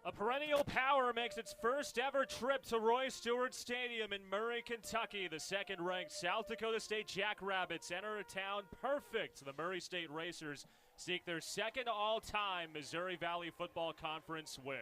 A perennial power makes its first ever trip to Roy Stewart Stadium in Murray, Kentucky. The second-ranked South Dakota State Jackrabbits enter a town perfect. The Murray State Racers seek their second all-time Missouri Valley Football Conference win.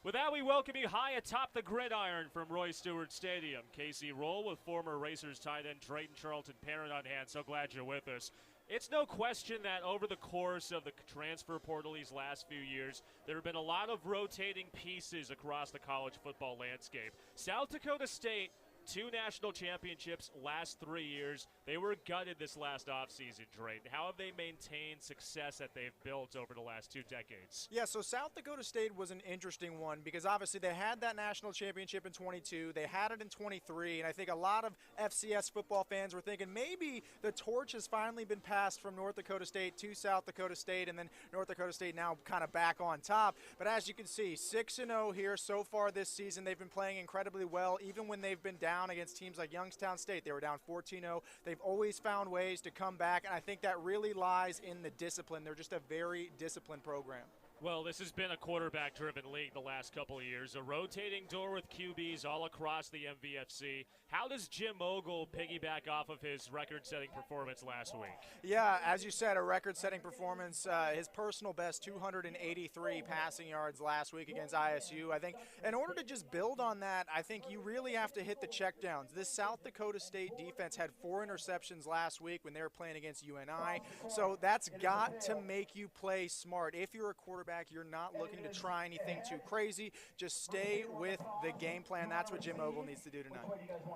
With that, we welcome you high atop the gridiron from Roy Stewart Stadium. Casey Roll with former Racers tight end Drayton Charlton Parent on hand. So glad you're with us. It's no question that over the course of the transfer portal these last few years, there have been a lot of rotating pieces across the college football landscape. South Dakota State, 2 national championships last 3 years. They were gutted this last offseason, Drayton. How have they maintained success that they've built over the last 2 decades? Yeah, so South Dakota State was an interesting one because obviously they had that national championship in 22. They had it in 23, and I think a lot of FCS football fans were thinking maybe the torch has finally been passed from North Dakota State to South Dakota State, and then North Dakota State now kind of back on top. But as you can see, 6-0 here so far this season. They've been playing incredibly well, even when they've been down against teams like Youngstown State. They were down 14-0. They've always found ways to come back, and I think that really lies in the discipline. They're just a very disciplined program. Well, this has been a quarterback-driven league the last couple of years, a rotating door with QBs all across the MVFC. How does Jim Ogle piggyback off of his record-setting performance last week? Yeah, as you said, a record-setting performance. His personal best, 283 passing yards last week against ISU. I think in order to just build on that, I think you really have to hit the checkdowns. This South Dakota State defense had 4 interceptions last week when they were playing against UNI, so that's got to make you play smart. If you're a quarterback, you're not looking to try anything too crazy. Just stay with the game plan. That's what Jim Ogle needs to do tonight.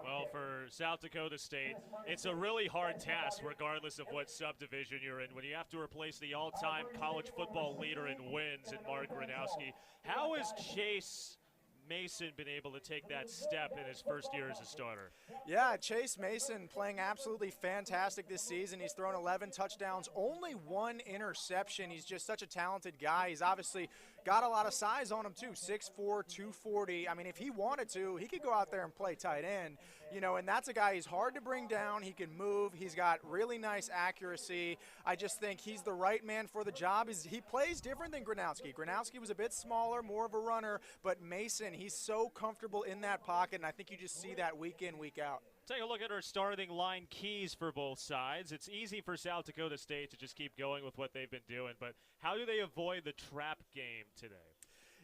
Well, for South Dakota State, it's a really hard task regardless of what subdivision you're in when you have to replace the all-time college football leader in wins in Mark Gronowski. How has Chase Mason been able to take that step in his first year as a starter? Yeah, Chase Mason playing absolutely fantastic this season. He's thrown 11 touchdowns, only 1 interception. He's just such a talented guy. He's obviously got a lot of size on him too, 6'4", 240. I mean, if he wanted to, he could go out there and play tight end, and that's a guy he's hard to bring down. He can move. He's got really nice accuracy. I just think he's the right man for the job. He plays different than Gronowski. Gronowski was a bit smaller, more of a runner, but Mason, he's so comfortable in that pocket, and I think you just see that week in, week out. Take a look at our starting line keys for both sides. It's easy for South Dakota State to just keep going with what they've been doing, but how do they avoid the trap game today?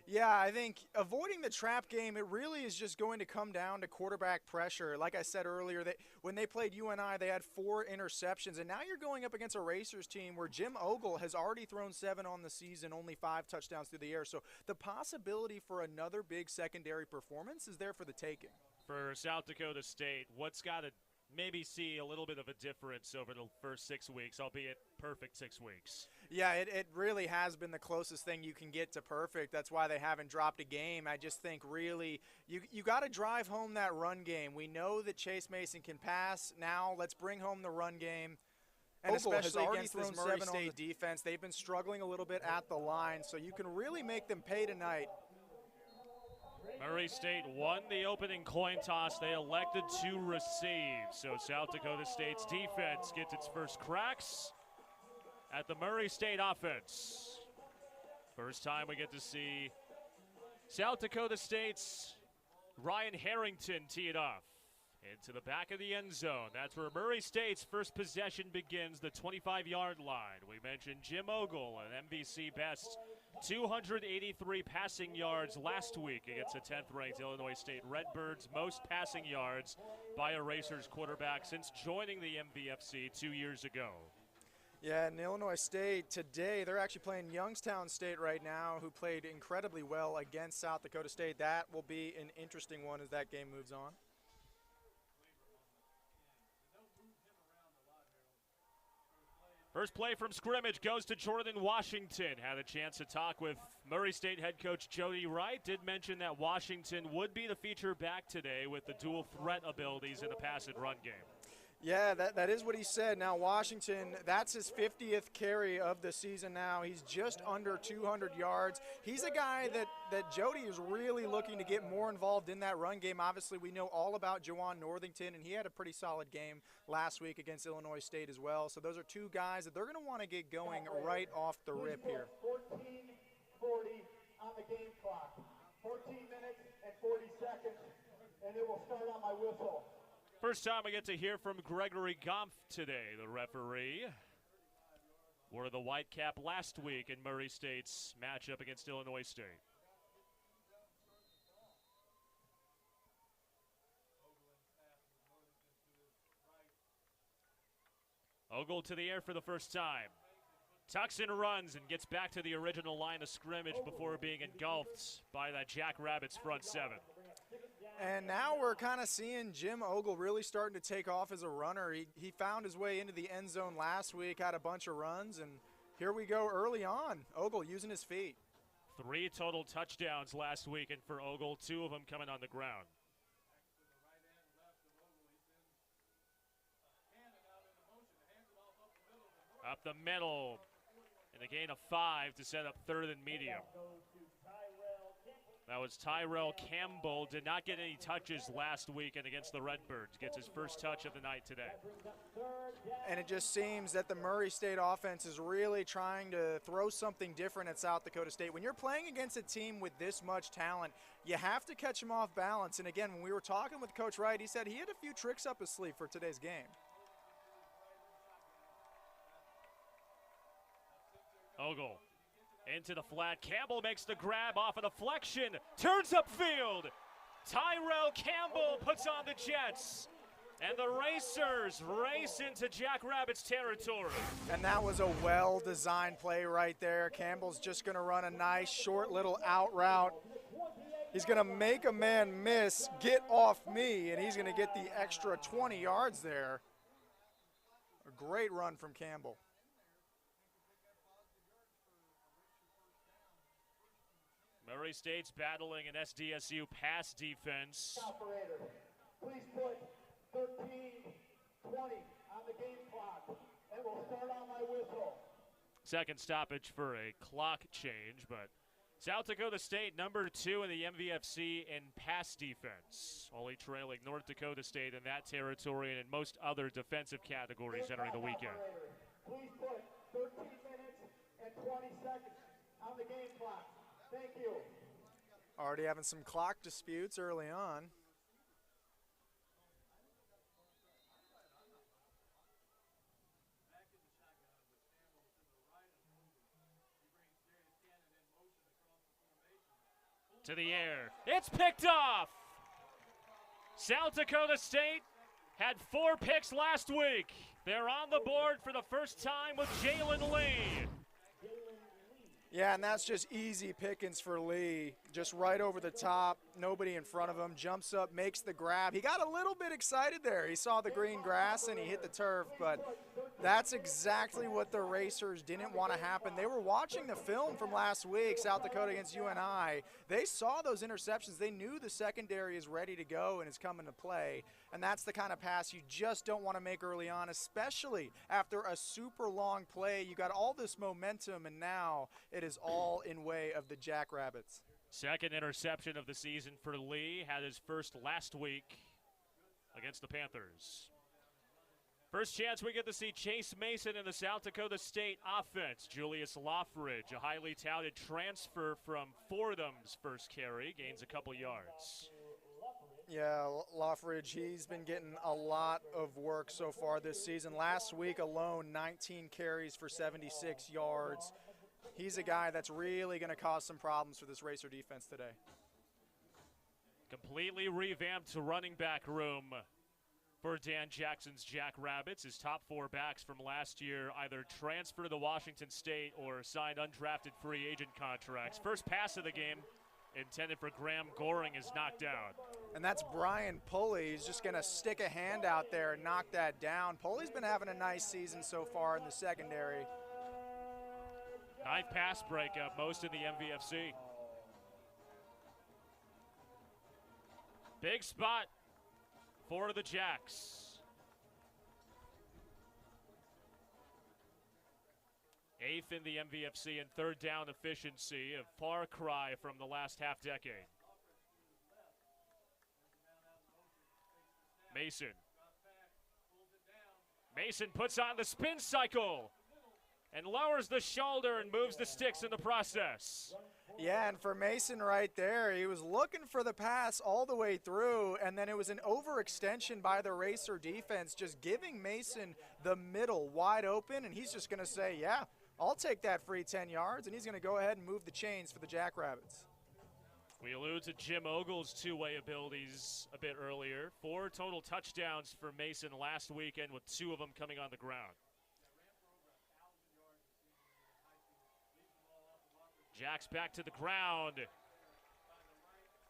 Yeah, I think avoiding the trap game, it really is just going to come down to quarterback pressure. Like I said earlier, that when they played UNI, they had 4 interceptions, and now you're going up against a Racers team where Jim Ogle has already thrown 7 on the season, only 5 touchdowns through the air. So the possibility for another big secondary performance is there for the taking. For South Dakota State, what's got to maybe see a little bit of a difference over the first 6 weeks, albeit perfect 6 weeks? Yeah, it really has been the closest thing you can get to perfect. That's why they haven't dropped a game. I just think really you got to drive home that run game. We know that Chase Mason can pass. Now let's bring home the run game. And Ogle especially has against this Murray State defense, they've been struggling a little bit at the line, so you can really make them pay tonight. Murray State won the opening coin toss. They elected to receive. So South Dakota State's defense gets its first cracks at the Murray State offense. First time we get to see South Dakota State's Ryan Harrington tee it off into the back of the end zone. That's where Murray State's first possession begins, the 25-yard line. We mentioned Jim Ogle, an MVC best 283 passing yards last week against the 10th-ranked Illinois State Redbirds, most passing yards by a Racers quarterback since joining the MVFC 2 years ago. Yeah, and Illinois State today, they're actually playing Youngstown State right now, who played incredibly well against South Dakota State. That will be an interesting one as that game moves on. First play from scrimmage goes to Jordan Washington. Had a chance to talk with Murray State head coach Jody Wright. Did mention that Washington would be the feature back today with the dual threat abilities in the pass and run game. Yeah, that is what he said. Now, Washington, that's his 50th carry of the season now. He's just under 200 yards. He's a guy that Jody is really looking to get more involved in that run game. Obviously, we know all about Juwan Northington, and he had a pretty solid game last week against Illinois State as well. So those are 2 guys that they're going to want to get going right off the rip here. 14:40 on the game clock. First time we get to hear from Gregory Gompf today, the referee. Wore the white cap last week in Murray State's matchup against Illinois State. Ogle to the air for the first time. Tucks and runs and gets back to the original line of scrimmage before being engulfed by that Jackrabbits front seven. And now we're kind of seeing Jim Ogle really starting to take off as a runner. He found his way into the end zone last week, had a bunch of runs, and here we go early on. Ogle using his feet. 3 total touchdowns last week, and for Ogle, 2 of them coming on the ground. Up the middle, and a gain of 5 to set up 3rd and medium. That was Tyrell Campbell. Did not get any touches last weekend against the Redbirds. Gets his first touch of the night today. And it just seems that the Murray State offense is really trying to throw something different at South Dakota State. When you're playing against a team with this much talent, you have to catch them off balance. And again, when we were talking with Coach Wright, he said he had a few tricks up his sleeve for today's game. Ogle into the flat. Campbell makes the grab off a deflection. Turns upfield. Tyrell Campbell puts on the Jets. And the Racers race into Jackrabbits territory. And that was a well-designed play right there. Campbell's just going to run a nice short little out route. He's going to make a man miss, get off me, and he's going to get the extra 20 yards there. A great run from Campbell. Murray State's battling an SDSU pass defense. Operator, please put 13:20 on the game clock, and we'll start on my whistle. Second stoppage for a clock change, but South Dakota State number 2 in the MVFC in pass defense, only trailing North Dakota State in that territory and in most other defensive categories entering the weekend. Please put 13 minutes and 20 seconds on the game clock. Thank you. Already having some clock disputes early on. To the air. It's picked off. South Dakota State had 4 picks last week. They're on the board for the first time with Jalen Lee. Yeah, and that's just easy pickings for Lee. Just right over the top, nobody in front of him, jumps up, makes the grab. He got a little bit excited there. He saw the green grass and he hit the turf, but that's exactly what the Racers didn't want to happen. They were watching the film from last week, South Dakota against UNI. They saw those interceptions. They knew the secondary is ready to go and is coming to play, and that's the kind of pass you just don't want to make early on, especially after a super long play. You got all this momentum, and now it is all in way of the Jackrabbits. Second interception of the season for Lee. Had his first last week against the Panthers. First chance we get to see Chase Mason in the South Dakota State offense. Julius Loffridge, a highly touted transfer from Fordham's first carry, gains a couple yards. Yeah, Loffridge, he's been getting a lot of work so far this season. Last week alone, 19 carries for 76 yards. He's a guy that's really going to cause some problems for this Racer defense today. Completely revamped running back room for Dan Jackson's Jackrabbits. His top 4 backs from last year either transferred to Washington State or signed undrafted free agent contracts. First pass of the game intended for Graham Goring is knocked down. And that's Brian Pulley. He's just going to stick a hand out there and knock that down. Pulley's been having a nice season so far in the secondary. 9th pass breakup, most in the MVFC. Big spot for the Jacks. 8th in the MVFC in third down efficiency, a far cry from the last half decade. Mason. Mason puts on the spin cycle and lowers the shoulder and moves the sticks in the process. Yeah, and for Mason right there, he was looking for the pass all the way through, and then it was an overextension by the Racer defense, just giving Mason the middle wide open, and he's just going to say, yeah, I'll take that free 10 yards, and he's going to go ahead and move the chains for the Jackrabbits. We allude to Jim Ogle's two-way abilities a bit earlier. 4 total touchdowns for Mason last weekend, with 2 of them coming on the ground. Jacks back to the ground.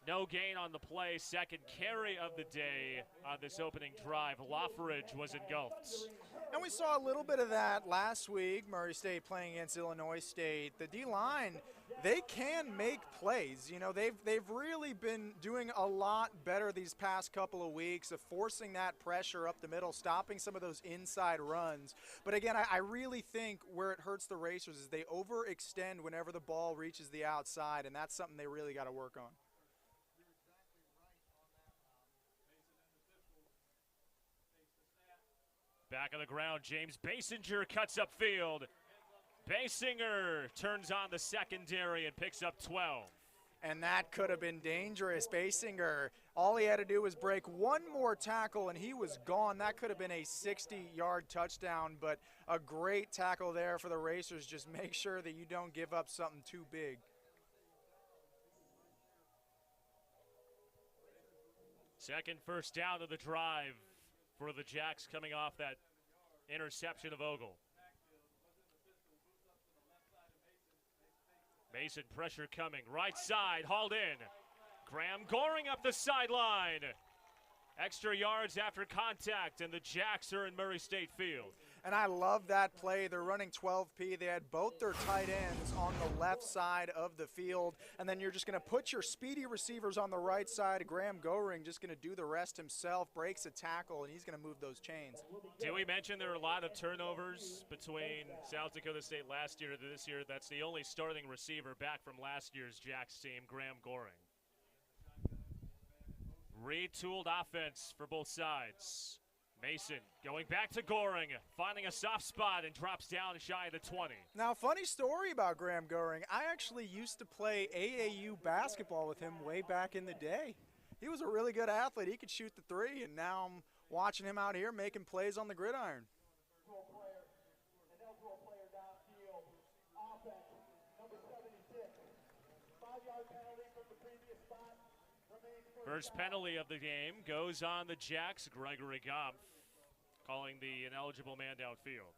No gain on the play. Second carry of the day on this opening drive. Lafridge was engulfed. And we saw a little bit of that last week, Murray State playing against Illinois State. The D-line, they can make plays. You know, they've really been doing a lot better these past couple of weeks of forcing that pressure up the middle, stopping some of those inside runs. But again, I really think where it hurts the Racers is they overextend whenever the ball reaches the outside, and that's something they really got to work on. Back on the ground, James Basinger cuts upfield. Basinger turns on the secondary and picks up 12. And that could have been dangerous. Basinger, all he had to do was break one more tackle, and he was gone. That could have been a 60-yard touchdown, but a great tackle there for the Racers. Just make sure that you don't give up something too big. Second first down of the drive for the Jacks, coming off that interception of Ogle. Mason pressure coming, right side, hauled in. Graham Goring up the sideline. Extra yards after contact, and the Jacks are in Murray State Field. And I love that play. They're running 12P. They had both their tight ends on the left side of the field, and then you're just going to put your speedy receivers on the right side. Graham Goring just going to do the rest himself, breaks a tackle, and he's going to move those chains. Did we mention there were a lot of turnovers between South Dakota State last year to this year? That's the only starting receiver back from last year's Jacks team, Graham Goring. Retooled offense for both sides. Mason going back to Goring, finding a soft spot and drops down shy of the 20. Now, funny story about Graham Goring. I actually used to play AAU basketball with him way back in the day. He was a really good athlete. He could shoot the three, and now I'm watching him out here making plays on the gridiron. First penalty of the game goes on the Jacks. Gregory Gompf calling the ineligible man downfield.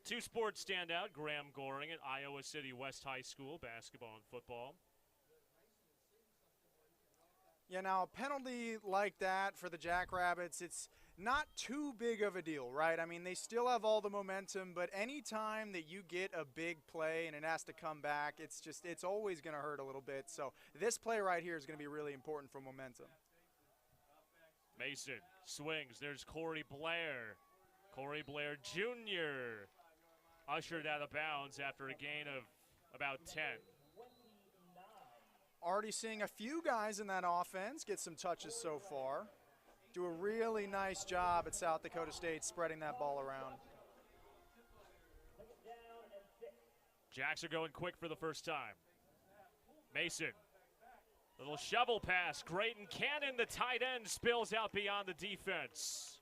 2 sports stand out. Graham Goring at Iowa City West High School, basketball and football. Yeah, now a penalty like that for the Jackrabbits, it's not too big of a deal, right? I mean, they still have all the momentum, but anytime that you get a big play and it has to come back, it's always going to hurt a little bit. So this play right here is going to be really important for momentum. Mason swings. There's Corey Blair. Corey Blair Jr. ushered out of bounds after a gain of about 10. Already seeing a few guys in that offense get some touches so far. Do a really nice job at South Dakota State spreading that ball around. Jacks are going quick for the first time. Mason, little shovel pass. Creighton Cannon, the tight end, spills out beyond the defense.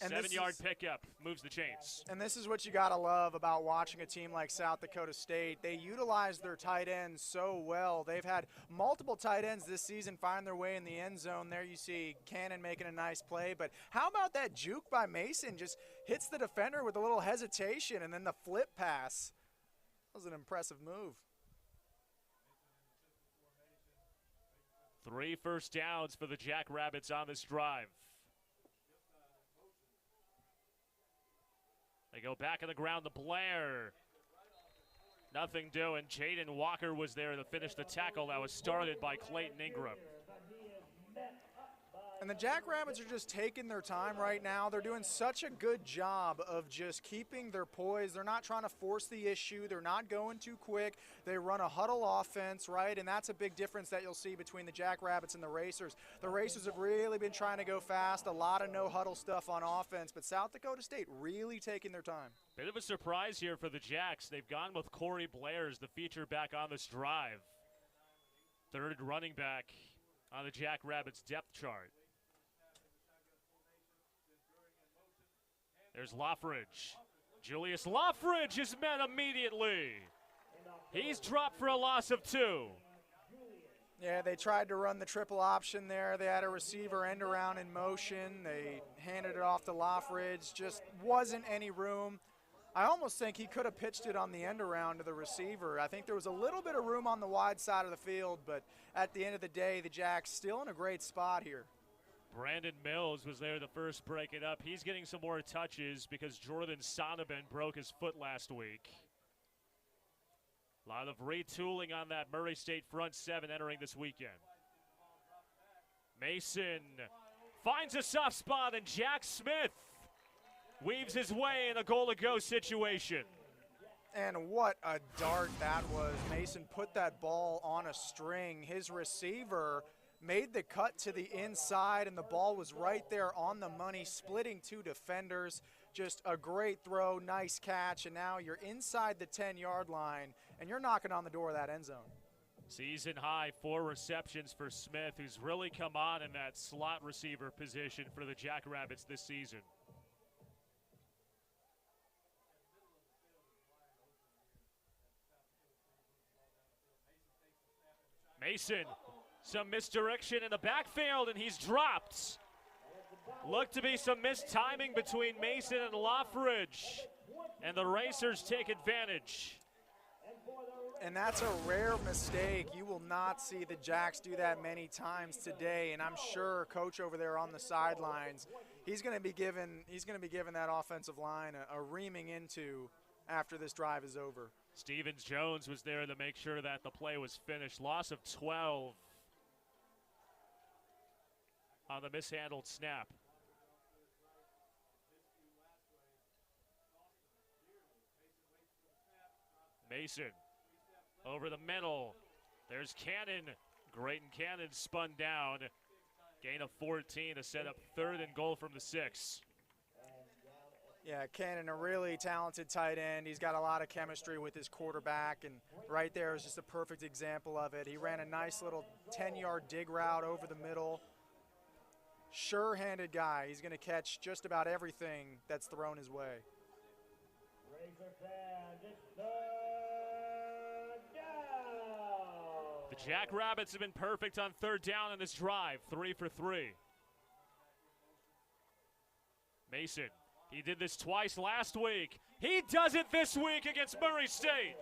7-yard pickup, moves the chains. And this is what you got to love about watching a team like South Dakota State. They utilize their tight ends so well. They've had multiple tight ends this season find their way in the end zone. There you see Cannon making a nice play. But how about that juke by Mason? Just hits the defender with a little hesitation, and then the flip pass. That was an impressive move. 3 first downs for the Jackrabbits on this drive. They go back on the ground to Blair. Nothing doing. Jaden Walker was there to finish the tackle that was started by Clayton Ingram. And the Jackrabbits are just taking their time right now. They're doing such a good job of just keeping their poise. They're not trying to force the issue. They're not going too quick. They run a huddle offense, right? And that's a big difference that you'll see between the Jackrabbits and the Racers. The Racers have really been trying to go fast, a lot of no-huddle stuff on offense, but South Dakota State really taking their time. Bit of a surprise here for the Jacks. They've gone with Corey Blair as the feature back on this drive. Third running back on the Jackrabbits depth chart. There's Loffridge. Julius Loffridge is met immediately. He's dropped for a loss of 2. Yeah, they tried to run the triple option there. They had a receiver end around in motion. They handed it off to Loffridge. Just wasn't any room. I almost think he could have pitched it on the end around to the receiver. I think there was a little bit of room on the wide side of the field, but at the end of the day, the Jacks still in a great spot here. Brandon Mills was there to first break it up. He's getting some more touches because Jordan Sonneman broke his foot last week. A lot of retooling on that Murray State front 7 entering this weekend. Mason finds a soft spot, and Jack Smith weaves his way in a goal-to-go situation. And what a dart that was. Mason put that ball on a string. His receiver made the cut to the inside, and the ball was right there on the money, splitting 2 defenders. Just a great throw, nice catch, and now you're inside the 10-yard line, and you're knocking on the door of that end zone. Season high 4 receptions for Smith, who's really come on in that slot receiver position for the Jackrabbits this season. Mason, some misdirection in the backfield, and he's dropped. Looked to be some mistiming between Mason and Loffridge, and the Racers take advantage. And that's a rare mistake. You will not see the Jacks do that many times today, and I'm sure Coach over there on the sidelines, he's going to be giving that offensive line a reaming into after this drive is over. Stevens-Jones was there to make sure that the play was finished. Loss of 12 on the mishandled snap. Mason over the middle. There's Cannon. Grayton Cannon spun down. Gain of 14 to set up 3rd and goal from the 6. Yeah, Cannon, a really talented tight end. He's got a lot of chemistry with his quarterback, and right there is just a perfect example of it. He ran a nice little 10-yard dig route over the middle. Sure-handed guy. He's going to catch just about everything that's thrown his way. The Jackrabbits have been perfect on 3rd down in this drive, 3 for 3. Mason, he did this twice last week. He does it this week against Murray State.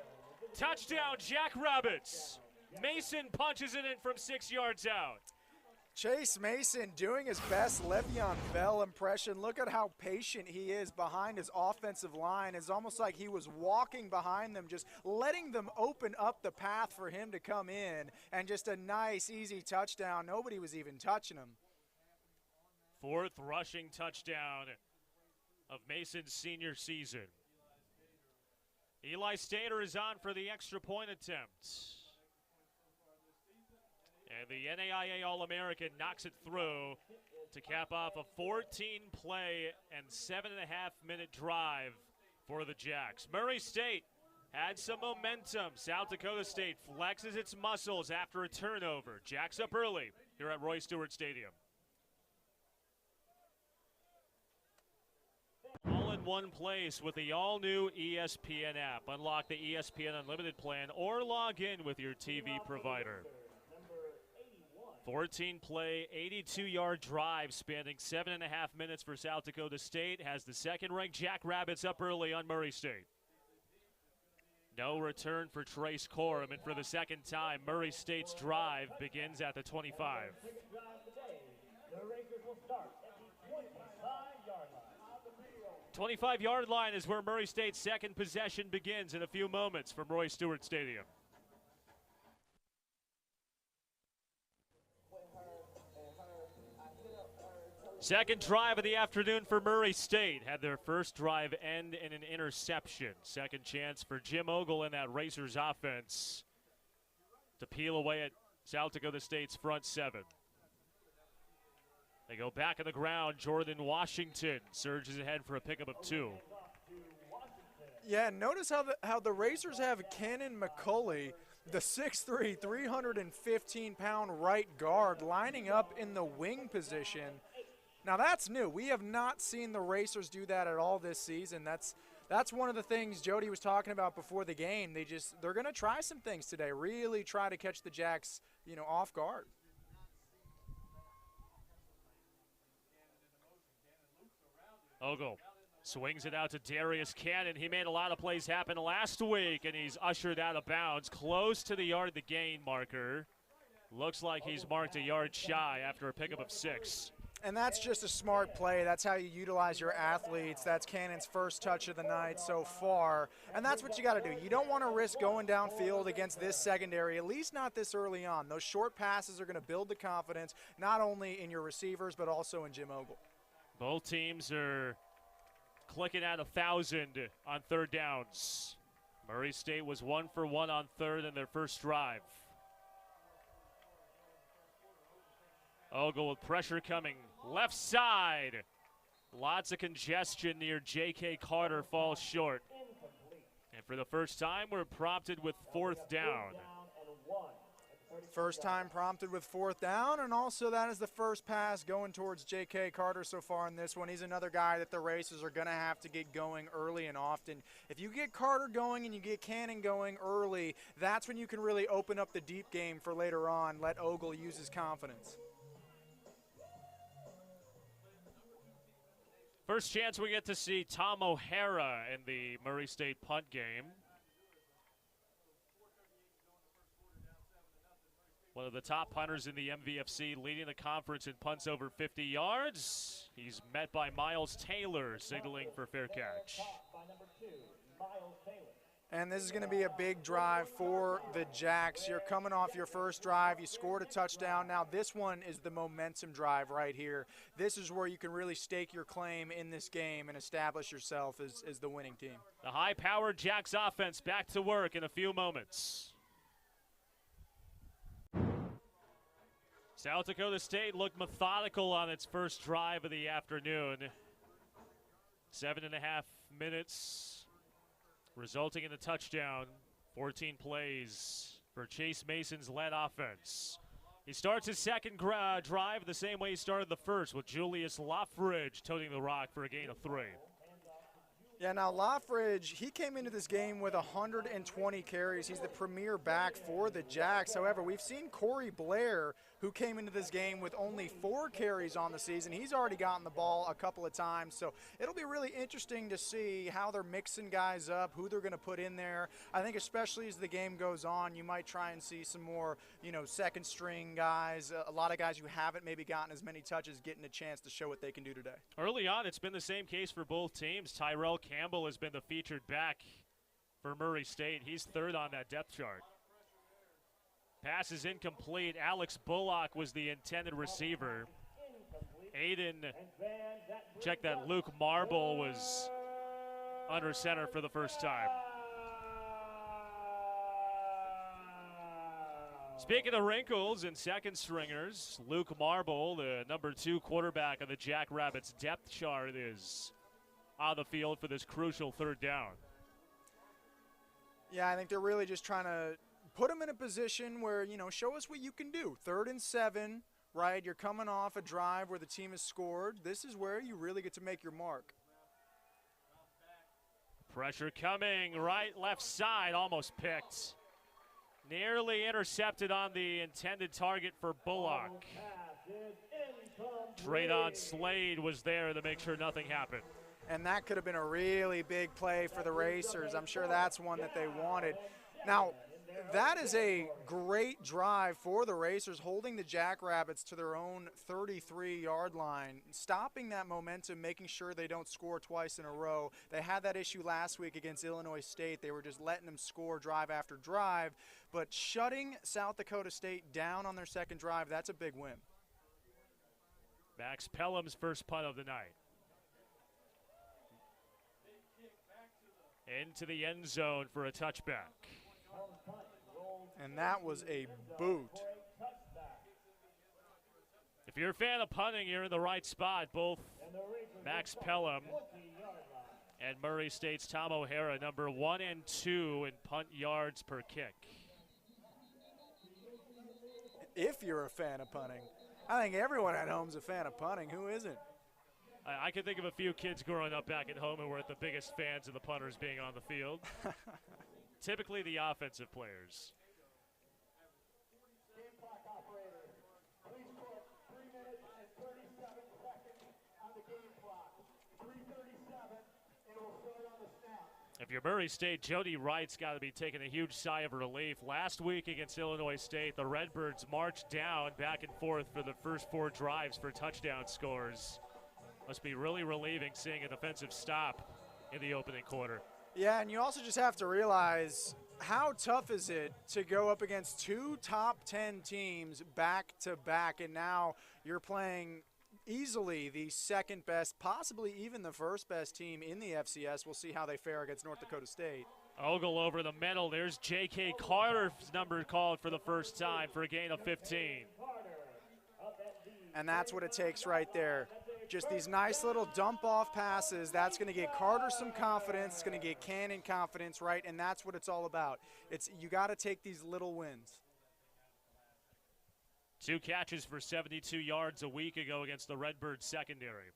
Touchdown, Jackrabbits. Mason punches it in from 6 yards out. Chase Mason doing his best Le'Veon Bell impression. Look at how patient he is behind his offensive line. It's almost like he was walking behind them, just letting them open up the path for him to come in, and just a nice, easy touchdown. Nobody was even touching him. 4th rushing touchdown of Mason's senior season. Eli Stater is on for the extra point attempt. And the NAIA All-American knocks it through to cap off a 14-play and 7.5-minute drive for the Jacks. Murray State had some momentum. South Dakota State flexes its muscles after a turnover. Jacks up early here at Roy Stewart Stadium. All in one place with the all-new ESPN app. Unlock the ESPN Unlimited plan or log in with your TV provider. 14-play, 82-yard drive spanning 7.5 minutes for South Dakota State has the second-ranked Jackrabbits up early on Murray State. No return for Trace Corum, and for the second time, Murray State's drive begins at the 25. 25-yard line is where Murray State's second possession begins in a few moments from Roy Stewart Stadium. Second drive of the afternoon for Murray State. Had their first drive end in an interception. Second chance for Jim Ogle in that Racers offense to peel away at South Dakota State's front seven. They go back on the ground. Jordan Washington surges ahead for a pickup of 2. Yeah, notice how the Racers have Cannon McCulley, the 6'3", 315-pound right guard, lining up in the wing position. Now that's new. We have not seen the Racers do that at all this season. That's one of the things Jody was talking about before the game. They're going to try some things today, really try to catch the Jacks, off guard. Ogle swings it out to Darius Cannon. He made a lot of plays happen last week, and he's ushered out of bounds, close to the yard the gain marker. Looks like he's marked a yard shy after a pickup of 6. And that's just a smart play. That's how you utilize your athletes. That's Cannon's first touch of the night so far. And that's what you got to do. You don't want to risk going downfield against this secondary, at least not this early on. Those short passes are going to build the confidence, not only in your receivers, but also in Jim Ogle. Both teams are clicking at 1,000 on third downs. Murray State was 1 for 1 on third in their first drive. Ogle with pressure coming. Left side. Lots of congestion near J.K. Carter, falls short. And for the first time, we're prompted with 4th down. First time prompted with 4th down, and also that is the first pass going towards J.K. Carter so far in this one. He's another guy that the Racers are going to have to get going early and often. If you get Carter going and you get Cannon going early, that's when you can really open up the deep game for later on. Let Ogle use his confidence. First chance we get to see Tom O'Hara in the Murray State punt game. One of the top punters in the MVFC, leading the conference in punts over 50 yards. He's met by Miles Taylor, signaling for fair catch. And this is going to be a big drive for the Jacks. You're coming off your first drive. You scored a touchdown. Now this one is the momentum drive right here. This is where you can really stake your claim in this game and establish yourself as the winning team. The high-powered Jacks offense back to work in a few moments. South Dakota State looked methodical on its first drive of the afternoon. 7.5 minutes, resulting in a touchdown. 14 plays for Chase Mason's led offense. He starts his second drive the same way he started the first, with Julius Loffridge toting the rock for a gain of 3. Yeah, now Loffridge, he came into this game with 120 carries. He's the premier back for the Jacks. However, we've seen Corey Blair, who came into this game with only 4 carries on the season. He's already gotten the ball a couple of times, so it'll be really interesting to see how they're mixing guys up, who they're going to put in there. I think especially as the game goes on, you might try and see some more, second string guys, a lot of guys who haven't maybe gotten as many touches getting a chance to show what they can do today. Early on, it's been the same case for both teams. Tyrell Campbell has been the featured back for Murray State. He's 3rd on that depth chart. Pass is incomplete. Alex Bullock was the intended receiver. Aiden, check that, Luke Marble was under center for the first time. Speaking of wrinkles and second stringers, Luke Marble, the number 2 quarterback on the Jackrabbits depth chart, is on the field for this crucial 3rd down. Yeah, I think they're really just trying to put him in a position where, show us what you can do. 3rd and 7, right? You're coming off a drive where the team has scored. This is where you really get to make your mark. Pressure coming, right, left side, almost picked. Nearly intercepted on the intended target for Bullock. Traydon Slade was there to make sure nothing happened. And that could have been a really big play for the Racers. I'm sure that's one that they wanted. Now, that is a great drive for the Racers, holding the Jackrabbits to their own 33-yard line, stopping that momentum, making sure they don't score twice in a row. They had that issue last week against Illinois State. They were just letting them score drive after drive, but shutting South Dakota State down on their second drive, that's a big win. Max Pelham's first punt of the night. Into the end zone for a touchback. And that was a boot. If you're a fan of punting, you're in the right spot. Both Max Pelham and Murray State's Tom O'Hara, number 1 and 2 in punt yards per kick. If you're a fan of punting. I think everyone at home is a fan of punting. Who isn't? I can think of a few kids growing up back at home who were the biggest fans of the punters being on the field. Typically the offensive players. Game clock operator, please put 3 minutes and 37 seconds on the game clock. 3:37, and it will start on the snap. If you're Murray State, Jody Wright's got to be taking a huge sigh of relief. Last week against Illinois State, the Redbirds marched down back and forth for the first 4 drives for touchdown scores. Must be really relieving seeing a defensive stop in the opening quarter. Yeah, and you also just have to realize how tough is it to go up against 2 top 10 teams back to back, and now you're playing easily the second best, possibly even the first best team in the FCS. We'll see how they fare against North Dakota State. Ogle over the middle. There's J.K. Carter's number called for the first time for a gain of 15. And that's what it takes right there. Just these nice little dump-off passes. That's going to get Carter some confidence. It's going to get Cannon confidence, right? And that's what it's all about. You got to take these little wins. 2 catches for 72 yards a week ago against the Redbirds secondary.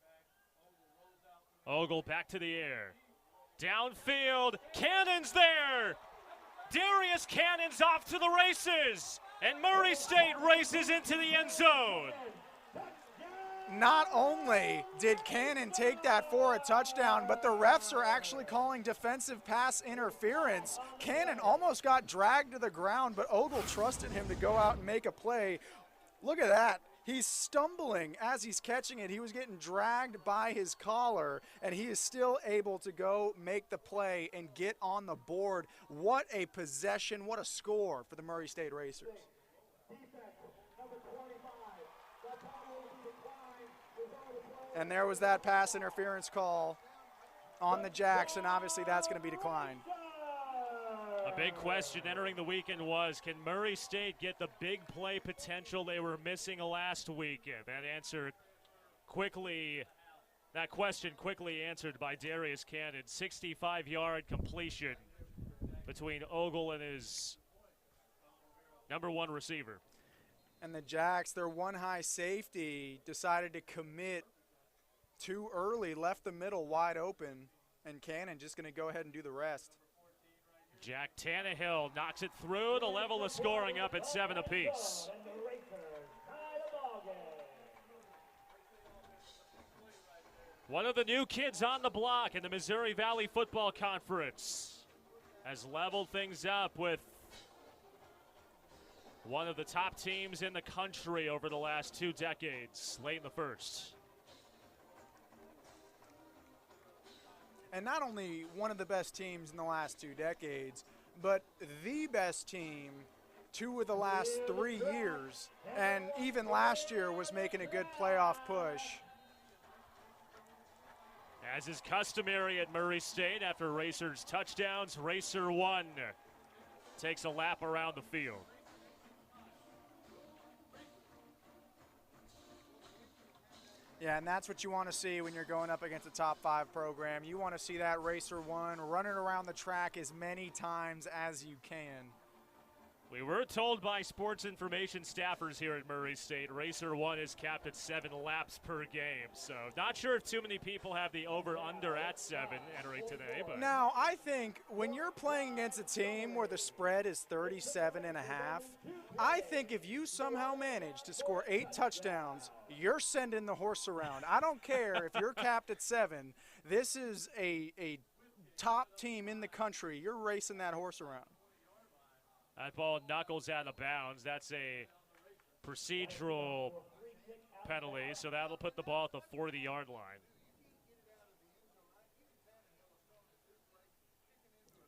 Ogle back to the air. Downfield, Cannon's there! Darius Cannon's off to the races! And Murray State races into the end zone. Not only did Cannon take that for a touchdown, but the refs are actually calling defensive pass interference. Cannon almost got dragged to the ground, but Ogle trusted him to go out and make a play. Look at that. He's stumbling as he's catching it. He was getting dragged by his collar, and he is still able to go make the play and get on the board. What a possession, what a score for the Murray State Racers. And there was that pass interference call on the Jacks, and obviously that's going to be declined. A big question entering the weekend was, can Murray State get the big play potential they were missing last weekend? That question quickly answered by Darius Cannon. 65-yard completion between Ogle and his number 1 receiver. And the Jacks, their one high safety, decided to commit too early, left the middle wide open, and Cannon just going to go ahead and do the rest. Jack Tannehill knocks it through to level the scoring up at 7 apiece. One of the new kids on the block in the Missouri Valley Football Conference has leveled things up with one of the top teams in the country over the last 2 decades, late in the first. And not only one of the best teams in the last 2 decades, but the best team 2 of the last 3 years. And even last year was making a good playoff push. As is customary at Murray State, after Racers touchdowns, Racer 1 takes a lap around the field. Yeah, and that's what you want to see when you're going up against a top 5 program. You want to see that Racer 1 running around the track as many times as you can. We were told by sports information staffers here at Murray State, Racer 1 is capped at 7 laps per game. So not sure if too many people have the over-under at 7 entering today. But now, I think when you're playing against a team where the spread is 37.5, I think if you somehow manage to score 8 touchdowns, you're sending the horse around. I don't care if you're capped at 7. This is a top team in the country. You're racing that horse around. That ball knuckles out of bounds. That's a procedural penalty, so that'll put the ball at the 40-yard line.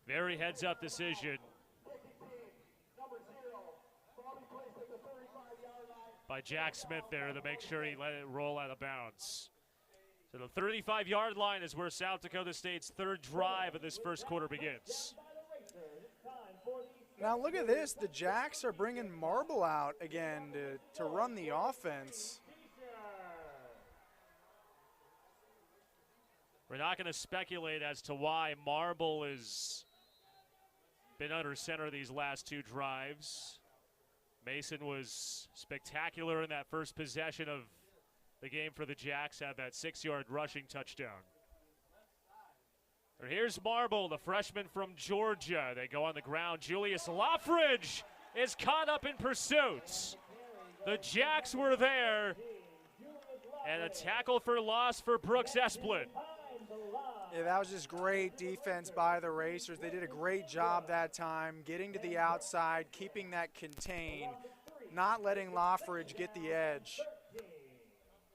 Very heads-up decision. by Jack Smith there to make sure he let it roll out of bounds. So the 35-yard line is where South Dakota State's third drive of this first quarter begins. Now look at this. The Jacks are bringing Marble out again to run the offense. We're not going to speculate as to why Marble has been under center these last two drives. Mason was spectacular in that first possession of the game for the Jacks, had that 6-yard rushing touchdown. But here's Marble, the freshman from Georgia. They go on the ground. Julius Loffridge is caught up in pursuit. The Jacks were there, and a tackle for loss for Brooks Esplin. Yeah, that was just great defense by the Racers. They did a great job that time, getting to the outside, keeping that contained, not letting Loffridge get the edge.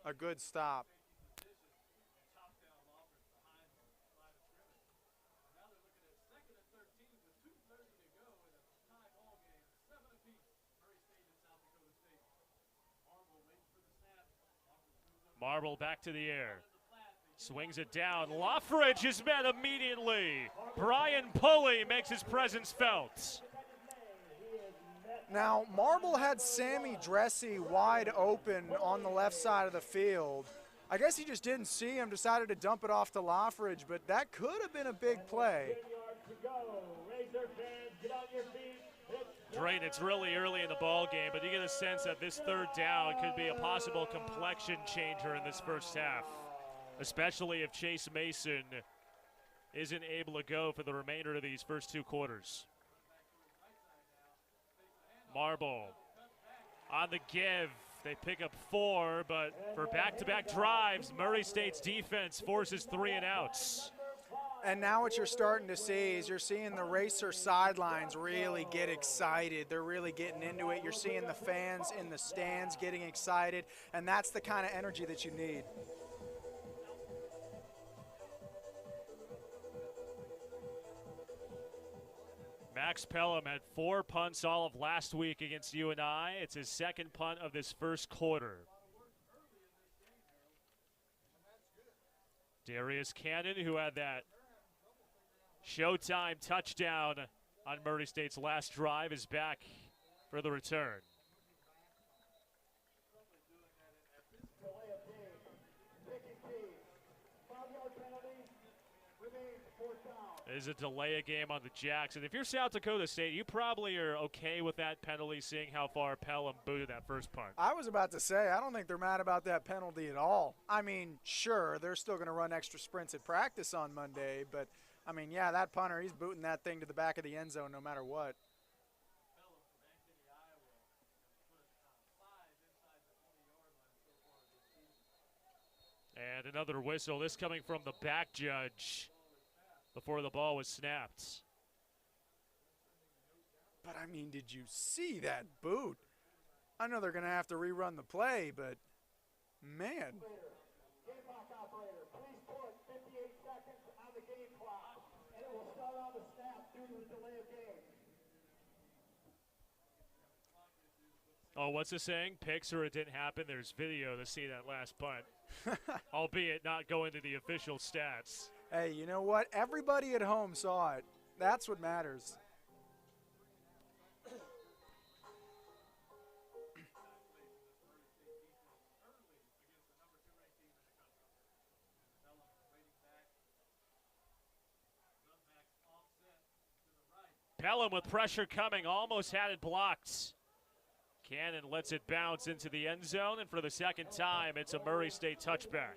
A good stop. Marble back to the air. Swings it down. Loffridge is met immediately. Brian Pulley makes his presence felt. Now, Marble had Sammy Dressy wide open on the left side of the field. I guess he just didn't see him, decided to dump it off to Loffridge, but that could have been a big play. Drain, it's really early in the ball game, but you get a sense that this third down could be a possible complexion changer in this first half, especially if Chase Mason isn't able to go for the remainder of these first two quarters. Marble on the give. They pick up 4, but for back-to-back drives, Murray State's defense forces 3 and outs. And now what you're starting to see is you're seeing the Racer sidelines really get excited. They're really getting into it. You're seeing the fans in the stands getting excited, and that's the kind of energy that you need. Max Pelham had 4 punts all of last week against UNI. It's his second punt of this first quarter. Darius Cannon, who had that Showtime touchdown on Murray State's last drive, is back for the return. It is a delay of game on the Jacks. And if you're South Dakota State, you probably are okay with that penalty, seeing how far Pelham booted that first punt. I was about to say, I don't think they're mad about that penalty at all. I mean, sure, they're still going to run extra sprints at practice on Monday, but, I mean, yeah, that punter, he's booting that thing to the back of the end zone no matter what. And another whistle, this coming from the back judge before the ball was snapped. But, I mean, did you see that boot? I know they're going to have to rerun the play, but, man. Game clock operator, please put 58 seconds on the game clock, and it will start on the snap due to the delay of game. Oh, what's the saying? Picks or it didn't happen. There's video to see that last punt, albeit not going to the official stats. Hey, you know what? Everybody at home saw it. That's what matters. Pelham with pressure coming, almost had it blocked. Cannon lets it bounce into the end zone, and for the second time, it's a Murray State touchback.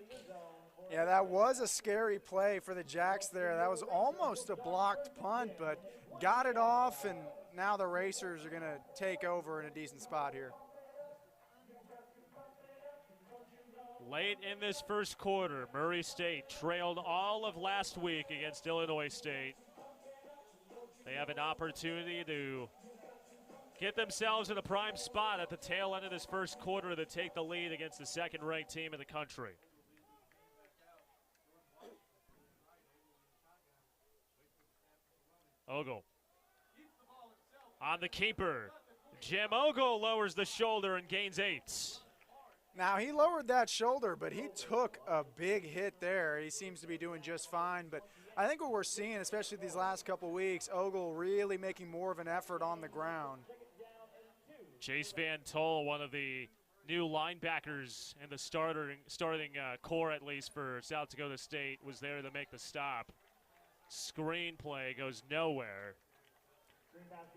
Yeah, that was a scary play for the Jacks there. That was almost a blocked punt, but got it off, and now the Racers are going to take over in a decent spot here. Late in this first quarter, Murray State trailed all of last week against Illinois State. They have an opportunity to get themselves in a prime spot at the tail end of this first quarter to take the lead against the second-ranked team in the country. Ogle on the keeper. Jim Ogle lowers the shoulder and gains 8. Now, he lowered that shoulder, but he took a big hit there. He seems to be doing just fine. But I think what we're seeing, especially these last couple weeks, Ogle really making more of an effort on the ground. Chase Van Tol, one of the new linebackers in the starting core, at least for South Dakota State, was there to make the stop. Screenplay goes nowhere.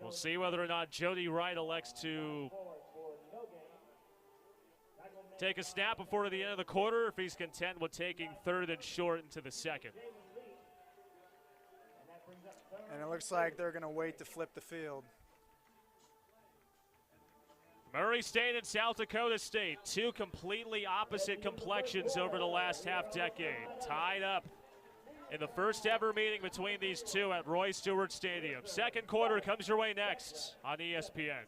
We'll see whether or not Jody Wright elects to take a snap before the end of the quarter, if he's content with taking 3rd and short into the 2nd. And it looks like they're going to wait to flip the field. Murray State and South Dakota State, 2 completely opposite complexions over the last half-decade, tied up in the first ever meeting between these two at Roy Stewart Stadium. 2nd quarter comes your way next on ESPN.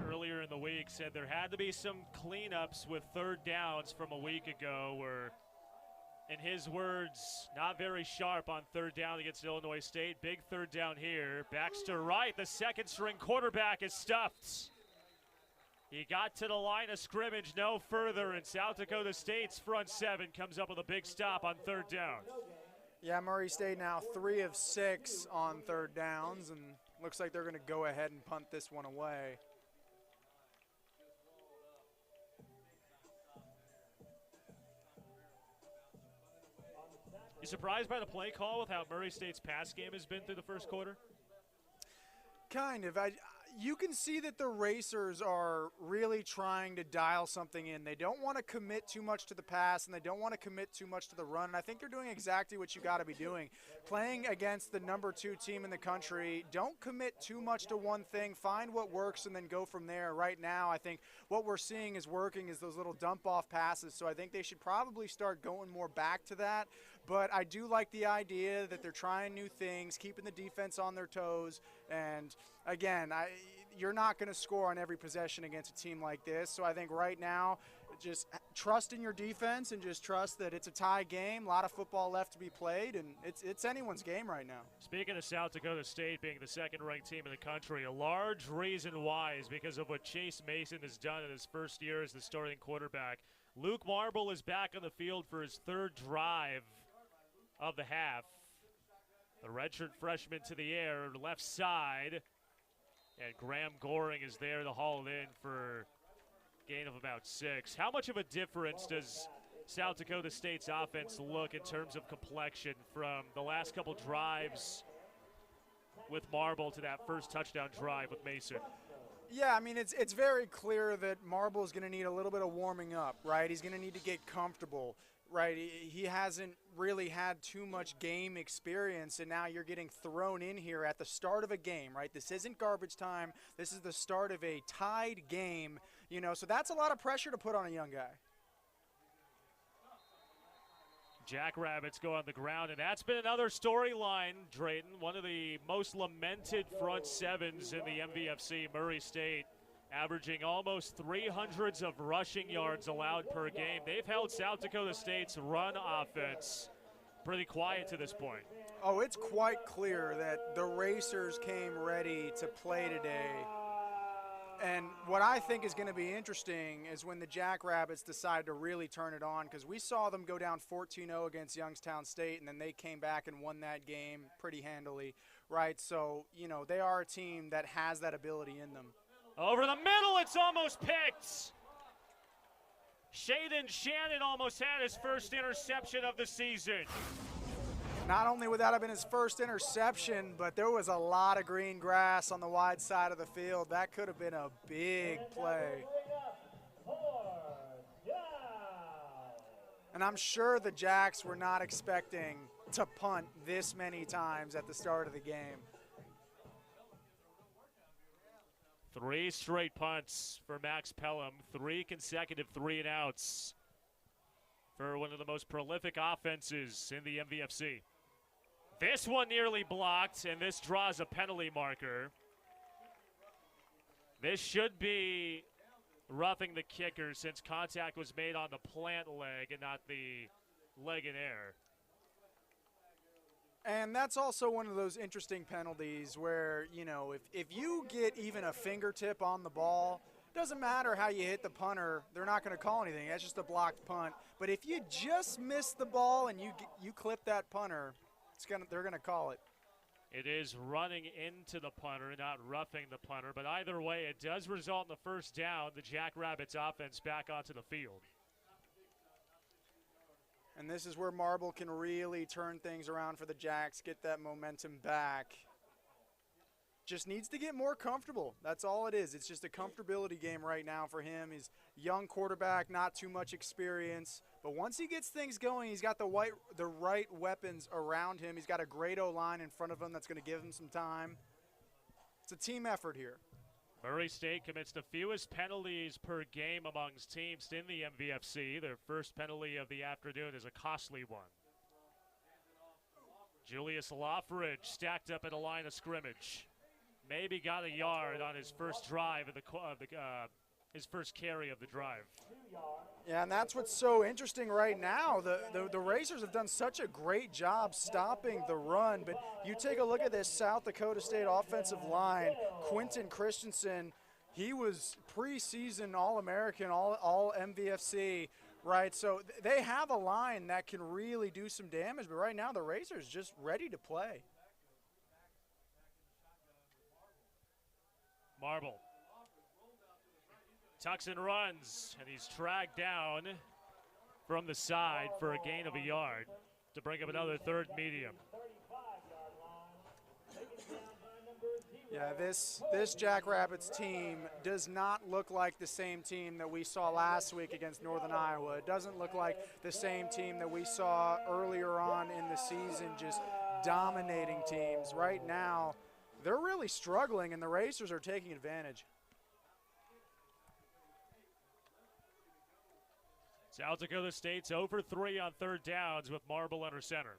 Earlier in the week said there had to be some cleanups with 3rd downs from a week ago, where, in his words, not very sharp on 3rd down against Illinois State. Big 3rd down here. Baxter Wright, the 2nd-string quarterback, is stuffed. He got to the line of scrimmage no further, and South Dakota State's front 7 comes up with a big stop on 3rd down. Yeah, Murray State now 3 of 6 on 3rd downs, and looks like they're going to go ahead and punt this one away. You surprised by the play call with how Murray State's pass game has been through the first quarter? Kind of. You can see that the Racers are really trying to dial something in. They don't want to commit too much to the pass, and they don't want to commit too much to the run. And I think they're doing exactly what you got to be doing. Playing against the number 2 team in the country, don't commit too much to one thing. Find what works and then go from there. Right now, I think what we're seeing is working is those little dump-off passes. So I think they should probably start going more back to that. But I do like the idea that they're trying new things, keeping the defense on their toes. And, again, you're not going to score on every possession against a team like this. So I think right now, just trust in your defense and just trust that it's a tie game, a lot of football left to be played, and it's anyone's game right now. Speaking of South Dakota State being the 2nd-ranked team in the country, a large reason why is because of what Chase Mason has done in his first year as the starting quarterback. Luke Marble is back on the field for his 3rd drive of the half. The redshirt freshman to the air, left side. And Graham Goring is there to haul it in for a gain of about 6. How much of a difference does South Dakota State's offense look in terms of complexion from the last couple drives with Marble to that first touchdown drive with Mason? Yeah, I mean, it's very clear that Marble is going to need a little bit of warming up, right? He's going to need to get comfortable. Right, he hasn't really had too much game experience, and now you're getting thrown in here at the start of a game, right? This isn't garbage time. This is the start of a tied game, so that's a lot of pressure to put on a young guy. Jackrabbits go on the ground, and that's been another storyline, Drayton. One of the most lamented front 7s in the MVFC, Murray State, averaging almost 300s of rushing yards allowed per game. They've held South Dakota State's run offense pretty quiet to this point. Oh, it's quite clear that the Racers came ready to play today. And what I think is going to be interesting is when the Jackrabbits decide to really turn it on, because we saw them go down 14-0 against Youngstown State, and then they came back and won that game pretty handily, right? So, they are a team that has that ability in them. Over the middle, it's almost picked. Shaden Shannon almost had his first interception of the season. Not only would that have been his first interception, but there was a lot of green grass on the wide side of the field. That could have been a big play. And I'm sure the Jacks were not expecting to punt this many times at the start of the game. 3 straight punts for Max Pelham, 3 consecutive 3-and-outs for one of the most prolific offenses in the MVFC. This one nearly blocked, and this draws a penalty marker. This should be roughing the kicker since contact was made on the plant leg and not the leg in air. And that's also one of those interesting penalties where, you know, if you get even a fingertip on the ball, doesn't matter how you hit the punter, they're not going to call anything. That's just a blocked punt. But if you just miss the ball and you clip that punter, they're going to call it. It is running into the punter, not roughing the punter. But either way, it does result in the first down. The Jackrabbits offense back onto the field. And this is where Marble can really turn things around for the Jacks, get that momentum back. Just needs to get more comfortable. That's all it is. It's just a comfortability game right now for him. He's a young quarterback, not too much experience. But once he gets things going, he's got the right weapons around him. He's got a great O-line in front of him that's going to give him some time. It's a team effort here. Murray State commits the fewest penalties per game amongst teams in the MVFC. Their first penalty of the afternoon is a costly one. Julius Loffridge stacked up at a line of scrimmage. Maybe got a yard on his first drive of his first carry of the drive. Yeah, and that's what's so interesting right now. The Racers have done such a great job stopping the run, but you take a look at this South Dakota State offensive line. Quentin Christensen, he was preseason All-American, all MVFC, right? So they have a line that can really do some damage, but right now the Racers just ready to play. Marble tucks and runs, and he's dragged down from the side for a gain of a yard to bring up another third medium. Yeah, this Jackrabbits team does not look like the same team that we saw last week against Northern Iowa. It doesn't look like the same team that we saw earlier on in the season, just dominating teams. Right now, they're really struggling, and the Racers are taking advantage. South Dakota State's 0 for 3 on third downs with Marble under center.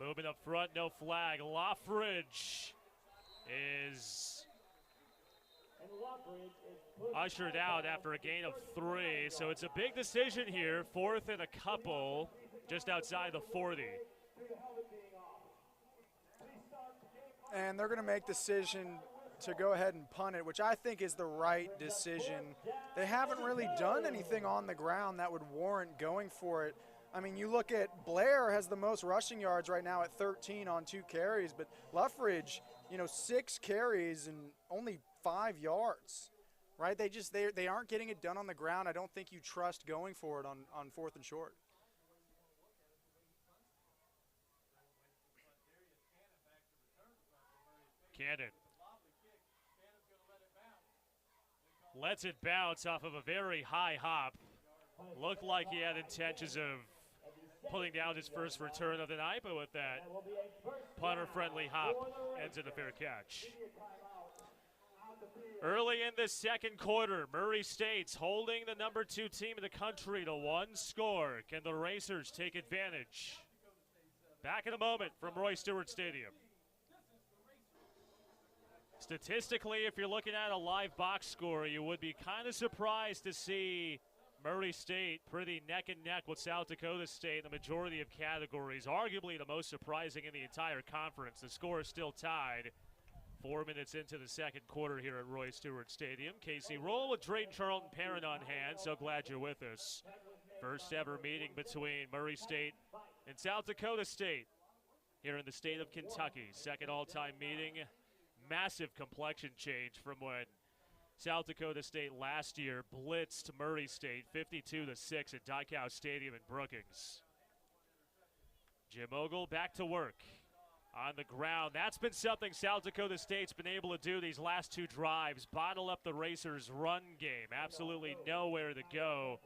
Moving up front, no flag. Loffridge is ushered out after a gain of 3. So it's a big decision here. 4th and a couple just outside the 40. And they're going to make the decision to go ahead and punt it, which I think is the right decision. They haven't really done anything on the ground that would warrant going for it. I mean, you look at Blair has the most rushing yards right now at 13 on 2 carries, but Loffridge, 6 carries and only 5 yards, right? They aren't getting it done on the ground. I don't think you trust going for it on 4th and short. Cannon lets it bounce off of a very high hop. Looked like he had intentions of pulling down his first return of the night, but with that punter-friendly hop, ends in a fair catch. Early in the second quarter, Murray State's holding the number 2 team in the country to 1 score. Can the Racers take advantage? Back in a moment from Roy Stewart Stadium. Statistically, if you're looking at a live box score, you would be kind of surprised to see Murray State pretty neck and neck with South Dakota State in the majority of categories. Arguably the most surprising in the entire conference. The score is still tied 4 minutes into the second quarter here at Roy Stewart Stadium. Casey Roll with Drayton Charlton Parent on hand. So glad you're with us. First ever meeting between Murray State and South Dakota State here in the state of Kentucky. Second all-time meeting. Massive complexion change from when South Dakota State last year blitzed Murray State 52-6 at Dykow Stadium in Brookings. Jim Ogle back to work on the ground. That's been something South Dakota State's been able to do these last 2 drives. Bottle up the Racers' run game. Absolutely nowhere to go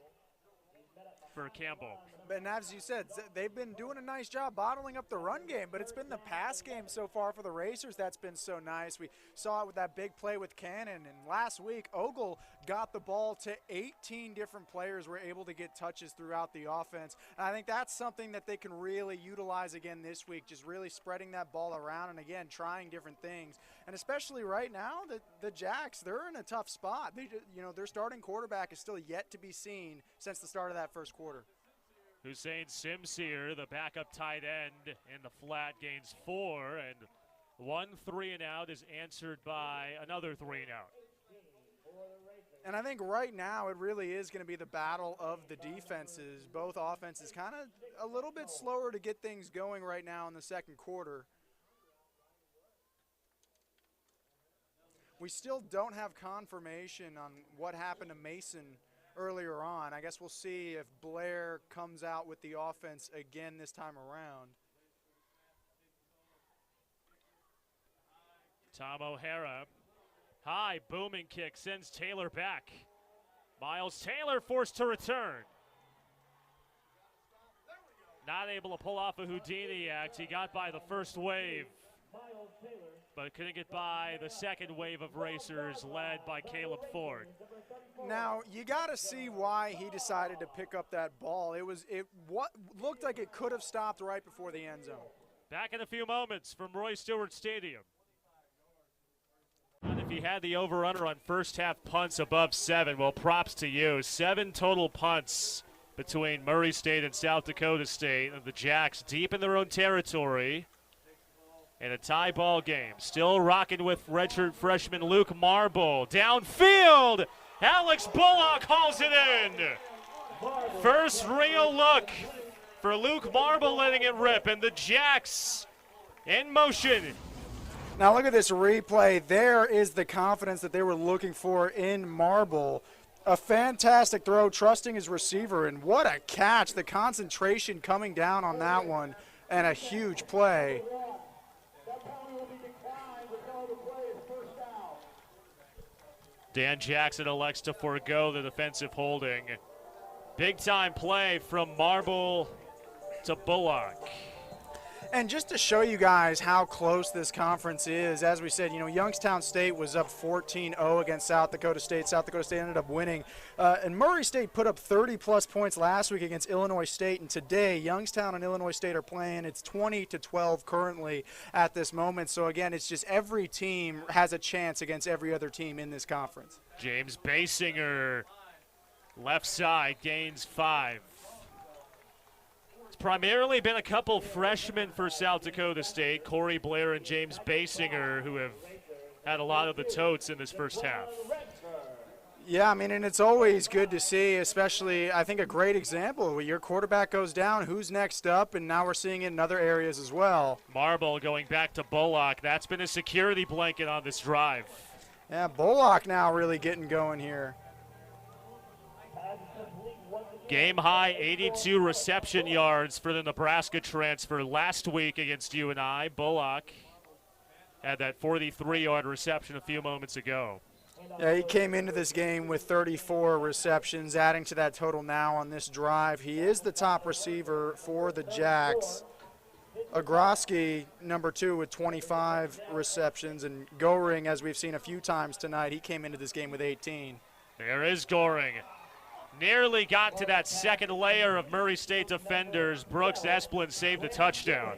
for Campbell. And as you said, they've been doing a nice job bottling up the run game, but it's been the pass game so far for the Racers that's been so nice. We saw it with that big play with Cannon, and last week Ogle got the ball to 18 different players were able to get touches throughout the offense. And I think that's something that they can really utilize again this week, just really spreading that ball around and, again, trying different things. And especially right now, the Jacks, they're in a tough spot. Their starting quarterback is still yet to be seen since the start of that first quarter. Hussein Simseer, the backup tight end in the flat, gains 4, and 1 3-and-out is answered by another 3-and-out. And I think right now it really is going to be the battle of the defenses. Both offenses kind of a little bit slower to get things going right now in the second quarter. We still don't have confirmation on what happened to Mason earlier on. I guess we'll see if Blair comes out with the offense again this time around. Tom O'Hara, high booming kick sends Taylor back. Miles Taylor forced to return. Not able to pull off a Houdini act. He got by the first wave, but couldn't get by the second wave of racers led by Caleb Ford. Now, you got to see why he decided to pick up that ball. It looked like it could have stopped right before the end zone. Back in a few moments from Roy Stewart Stadium. And if you had the over-under on first half punts above 7, well, props to you. 7 total punts between Murray State and South Dakota State. And the Jacks deep in their own territory in a tie ball game. Still rocking with redshirt freshman Luke Marble. Downfield, Alex Bullock hauls it in. First real look for Luke Marble, letting it rip. And the Jacks in motion. Now look at this replay. There is the confidence that they were looking for in Marble. A fantastic throw, trusting his receiver, and what a catch. The concentration coming down on that one, and a huge play. Dan Jackson elects to forego the defensive holding. Big time play from Marble to Bullock. And just to show you guys how close this conference is, as we said, Youngstown State was up 14-0 against South Dakota State. South Dakota State ended up winning. And Murray State put up 30-plus points last week against Illinois State. And today, Youngstown and Illinois State are playing. It's 20-12 currently at this moment. So, again, it's just every team has a chance against every other team in this conference. James Basinger, left side, gains 5. Primarily been a couple freshmen for South Dakota State, Corey Blair and James Basinger, who have had a lot of the totes in this first half. Yeah, I mean, and it's always good to see, especially, I think, a great example where your quarterback goes down, who's next up, and now we're seeing it in other areas as well. Marble going back to Bullock. That's been a security blanket on this drive. Yeah, Bullock now really getting going here. Game high 82 reception yards for the Nebraska transfer last week against UNI. Bullock had that 43-yard reception a few moments ago. Yeah, he came into this game with 34 receptions, adding to that total now on this drive. He is the top receiver for the Jacks. Agroski, number 2, with 25 receptions, and Goring, as we've seen a few times tonight, he came into this game with 18. There is Goring. Nearly got to that second layer of Murray State defenders. Brooks Esplin saved the touchdown.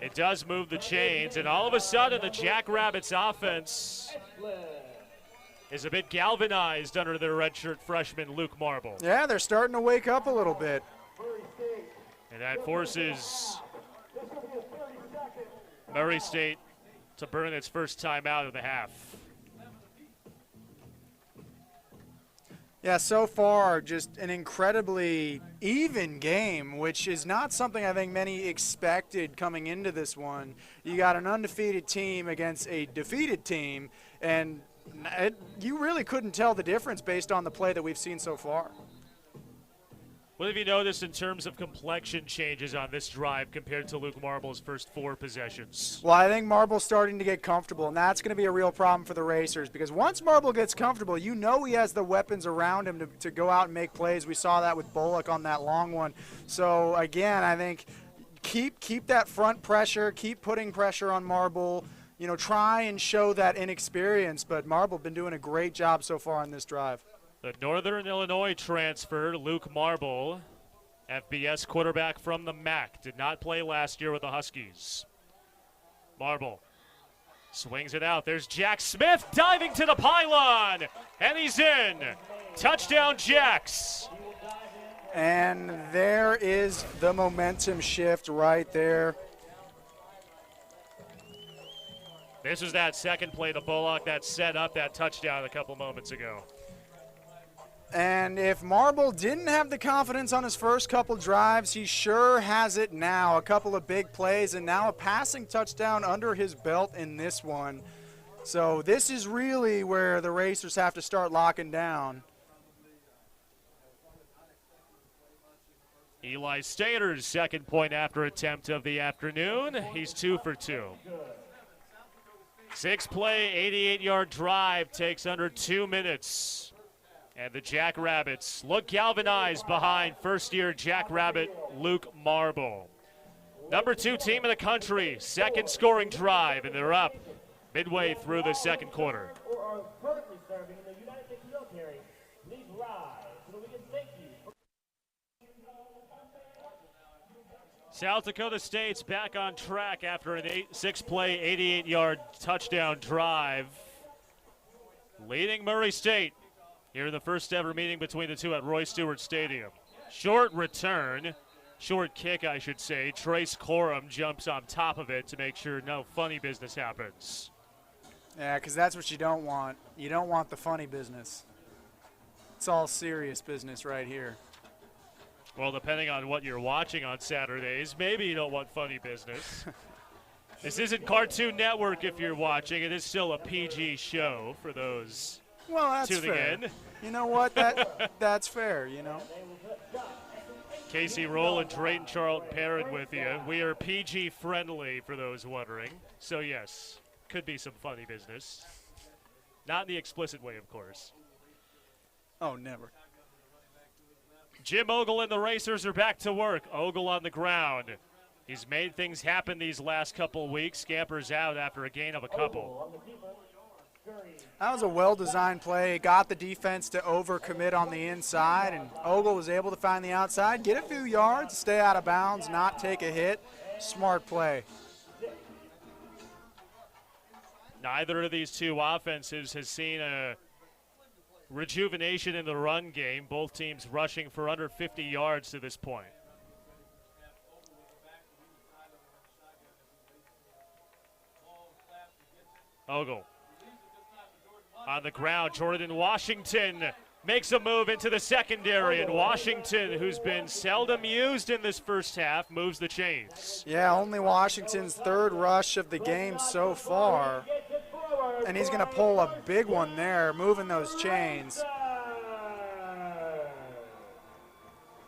It does move the chains, and all of a sudden the Jackrabbits offense is a bit galvanized under their redshirt freshman Luke Marble. Yeah, they're starting to wake up a little bit. And that forces Murray State to burn its first time out of the half. Yeah, so far, just an incredibly even game, which is not something I think many expected coming into this one. You got an undefeated team against a defeated team, and you really couldn't tell the difference based on the play that we've seen so far. What have you noticed in terms of complexion changes on this drive compared to Luke Marble's first 4 possessions? Well, I think Marble's starting to get comfortable, and that's going to be a real problem for the Racers, because once Marble gets comfortable, he has the weapons around him to go out and make plays. We saw that with Bullock on that long one. So, again, I think keep that front pressure, keep putting pressure on Marble, try and show that inexperience, but Marble been doing a great job so far on this drive. The Northern Illinois transfer, Luke Marble, FBS quarterback from the MAC, did not play last year with the Huskies. Marble swings it out. There's Jack Smith diving to the pylon, and he's in. Touchdown, Jacks. And there is the momentum shift right there. This was that second play to Bullock that set up that touchdown a couple moments ago. And if Marble didn't have the confidence on his first couple drives, he sure has it now. A couple of big plays and now a passing touchdown under his belt in this one. So this is really where the Racers have to start locking down. Eli Stater's second point after attempt of the afternoon. He's 2 for 2. 6-play, 88-yard drive takes under 2 minutes. And the Jackrabbits look galvanized behind first-year Jackrabbit Luke Marble. Number 2 team in the country, second scoring drive, and they're up midway through the second quarter. Or are currently serving in the United States military, please rise so that we can thank you. South Dakota State's back on track after an 6-play, 88-yard touchdown drive, leading Murray State here in the first ever meeting between the two at Roy Stewart Stadium. Short return, short kick, I should say. Trace Corum jumps on top of it to make sure no funny business happens. Yeah, because that's what you don't want. You don't want the funny business. It's all serious business right here. Well, depending on what you're watching on Saturdays, maybe you don't want funny business. This isn't Cartoon Network if you're watching. It is still a PG show for those that's tuning fair. in. You know what? That's fair, you know. Casey Rowland, Drayton Charlton Parrott with you. We are PG friendly for those wondering. So yes, could be some funny business. Not in the explicit way, of course. Oh, never. Jim Ogle and the Racers are back to work. Ogle on the ground. He's made things happen these last couple weeks. Scampers out after a gain of a couple. That was a well-designed play. Got the defense to overcommit on the inside, and Ogle was able to find the outside, get a few yards, stay out of bounds, not take a hit. Smart play. Neither of these two offenses has seen a rejuvenation in the run game. Both teams rushing for under 50 yards to this point. Ogle on the ground. Jordan Washington makes a move into the secondary, and Washington, who's been seldom used in this first half, moves the chains. Yeah, only Washington's third rush of the game so far, and he's going to pull a big one there, moving those chains.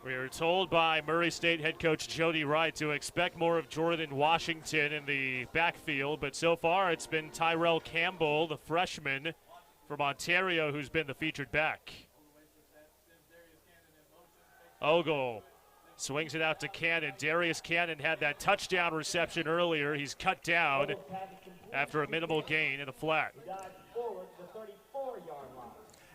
We are told by Murray State head coach Jody Wright to expect more of Jordan Washington in the backfield, but so far it's been Tyrell Campbell, the freshman from Ontario, who's been the featured back. Ogle swings it out to Cannon. Darius Cannon had that touchdown reception earlier. He's cut down after a minimal gain in the flat.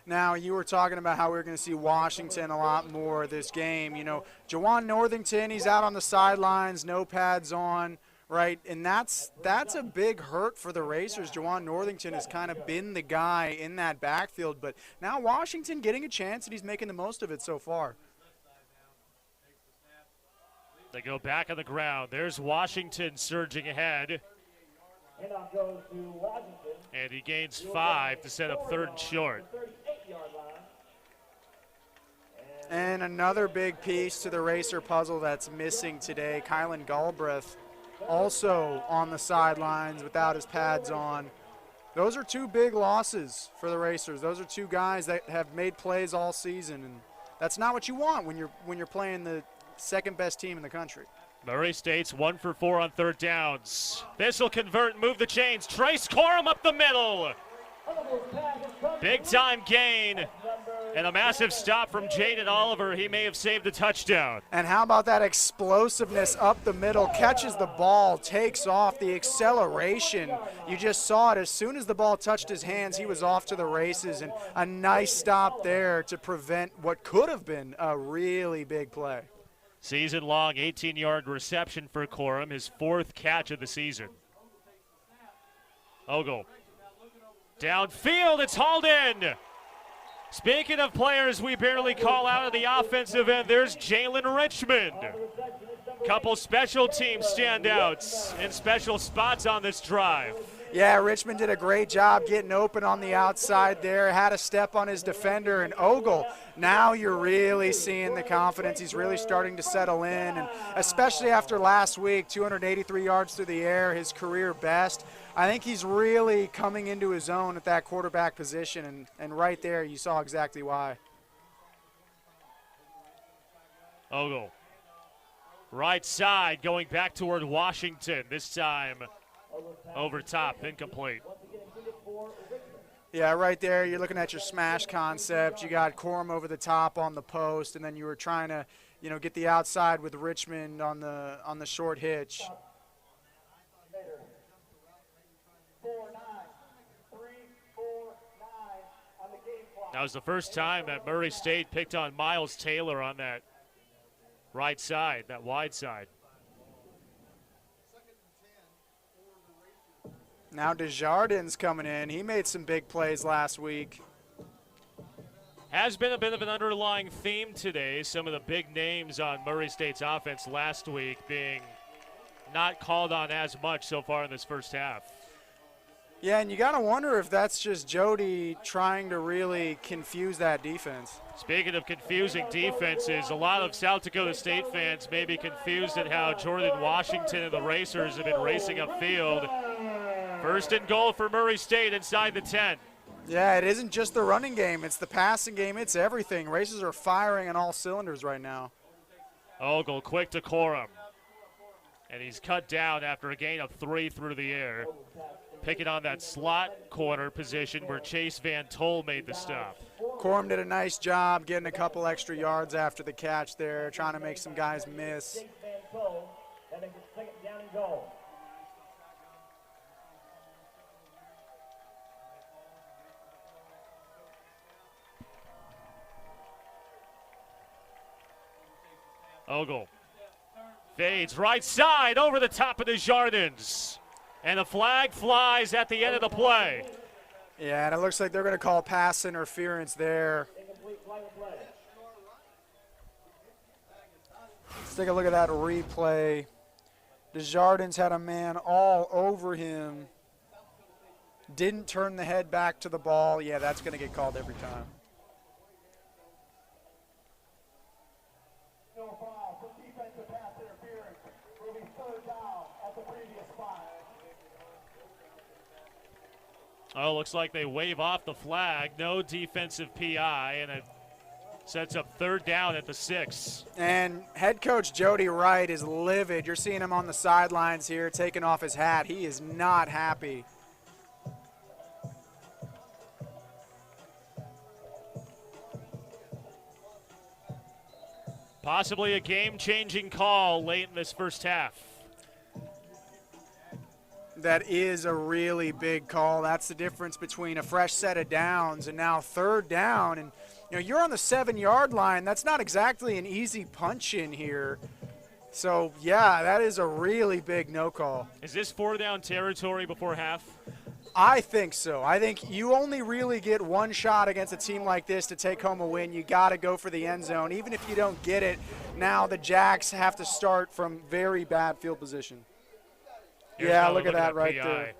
Now, you were talking about how we were going to see Washington a lot more this game. You know, Jawan Northington, he's out on the sidelines, no pads on, right? And that's a big hurt for the Racers. Jawan Northington has kind of been the guy in that backfield, but now Washington getting a chance, and he's making the most of it so far. They go back on the ground. There's Washington surging ahead. And he gains 5 to set up 3rd and short. And another big piece to the Racer puzzle that's missing today, Kylan Galbraith, also on the sidelines without his pads on. Those are 2 big losses for the Racers. Those are 2 guys that have made plays all season, and that's not what you want when you're playing the second best team in the country. Murray State's 1 for 4 on 3rd downs. This will convert and move the chains. Trace Corum up the middle. Big time gain and a massive stop from Jaden Oliver. He may have saved a touchdown. And how about that explosiveness up the middle? Catches the ball, takes off, the acceleration. You just saw it. As soon as the ball touched his hands, he was off to the races, and a nice stop there to prevent what could have been a really big play. Season-long 18-yard reception for Corum, his 4th catch of the season. Ogle. Downfield, it's hauled in. Speaking of players we barely call out of the offensive end, there's Jalen Richmond. Couple special team standouts in special spots on this drive. Yeah, Richmond did a great job getting open on the outside there, had a step on his defender, and Ogle, now you're really seeing the confidence. He's really starting to settle in, and especially after last week, 283 yards through the air, his career best. I think he's really coming into his own at that quarterback position, and right there you saw exactly why. Ogle, right side, going back toward Washington, this time over top, incomplete. Yeah, right there, you're looking at your smash concept. You got Corum over the top on the post, and then you were trying to, get the outside with Richmond on the short hitch. That was the first time that Murray State picked on Miles Taylor on that right side, that wide side. Now Desjardins coming in. He made some big plays last week. Has been a bit of an underlying theme today. Some of the big names on Murray State's offense last week being not called on as much so far in this first half. Yeah, and you got to wonder if that's just Jody trying to really confuse that defense. Speaking of confusing defenses, a lot of South Dakota State fans may be confused at how Jordan Washington and the Racers have been racing upfield. First and goal for Murray State inside the 10. Yeah, it isn't just the running game. It's the passing game. It's everything. Racers are firing on all cylinders right now. Ogle quick to Corum. And he's cut down after a gain of 3 through the air. Picking on that slot corner position where Chase Van Tol made the stop. Corum did a nice job getting a couple extra yards after the catch there, trying to make some guys miss. Ogle fades right side over the top of the Desjardins. And the flag flies at the end of the play. Yeah, and it looks like they're going to call pass interference there. Let's take a look at that replay. Desjardins had a man all over him. Didn't turn the head back to the ball. Yeah, that's going to get called every time. Oh, looks like they wave off the flag. No defensive PI, and it sets up third down at the 6. And head coach Jody Wright is livid. You're seeing him on the sidelines here taking off his hat. He is not happy. Possibly a game-changing call late in this first half. That is a really big call. That's the difference between a fresh set of downs and now third down. And, you're on the 7-yard line. That's not exactly an easy punch in here. So, yeah, that is a really big no call. Is this 4-down territory before half? I think so. I think you only really get one shot against a team like this to take home a win. You got to go for the end zone. Even if you don't get it, now the Jacks have to start from very bad field position. Yeah, look at that right there.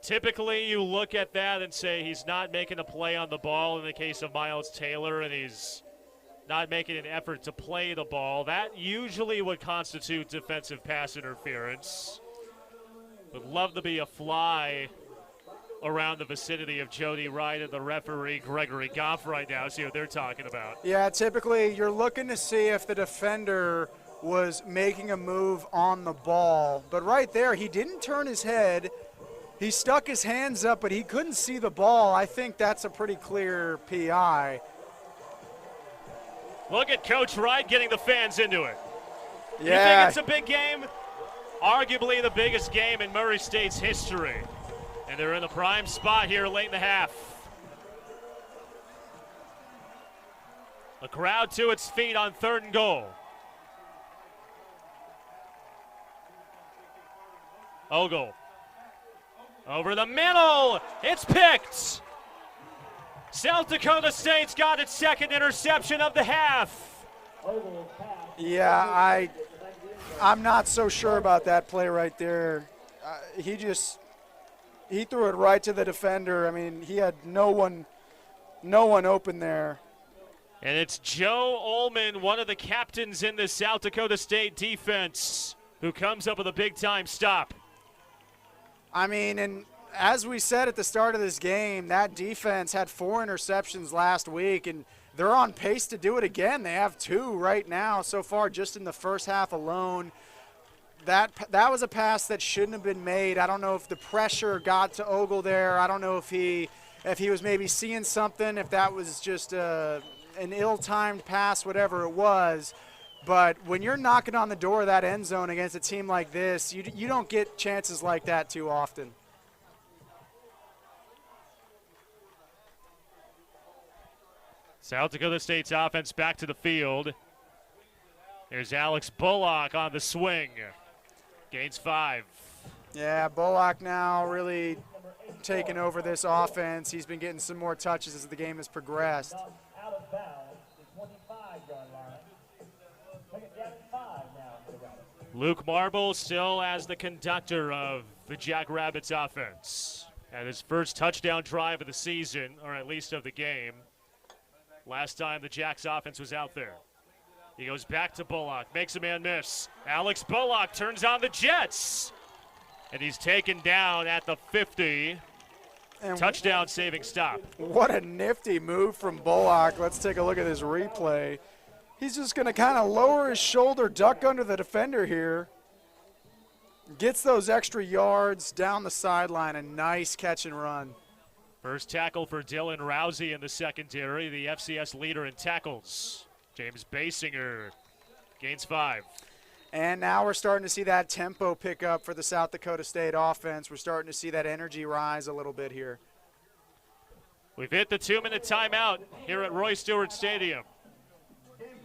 Typically, you look at that and say he's not making a play on the ball in the case of Miles Taylor, and he's not making an effort to play the ball. That usually would constitute defensive pass interference. Would love to be a fly around the vicinity of Jody Wright and the referee Gregory Goff right now, see what they're talking about. Yeah, typically you're looking to see if the defender was making a move on the ball. But right there, he didn't turn his head. He stuck his hands up, but he couldn't see the ball. I think that's a pretty clear PI. Look at Coach Wright getting the fans into it. Yeah. You think it's a big game? Arguably the biggest game in Murray State's history. And they're in the prime spot here late in the half. The crowd to its feet on 3rd and goal. Ogle. Over the middle. It's picked. South Dakota State's got its second interception of the half. Yeah, I'm not so sure about that play right there. He threw it right to the defender. I mean, he had no one open there. And it's Joe Ullman, one of the captains in the South Dakota State defense, who comes up with a big-time stop. I mean, and as we said at the start of this game, that defense had 4 interceptions last week, and they're on pace to do it again. They have 2 right now so far just in the first half alone. That was a pass that shouldn't have been made. I don't know if the pressure got to Ogle there. I don't know if he was maybe seeing something, if that was just an ill-timed pass, whatever it was. But when you're knocking on the door of that end zone against a team like this, you don't get chances like that too often. South Dakota State's offense back to the field. There's Alex Bullock on the swing. Gains 5. Yeah, Bullock now really taking over this offense. He's been getting some more touches as the game has progressed. Out of bounds, the 25-yard line. Second down and 5 now. Luke Marble still as the conductor of the Jackrabbits offense. At his first touchdown drive of the season, or at least of the game. Last time the Jacks offense was out there. He goes back to Bullock, makes a man miss. Alex Bullock turns on the Jets. And he's taken down at the 50. And touchdown saving stop. What a nifty move from Bullock. Let's take a look at this replay. He's just going to kind of lower his shoulder, duck under the defender here. Gets those extra yards down the sideline. A nice catch and run. First tackle for Dylan Rousey in the secondary, the FCS leader in tackles. James Basinger gains 5. And now we're starting to see that tempo pick up for the South Dakota State offense. We're starting to see that energy rise a little bit here. We've hit the 2-minute timeout here at Roy Stewart Stadium.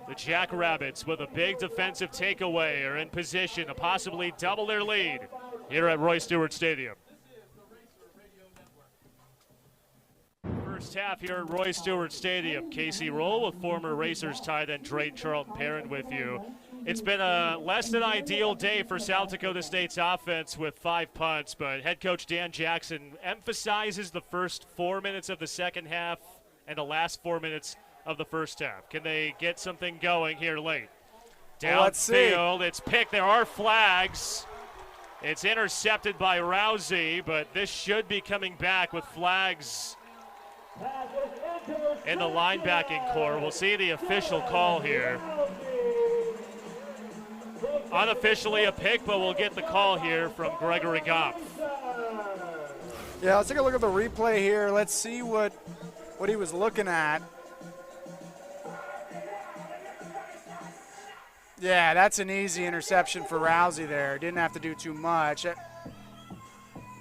The Jackrabbits, with a big defensive takeaway, are in position to possibly double their lead here at Roy Stewart Stadium. First half here at Roy Stewart Stadium. Casey Roll with former Racers tight end Drayton Charlton Perrin with you. It's been a less than ideal day for South Dakota State's offense with 5 punts, but head coach Dan Jackson emphasizes the first 4 minutes of the second half and the last 4 minutes of the first half. Can they get something going here late? Downfield, it's picked. There are flags. It's intercepted by Rousey, but this should be coming back with flags in the linebacking core. We'll see the official call here. Unofficially a pick, but we'll get the call here from Gregory Goff. Yeah, let's take a look at the replay here. Let's see what he was looking at. Yeah, that's an easy interception for Rousey there. Didn't have to do too much.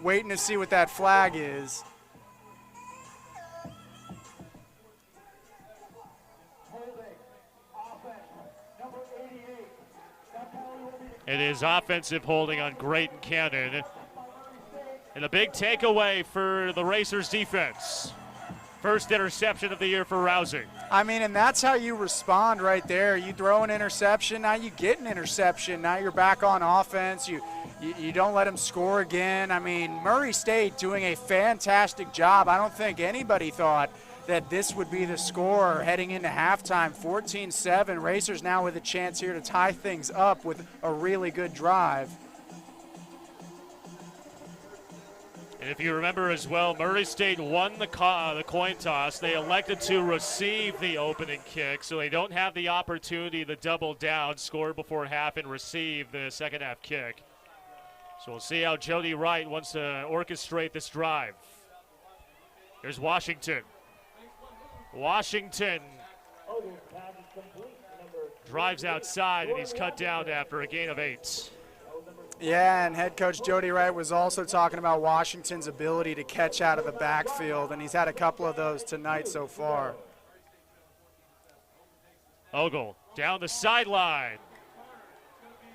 Waiting to see what that flag is. It is offensive holding on Grayton Cannon. And a big takeaway for the Racers defense. First interception of the year for Rousey. I mean, and that's how you respond right there. You throw an interception, now you get an interception. Now you're back on offense. You don't let him score again. I mean, Murray State doing a fantastic job. I don't think anybody thought that this would be the score heading into halftime. 14-7. Racers now with a chance here to tie things up with a really good drive. And if you remember as well, Murray State won the coin toss. They elected to receive the opening kick, so they don't have the opportunity to double down, score before half, and receive the second half kick. So we'll see how Jody Wright wants to orchestrate this drive. Here's Washington. Washington drives outside, and he's cut down after a gain of 8. Yeah, and head coach Jody Wright was also talking about Washington's ability to catch out of the backfield, and he's had a couple of those tonight so far. Ogle down the sideline.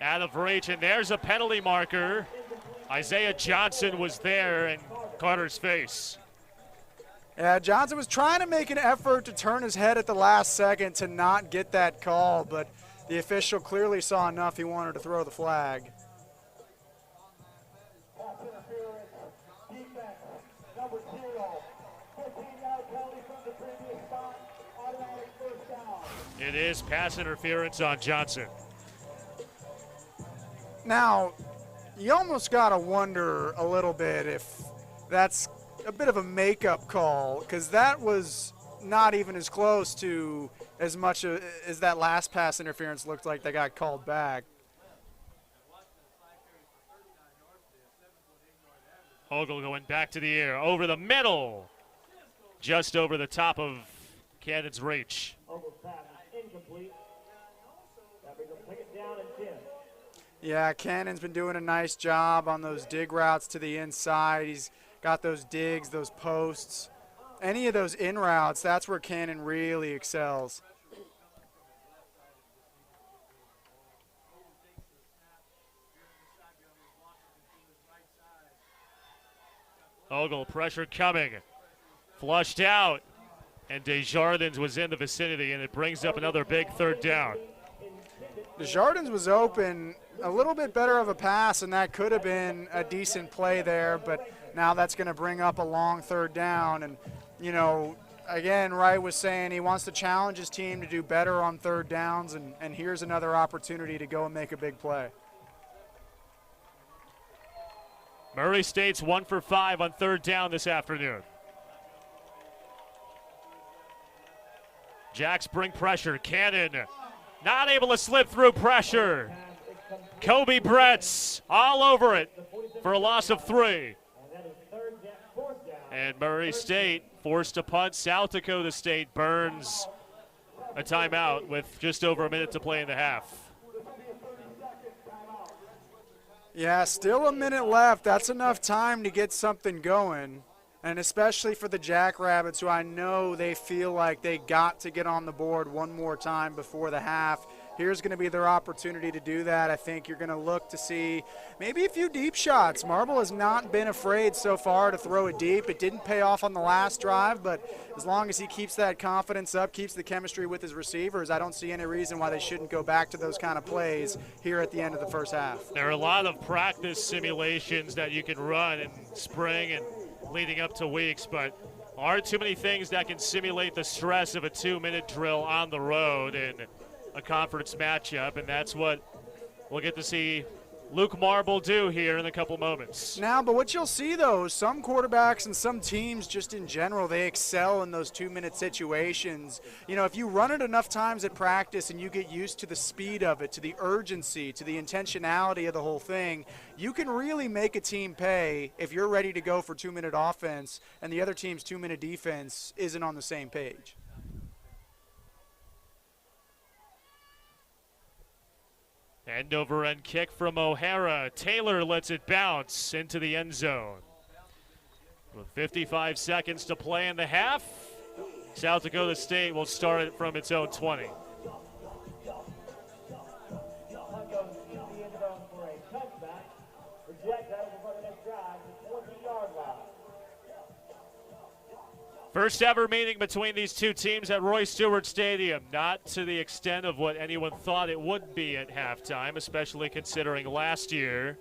Out of reach, and there's a penalty marker. Isaiah Johnson was there in Carter's face. Yeah, Johnson was trying to make an effort to turn his head at the last second to not get that call, but the official clearly saw enough he wanted to throw the flag. Pass interference, defense, number 0, 15-yard penalty from the previous spot, automatic first down. It is pass interference on Johnson. Now, you almost got to wonder a little bit if that's a bit of a makeup call, because that was not even as close to as much as that last pass interference looked like they got called back. Ogle going back to the air, over the middle, just over the top of Cannon's reach. Ogle's pass is incomplete. That brings him pick it down and 10. Yeah, Cannon's been doing a nice job on those dig routes to the inside. He's got those digs, those posts. Any of those in routes, that's where Cannon really excels. Ogle, pressure coming. Flushed out. And Desjardins was in the vicinity, and it brings up another big third down. Desjardins was open, a little bit better of a pass, and that could have been a decent play there, but now that's going to bring up a long third down. And, you know, again, Wright was saying he wants to challenge his team to do better on third downs, and here's another opportunity to go and make a big play. Murray State's 1 for 5 on third down this afternoon. Jacks bring pressure. Cannon not able to slip through pressure. Kobe Bretts all over it for a loss of 3. And Murray State forced to punt. South Dakota State burns a timeout with just over a minute to play in the half. Yeah, still a minute left. That's enough time to get something going. And especially for the Jackrabbits, who I know they feel like they got to get on the board one more time before the half. Here's going to be their opportunity to do that. I think you're going to look to see maybe a few deep shots. Marble has not been afraid so far to throw it deep. It didn't pay off on the last drive, but as long as he keeps that confidence up, keeps the chemistry with his receivers, I don't see any reason why they shouldn't go back to those kind of plays here at the end of the first half. There are a lot of practice simulations that you can run in spring and leading up to weeks, but aren't too many things that can simulate the stress of a 2-minute drill on the road in a conference matchup, and that's what we'll get to see Luke Marble do here in a couple moments. Now, but what you'll see, though, some quarterbacks and some teams just in general, they excel in those 2-minute situations. You know, if you run it enough times at practice and you get used to the speed of it, to the urgency, to the intentionality of the whole thing, you can really make a team pay if you're ready to go for 2-minute offense and the other team's 2-minute defense isn't on the same page. End over end kick from O'Hara. Taylor lets it bounce into the end zone. With 55 seconds to play in the half, South Dakota State will start it from its own 20. First ever meeting between these two teams at Roy Stewart Stadium. Not to the extent of what anyone thought it would be at halftime, especially considering last year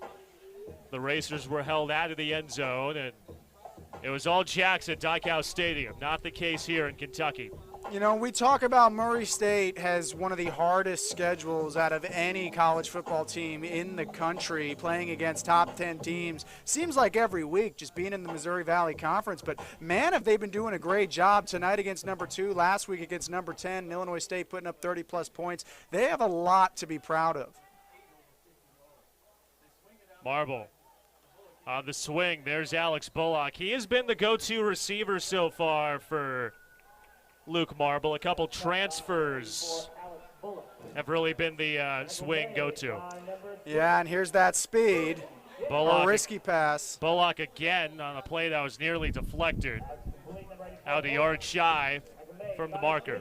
the Racers were held out of the end zone and it was all Jacks at Dykow Stadium. Not the case here in Kentucky. You know, we talk about Murray State has one of the hardest schedules out of any college football team in the country, playing against top 10 teams. Seems like every week, just being in the Missouri Valley Conference. But, man, have they been doing a great job tonight against number 2, last week against number 10, and Illinois State putting up 30-plus points. They have a lot to be proud of. Marble on the swing. There's Alex Bullock. He has been the go-to receiver so far for Luke Marble. A couple transfers have really been the swing go-to. Yeah, and here's that speed. Bullock, a risky pass. Bullock again on a play that was nearly deflected. Out a yard shy from the marker.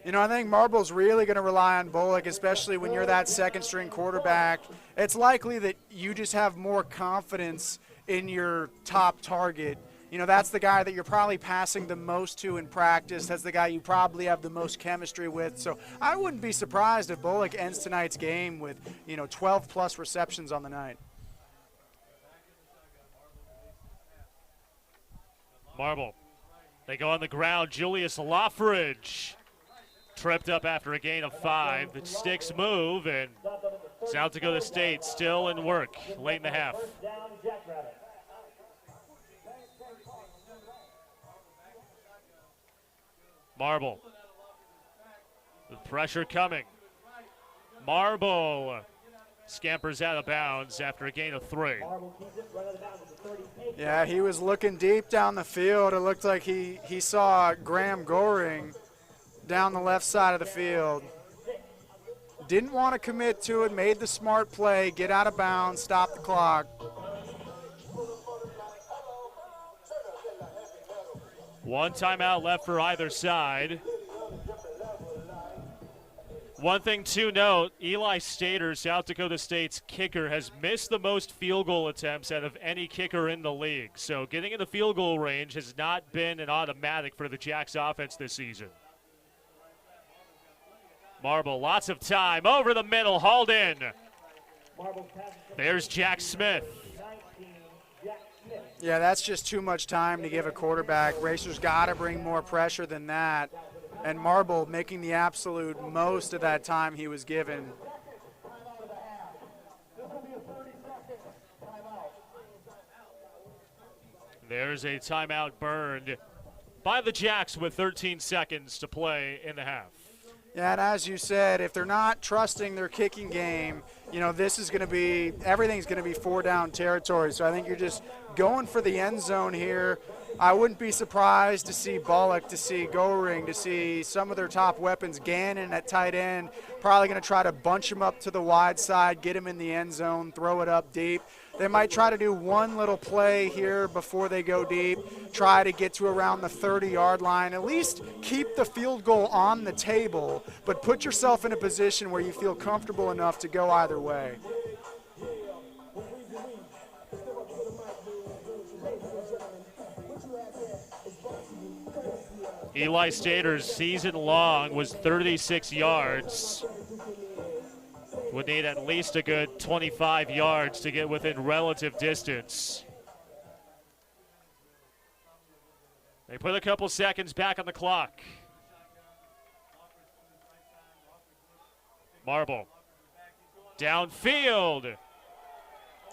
You know, I think Marble's really going to rely on Bullock, especially when you're that second-string quarterback. It's likely that you just have more confidence in your top target. You know, that's the guy that you're probably passing the most to in practice. That's the guy you probably have the most chemistry with. So I wouldn't be surprised if Bullock ends tonight's game with, 12-plus receptions on the night. Marble. They go on the ground. Julius Loffridge tripped up after a gain of 5. The sticks move, and South Dakota State still in work late in the half. Marble. The pressure coming. Marble scampers out of bounds after a gain of 3. Yeah, he was looking deep down the field. It looked like he saw Graham Goring down the left side of the field. Didn't want to commit to it, made the smart play, get out of bounds, stop the clock. One timeout left for either side. One thing to note, Eli Stater, South Dakota State's kicker, has missed the most field goal attempts out of any kicker in the league. So getting in the field goal range has not been an automatic for the Jacks offense this season. Marble, lots of time, over the middle, hauled in. There's Jack Smith. Yeah, that's just too much time to give a quarterback. Racers got to bring more pressure than that. And Marble making the absolute most of that time he was given. There's a timeout burned by the Jacks with 13 seconds to play in the half. Yeah, and as you said, if they're not trusting their kicking game, this is going to be, everything's going to be 4-down territory. So I think you're just going for the end zone here. I wouldn't be surprised to see Bullock, to see Goring, to see some of their top weapons, Gannon at tight end, probably going to try to bunch him up to the wide side, get him in the end zone, throw it up deep. They might try to do one little play here before they go deep, try to get to around the 30-yard line, at least keep the field goal on the table, but put yourself in a position where you feel comfortable enough to go either way. Eli Stater's season long was 36 yards. Would need at least a good 25 yards to get within relative distance. They put a couple seconds back on the clock. Marble. Downfield.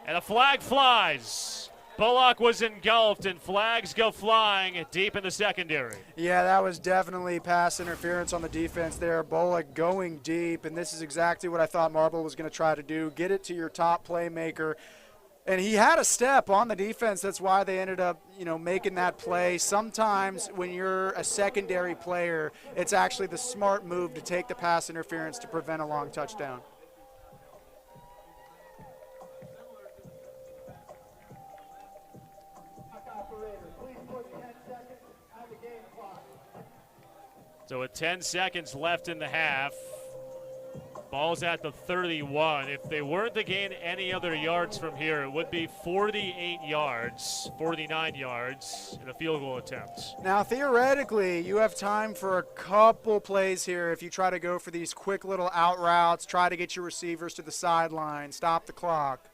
And a flag flies. Bullock was engulfed, and flags go flying deep in the secondary. Yeah, that was definitely pass interference on the defense there. Bullock going deep, and this is exactly what I thought Marble was going to try to do, get it to your top playmaker. And he had a step on the defense. That's why they ended up, making that play. Sometimes when you're a secondary player, it's actually the smart move to take the pass interference to prevent a long touchdown. So with 10 seconds left in the half, ball's at the 31. If they weren't to gain any other yards from here, it would be 48 yards, 49 yards in a field goal attempt. Now, theoretically, you have time for a couple plays here if you try to go for these quick little out routes, try to get your receivers to the sideline, stop the clock.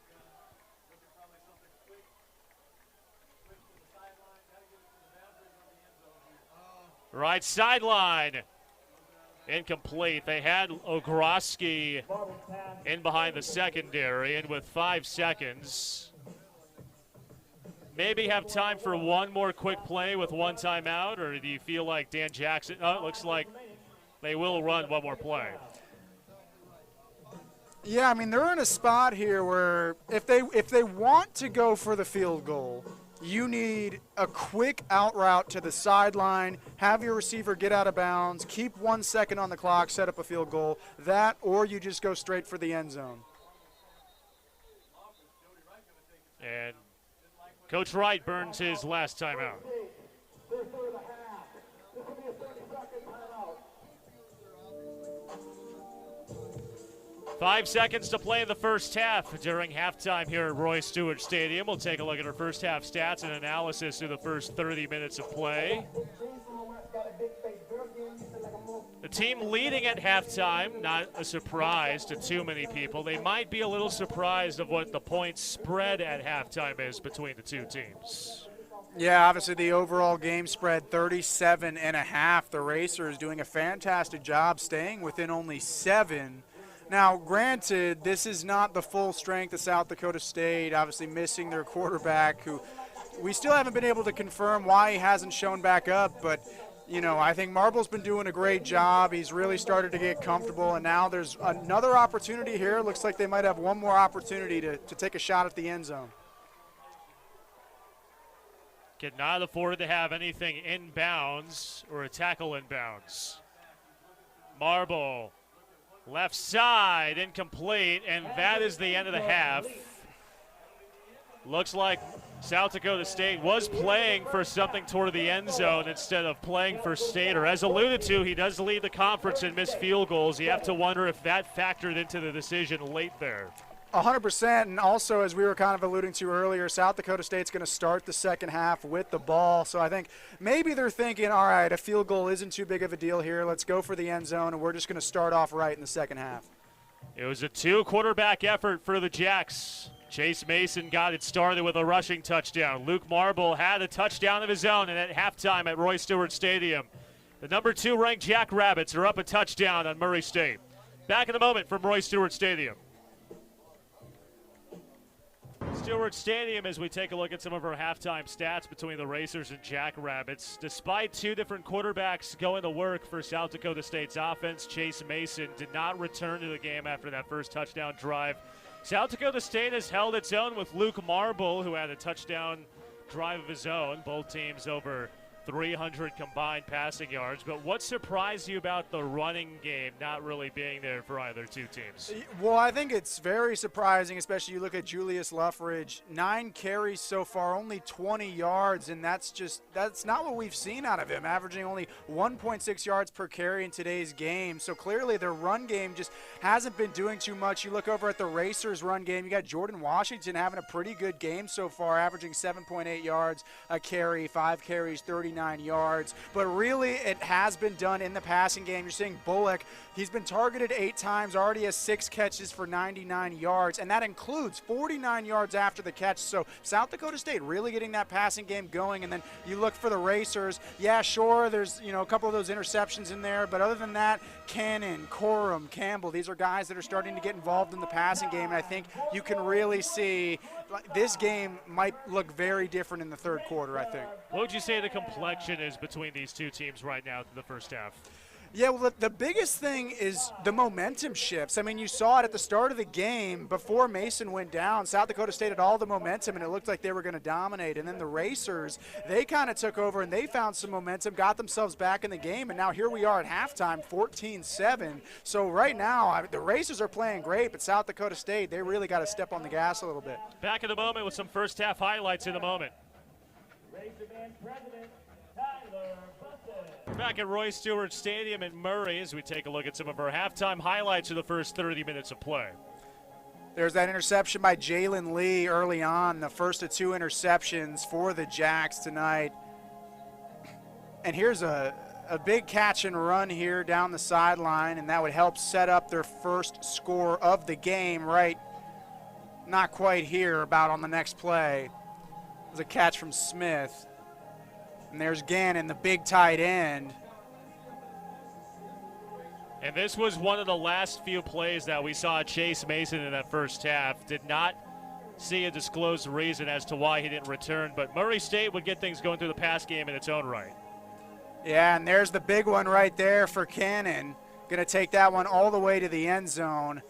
Right sideline. Incomplete. They had Ogroski in behind the secondary, and with 5 seconds, maybe have time for one more quick play with one timeout, or do you feel like Dan Jackson? Oh, it looks like they will run one more play. Yeah, I mean, they're in a spot here where if they want to go for the field goal, you need a quick out route to the sideline, have your receiver get out of bounds, keep 1 second on the clock, set up a field goal. That, or you just go straight for the end zone. And Coach Wright burns his last timeout. 5 seconds to play in the first half during halftime here at Roy Stewart Stadium. We'll take a look at our first half stats and analysis through the first 30 minutes of play. The team leading at halftime, not a surprise to too many people. They might be a little surprised of what the point spread at halftime is between the two teams. Yeah, obviously the overall game spread 37.5. The Racers doing a fantastic job staying within only 7. Now, granted, this is not the full strength of South Dakota State, obviously missing their quarterback, who we still haven't been able to confirm why he hasn't shown back up, but you know, I think Marble's been doing a great job. He's really started to get comfortable, and now there's another opportunity here. Looks like they might have one more opportunity to take a shot at the end zone. Cannot afford to have anything inbounds or a tackle inbounds. Marble, left side, incomplete, and that is the end of the half. Looks like South Dakota State was playing for something toward the end zone instead of playing for Stater. As alluded to, he does lead the conference in missed field goals. You have to wonder if that factored into the decision late there. 100%, and also, as we were kind of alluding to earlier, South Dakota State's going to start the second half with the ball. So I think maybe they're thinking, all right, a field goal isn't too big of a deal here. Let's go for the end zone, and we're just going to start off right in the second half. It was a 2-quarterback effort for the Jacks. Chase Mason got it started with a rushing touchdown. Luke Marble had a touchdown of his own, and at halftime at Roy Stewart Stadium, the number 2 ranked Jackrabbits are up a touchdown on Murray State. Back in a moment from Roy Stewart Stadium. Stewart Stadium as we take a look at some of our halftime stats between the Racers and Jackrabbits. Despite 2 different quarterbacks going to work for South Dakota State's offense, Chase Mason did not return to the game after that first touchdown drive. South Dakota State has held its own with Luke Marble, who had a touchdown drive of his own. Both teams over 300 combined passing yards. But what surprised you about the running game not really being there for either two teams? Well, I think it's very surprising, especially you look at Julius Luffridge. 9 carries so far, only 20 yards, and that's not what we've seen out of him, averaging only 1.6 yards per carry in today's game. So clearly their run game just hasn't been doing too much. You look over at the Racers' run game, you got Jordan Washington having a pretty good game so far, averaging 7.8 yards a carry, 5 carries, 39 yards. But really, it has been done in the passing game. You're seeing Bullock, he's been targeted 8 times, already has 6 catches for 99 yards, and that includes 49 yards after the catch. So South Dakota State really getting that passing game going. And then you look for the Racers, yeah, sure, there's a couple of those interceptions in there, but other than that, Cannon, Corum, Campbell, these are guys that are starting to get involved in the passing game, and I think you can really see this game might look very different in the third quarter, I think. What would you say the complexion is between these two teams right now through the first half? Yeah, well, the biggest thing is the momentum shifts. I mean, you saw it at the start of the game before Mason went down. South Dakota State had all the momentum, and it looked like they were going to dominate. And then the Racers, they kind of took over, and they found some momentum, got themselves back in the game, and now here we are at halftime, 14-7. So right now, the Racers are playing great, but South Dakota State, they really got to step on the gas a little bit. Back in a moment with some first half highlights in a moment. We're back at Roy Stewart Stadium in Murray as we take a look at some of our halftime highlights of the first 30 minutes of play. There's that interception by Jalen Lee early on, the first of 2 interceptions for the Jacks tonight. And here's a big catch and run here down the sideline, and that would help set up their first score of the game, right? Not quite here, about on the next play. It was a catch from Smith. And there's Gannon, the big tight end. And this was one of the last few plays that we saw Chase Mason in that first half. Did not see a disclosed reason as to why he didn't return, but Murray State would get things going through the pass game in its own right. Yeah, and there's the big one right there for Cannon. Going to take that one all the way to the end zone.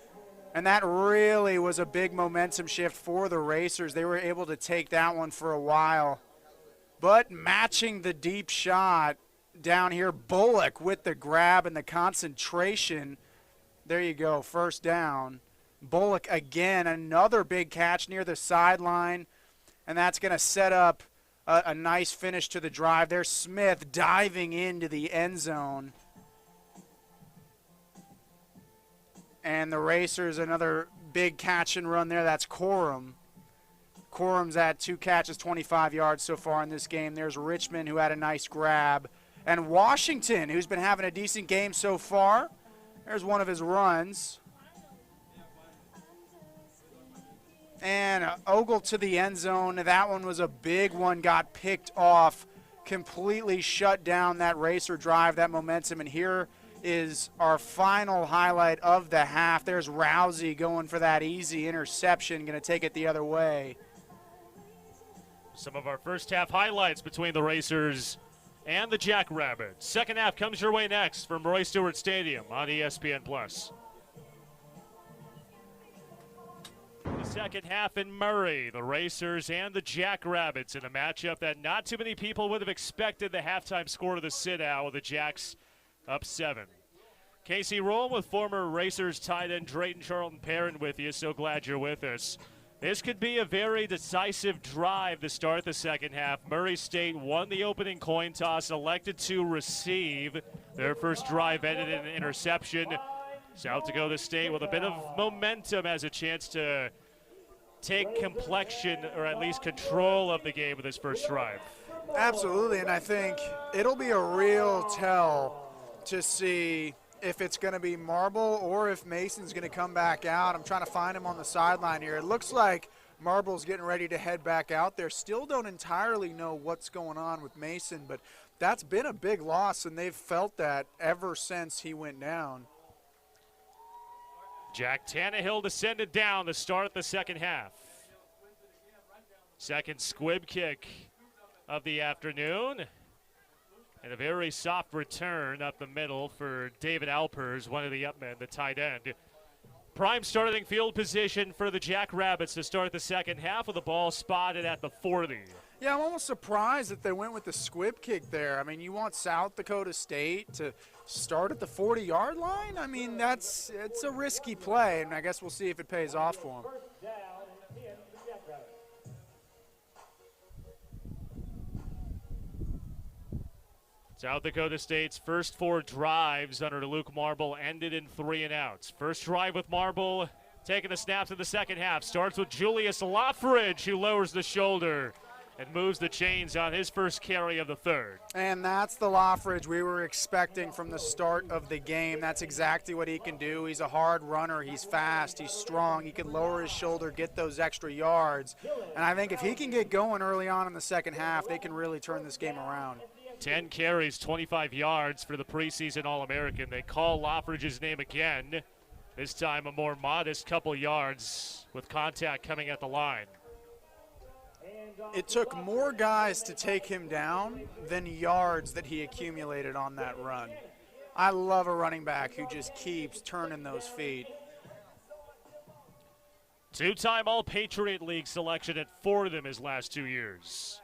And that really was a big momentum shift for the Racers. They were able to take that one for a while. But matching the deep shot down here, Bullock with the grab and the concentration. There you go, first down. Bullock again, another big catch near the sideline. And that's going to set up a nice finish to the drive. There's Smith diving into the end zone. And the Racers, another big catch and run there. That's Corum. Corum's at 2 catches, 25 yards so far in this game. There's Richmond, who had a nice grab. And Washington, who's been having a decent game so far. There's one of his runs. And Ogle to the end zone. That one was a big one, got picked off, completely shut down that Racer drive, that momentum. And here is our final highlight of the half. There's Rousey going for that easy interception, going to take it the other way. Some of our first half highlights between the Racers and the Jackrabbits. Second half comes your way next from Roy Stewart Stadium on ESPN+. The second half in Murray, the Racers and the Jackrabbits in a matchup that not too many people would have expected. The halftime score of the sit-out with the Jacks up 7. Casey Rowland with former Racers tight end Drayton Charlton Perrin with you. So glad you're with us. This could be a very decisive drive to start the second half. Murray State won the opening coin toss, elected to receive. Their first drive ended in an interception. South Dakota State with a bit of momentum has a chance to take complexion or at least control of the game with this first drive. Absolutely, and I think it'll be a real tell to see if it's going to be Marble or if Mason's going to come back out. I'm trying to find him on the sideline here. It looks like Marble's getting ready to head back out there. Still don't entirely know what's going on with Mason, but that's been a big loss, and they've felt that ever since he went down. Jack Tannehill descended down to start the second half. Second squib kick of the afternoon. And a very soft return up the middle for David Alpers, one of the upmen, the tight end. Prime starting field position for the Jackrabbits to start the second half with the ball spotted at the 40. Yeah, I'm almost surprised that they went with the squib kick there. I mean, you want South Dakota State to start at the 40-yard line? I mean, it's a risky play, and I guess we'll see if it pays off for them. South Dakota State's first 4 drives under Luke Marble ended in 3 and outs. First drive with Marble, taking the snaps in the second half. Starts with Julius Loffridge, who lowers the shoulder and moves the chains on his first carry of the third. And that's the Loffridge we were expecting from the start of the game. That's exactly what he can do. He's a hard runner. He's fast. He's strong. He can lower his shoulder, get those extra yards. And I think if he can get going early on in the second half, they can really turn this game around. 10 carries, 25 yards for the preseason All-American. They call Loffridge's name again. This time a more modest couple yards with contact coming at the line. It took more guys to take him down than yards that he accumulated on that run. I love a running back who just keeps turning those feet. Two-time All-Patriot League selection at 4 of them his last 2 years.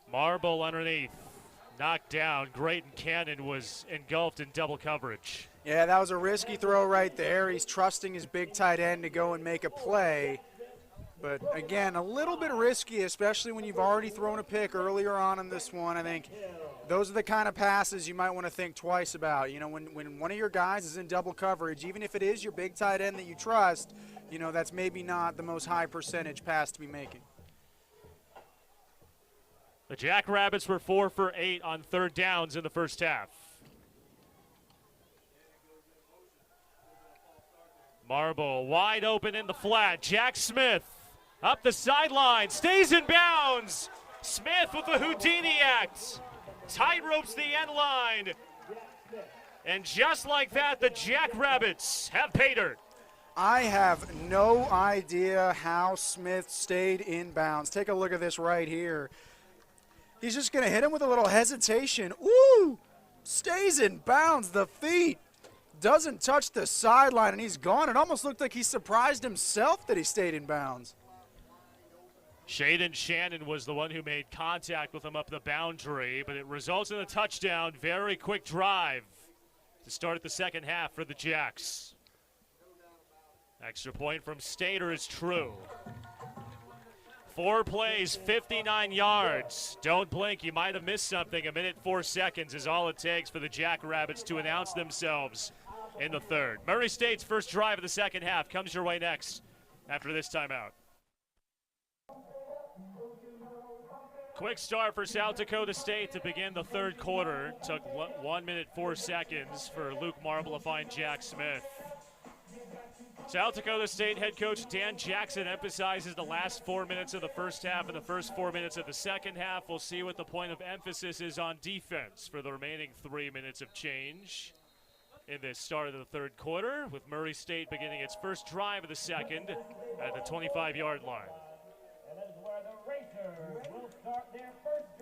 Marble underneath. Knocked down. Grayton Cannon was engulfed in double coverage. Yeah, that was a risky throw right there. He's trusting his big tight end to go and make a play. But, again, a little bit risky, especially when you've already thrown a pick earlier on in this one. I think those are the kind of passes you might want to think twice about. You know, when one of your guys is in double coverage, even if it is your big tight end that you trust, you know, that's maybe not the most high percentage pass to be making. The Jackrabbits were 4 for 8 on third downs in the first half. Marble wide open in the flat. Jack Smith up the sideline, stays in bounds. Smith with the Houdini act. Tight ropes the end line. And just like that, the Jackrabbits have paid her. I have no idea how Smith stayed in bounds. Take a look at this right here. He's just going to hit him with a little hesitation. Ooh! Stays in bounds. The feet doesn't touch the sideline, and he's gone. It almost looked like he surprised himself that he stayed in bounds. Shaden Shannon was the one who made contact with him up the boundary, but it results in a touchdown. Very quick drive to start the second half for the Jacks. Extra point from Stater is true. 4 plays, 59 yards. Don't blink, you might have missed something. 1 minute, 4 seconds is all it takes for the Jackrabbits to announce themselves in the third. Murray State's first drive of the second half comes your way next after this timeout. Quick start for South Dakota State to begin the third quarter. Took 1 minute 4 seconds for Luke Marble to find Jack Smith. South Dakota State head coach Dan Jackson emphasizes the last 4 minutes of the first half and the first 4 minutes of the second half. We'll see what the point of emphasis is on defense for the remaining 3 minutes of change in the start of the third quarter, with Murray State beginning its first drive of the second at the 25-yard line.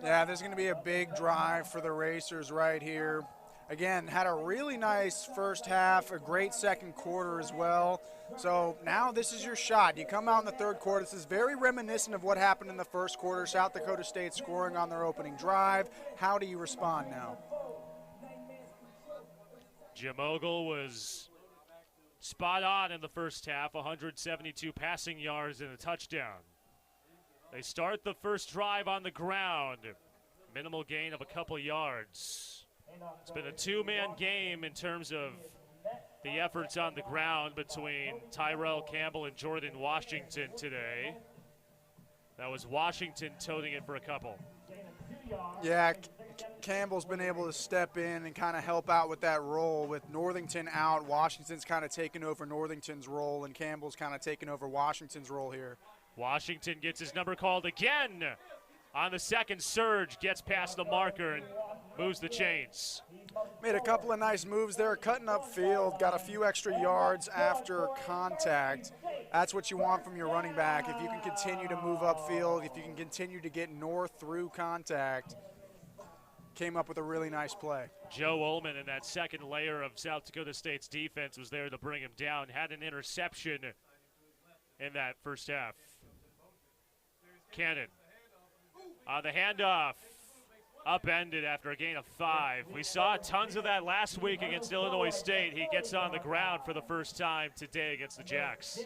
Yeah, this is going to be a big drive for the Racers right here. Again, had a really nice first half, a great second quarter as well. So now this is your shot. You come out in the third quarter. This is very reminiscent of what happened in the first quarter. South Dakota State scoring on their opening drive. How do you respond now? Jim Ogle was spot on in the first half, 172 passing yards and a touchdown. They start the first drive on the ground. Minimal gain of a couple yards. It's been a two-man game in terms of the efforts on the ground between Tyrell Campbell and Jordan Washington today. That was Washington toting it for a couple. Yeah, Campbell's been able to step in and kind of help out with that role. With Northington out, Washington's kind of taken over Northington's role, and Campbell's kind of taken over Washington's role here. Washington gets his number called again on the second surge, gets past the marker and moves the chains. Made a couple of nice moves there, cutting up field, got a few extra yards after contact. That's what you want from your running back. If you can continue to move upfield, if you can continue to get north through contact, came up with a really nice play. Joe Ullman in that second layer of South Dakota State's defense was there to bring him down, had an interception in that first half. Cannon on the handoff, upended after a gain of 5. We saw tons of that last week against Illinois State. He gets on the ground for the first time today against the Jacks.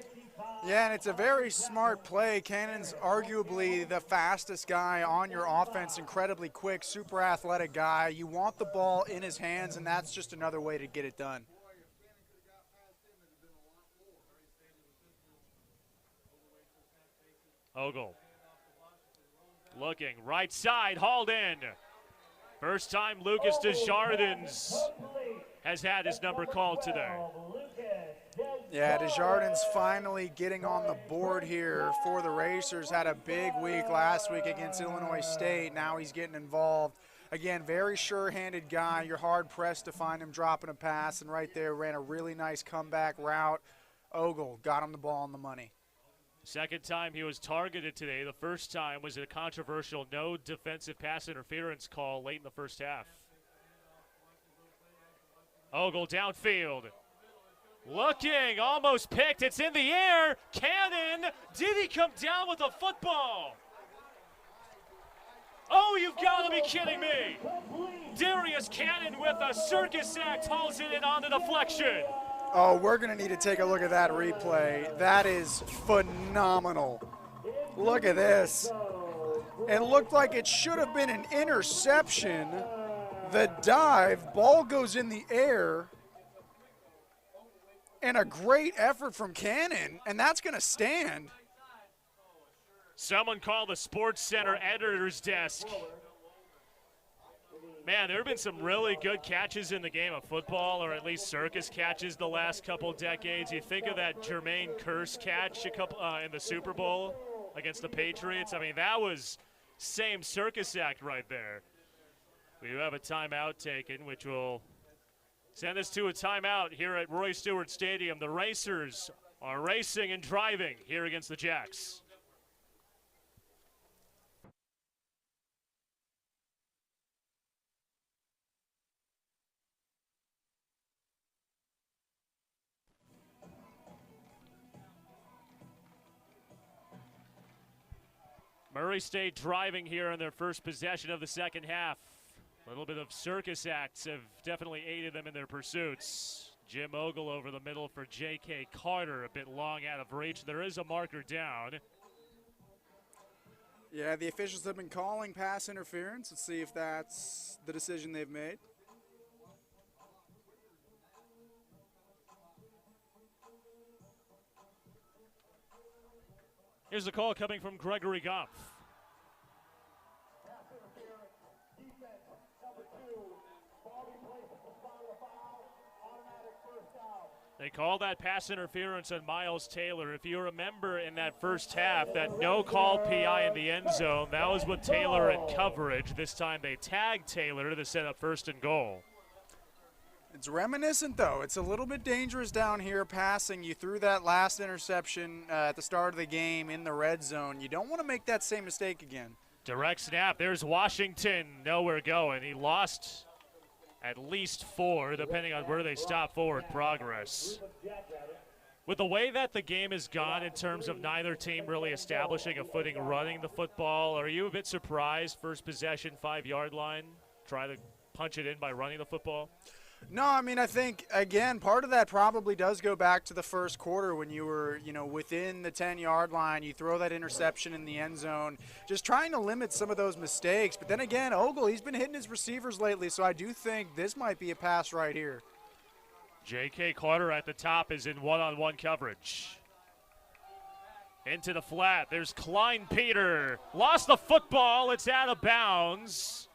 Yeah, and it's a very smart play. Cannon's arguably the fastest guy on your offense, incredibly quick, super athletic guy. You want the ball in his hands, and that's just another way to get it done. Ogle looking right side, hauled in. First time Lucas Desjardins has had his number called today. Yeah, Desjardins finally getting on the board here for the Racers. Had a big week last week against Illinois State. Now he's getting involved. Again, very sure-handed guy. You're hard-pressed to find him dropping a pass, and right there ran a really nice comeback route. Ogle got him the ball on the money. Second time he was targeted today. The first time was a controversial no defensive pass interference call late in the first half. Ogle downfield. Looking, almost picked. It's in the air. Cannon, did he come down with a football? Oh, you've got to be kidding me. Darius Cannon with a circus act hauls it in on the deflection. Oh, we're going to need to take a look at that replay. That is phenomenal. Look at this. It looked like it should have been an interception. The dive, ball goes in the air, and a great effort from Cannon, and that's going to stand. Someone call the Sports Center editor's desk. Man, there have been some really good catches in the game of football, or at least circus catches the last couple decades. You think of that Jermaine Kearse catch in the Super Bowl against the Patriots. I mean, that was same circus act right there. We do have a timeout taken, which will send us to a timeout here at Roy Stewart Stadium. The Racers are racing and driving here against the Jacks. Murray State driving here on their first possession of the second half. A little bit of circus acts have definitely aided them in their pursuits. Jim Ogle over the middle for J.K. Carter, a bit long out of reach. There is a marker down. Yeah, the officials have been calling pass interference. Let's see if that's the decision they've made. Here's the call coming from Gregory Goff. Pass interference, defense, number 2. Ball be placed at the spot of the foul, automatic first down. They call that pass interference on Miles Taylor. If you remember in that first half, that no call PI in the end zone, that was with Taylor in coverage. This time they tagged Taylor to set up 1st and goal. It's reminiscent, though. It's a little bit dangerous down here passing. You threw that last interception at the start of the game in the red zone. You don't want to make that same mistake again. Direct snap. There's Washington. Nowhere going. He lost at least 4, depending on where they stop forward progress. With the way that the game has gone in terms of neither team really establishing a footing running the football, are you a bit surprised? First possession, 5-yard line. Try to punch it in by running the football? No, I mean, I think, again, part of that probably does go back to the first quarter when you were, within the 10-yard line. You throw that interception in the end zone, just trying to limit some of those mistakes. But then again, Ogle, he's been hitting his receivers lately, so I do think this might be a pass right here. J.K. Carter at the top is in one-on-one coverage. Into the flat. There's Klein Peter. Lost the football. It's out of bounds.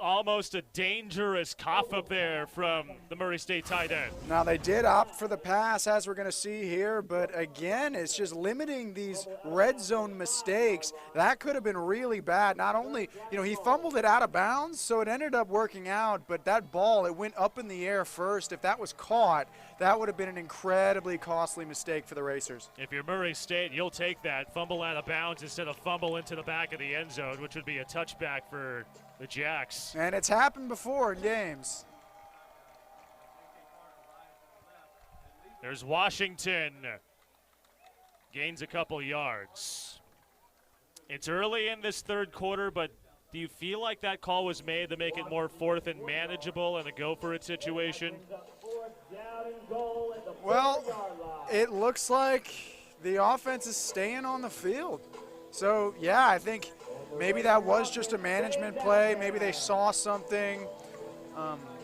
Almost a dangerous cough up there from the Murray State tight end. Now, they did opt for the pass, as we're going to see here, but again, it's just limiting these red zone mistakes. That could have been really bad. Not only, he fumbled it out of bounds, so it ended up working out, but that ball, it went up in the air first. If that was caught, that would have been an incredibly costly mistake for the Racers. If you're Murray State, you'll take that. Fumble out of bounds instead of fumble into the back of the end zone, which would be a touchback for the Jacks. And it's happened before in games. There's Washington. Gains a couple yards. It's early in this third quarter, but do you feel like that call was made to make it more 4th and manageable and a go-for-it situation? Well, it looks like the offense is staying on the field. So, yeah, I think maybe that was just a management play. Maybe they saw something.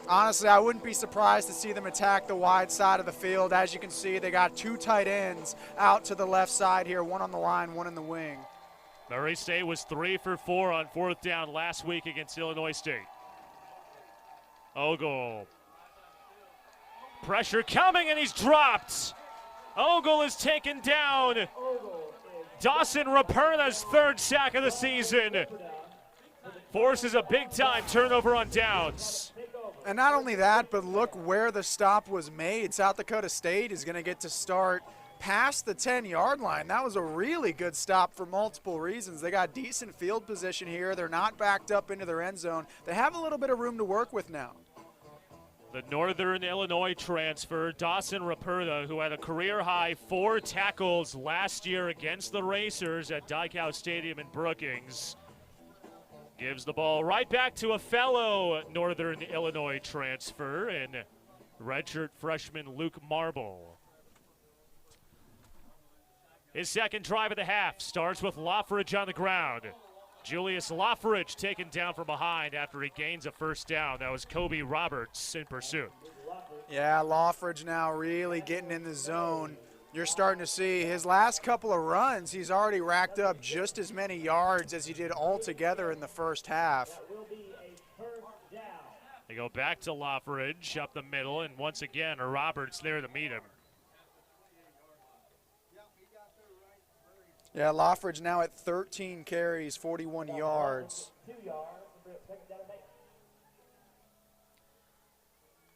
Honestly, I wouldn't be surprised to see them attack the wide side of the field. As you can see, they got 2 tight ends out to the left side here, one on the line, one in the wing. Murray State was 3 for 4 on 4th down last week against Illinois State. Ogle. Pressure coming, and he's dropped. Ogle is taken down. Dawson Raperna's 3rd sack of the season. Forces a big-time turnover on downs. And not only that, but look where the stop was made. South Dakota State is going to get to start past the 10-yard line. That was a really good stop for multiple reasons. They got decent field position here. They're not backed up into their end zone. They have a little bit of room to work with now. The Northern Illinois transfer, Dawson Raperna, who had a career-high 4 tackles last year against the Racers at Dykow Stadium in Brookings, gives the ball right back to a fellow Northern Illinois transfer in redshirt freshman Luke Marble. His second drive of the half starts with Loffridge on the ground. Julius Loffridge taken down from behind after he gains a 1st down. That was Kobe Roberts in pursuit. Yeah, Loffridge now really getting in the zone. You're starting to see his last couple of runs, he's already racked up just as many yards as he did altogether in the first half. They go back to Loffridge up the middle, and once again, Roberts there to meet him. Yeah, Loffridge now at 13 carries, 41 yards.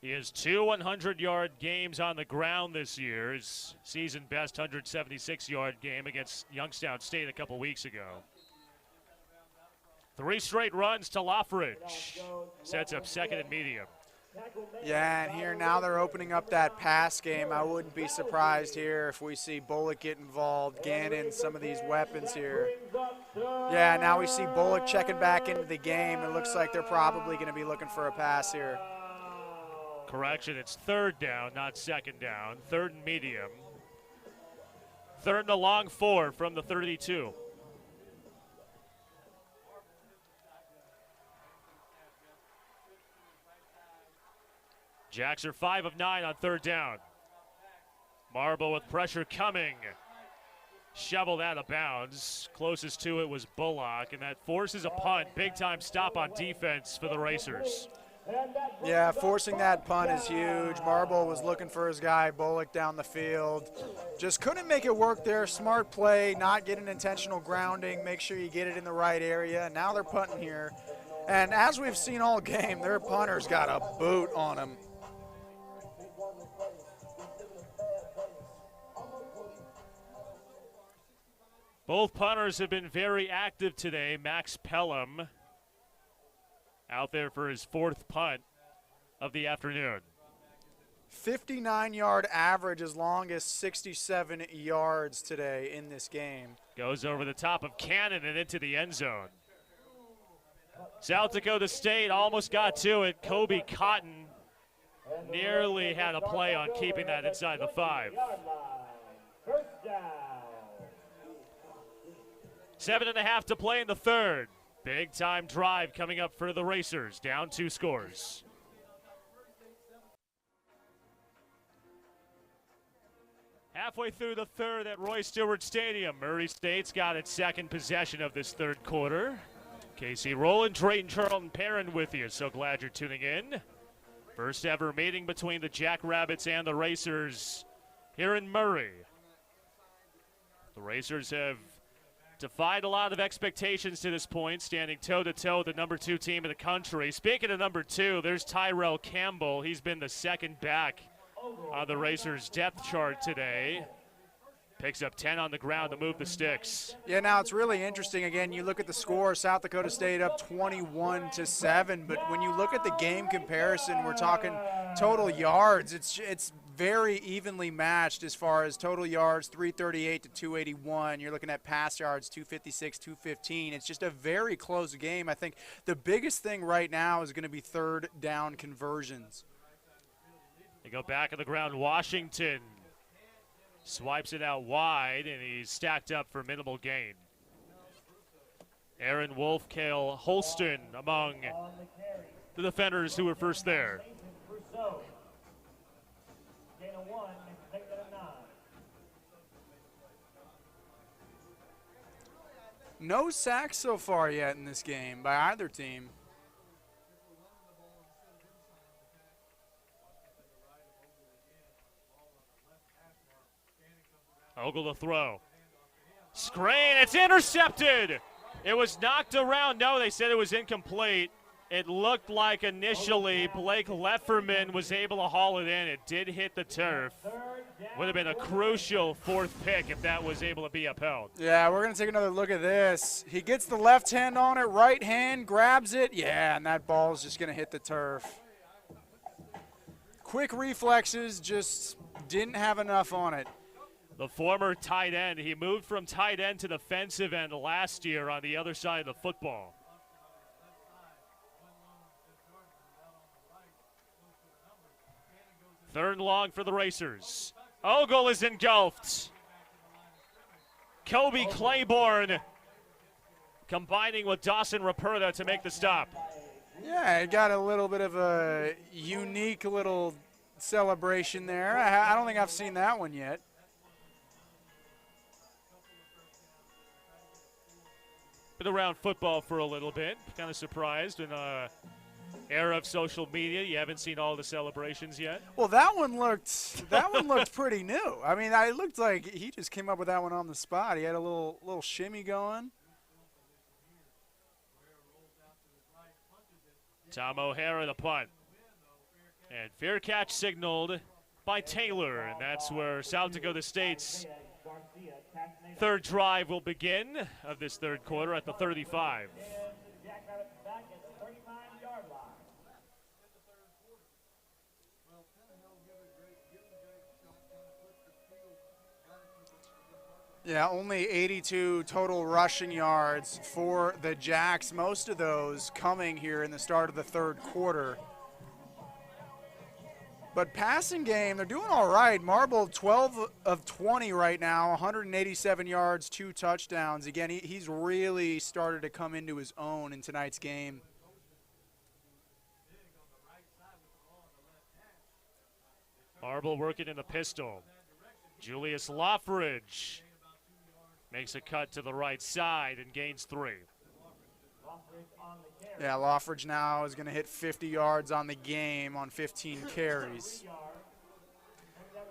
He has 2 100-yard games on the ground this year. His season best 176-yard game against Youngstown State a couple weeks ago. 3 straight runs to Loffridge. Sets up 2nd and medium. Yeah, and here now they're opening up that pass game. I wouldn't be surprised here if we see Bullock get involved, Gannon, some of these weapons here. Yeah, now we see Bullock checking back into the game. It looks like they're probably going to be looking for a pass here. Correction, it's 3rd down, not 2nd down. 3rd and medium. 3rd and a long 4 from the 32. Jacks are 5 of 9 on 3rd down. Marble with pressure coming. shoveled out of bounds. Closest to it was Bullock, and that forces a punt. Big-time stop on defense for the Racers. Yeah, forcing that punt is huge. Marble was looking for his guy, Bullock, down the field. Just couldn't make it work there. Smart play, not get an intentional grounding. Make sure you get it in the right area. Now they're punting here. And as we've seen all game, their punter's got a boot on him. Both punters have been very active today. Max Pelham out there for his 4th punt of the afternoon. 59-yard average as long as 67 yards today in this game. Goes over the top of Cannon and into the end zone. South Dakota State almost got to it. Kobe Cotton nearly had a play on keeping that inside the 5. 7.5 to play in the 3rd. Big time drive coming up for the Racers, down 2 scores. Halfway through the 3rd at Roy Stewart Stadium, Murray State's got its 2nd possession of this 3rd quarter. Casey Rowland, Drayton Charlton Perrin with you, so glad you're tuning in. First ever meeting between the Jackrabbits and the Racers here in Murray. The Racers have defied a lot of expectations to this point, standing toe-to-toe with the number 2 team in the country. Speaking of number 2, there's Tyrell Campbell. He's been the 2nd back on the Racers' depth chart today. Picks up 10 on the ground to move the sticks. Yeah, now it's really interesting. Again, you look at the score, South Dakota State up 21-7, but when you look at the game comparison, we're talking total yards. It's very evenly matched as far as total yards, 338 to 281. You're looking at pass yards, 256, 215. It's just a very close game. I think the biggest thing right now is going to be 3rd down conversions. They go back on the ground. Washington swipes it out wide, and he's stacked up for minimal gain. Aaron Wolfkale Holston among the defenders who were first there. No sacks so far yet in this game by either team. Ogle to throw. Screen, it's intercepted. It was knocked around. No, they said it was incomplete. It looked like initially Blake Lefferman was able to haul it in. It did hit the turf. Would have been a crucial 4th pick if that was able to be upheld. Yeah, we're going to take another look at this. He gets the left hand on it, right hand, grabs it. Yeah, and that ball's just going to hit the turf. Quick reflexes, just didn't have enough on it. The former tight end, he moved from tight end to defensive end last year on the other side of the football. Third and long for the Racers. Ogle is engulfed. Kobe Claiborne combining with Dawson Raperda to make the stop. Yeah, it got a little bit of a unique little celebration there. I don't think I've seen that one yet. Been around football for a little bit. Kind of surprised in an era of social media. You haven't seen all the celebrations yet. Well, that one looked pretty new. I mean, it looked like he just came up with that one on the spot. He had a little shimmy going. Tom O'Hara the punt. And fair catch signaled by Taylor, and that's where South Dakota State's 3rd drive will begin of this 3rd quarter at the 35. Yeah, only 82 total rushing yards for the Jacks, most of those coming here in the start of the 3rd quarter. But passing game, they're doing all right. Marble, 12 of 20 right now, 187 yards, 2 touchdowns. Again, he's really started to come into his own in tonight's game. Marble working in the pistol. Julius Loffridge Makes a cut to the right side and gains 3. Yeah, Loffridge now is going to hit 50 yards on the game on 15 carries.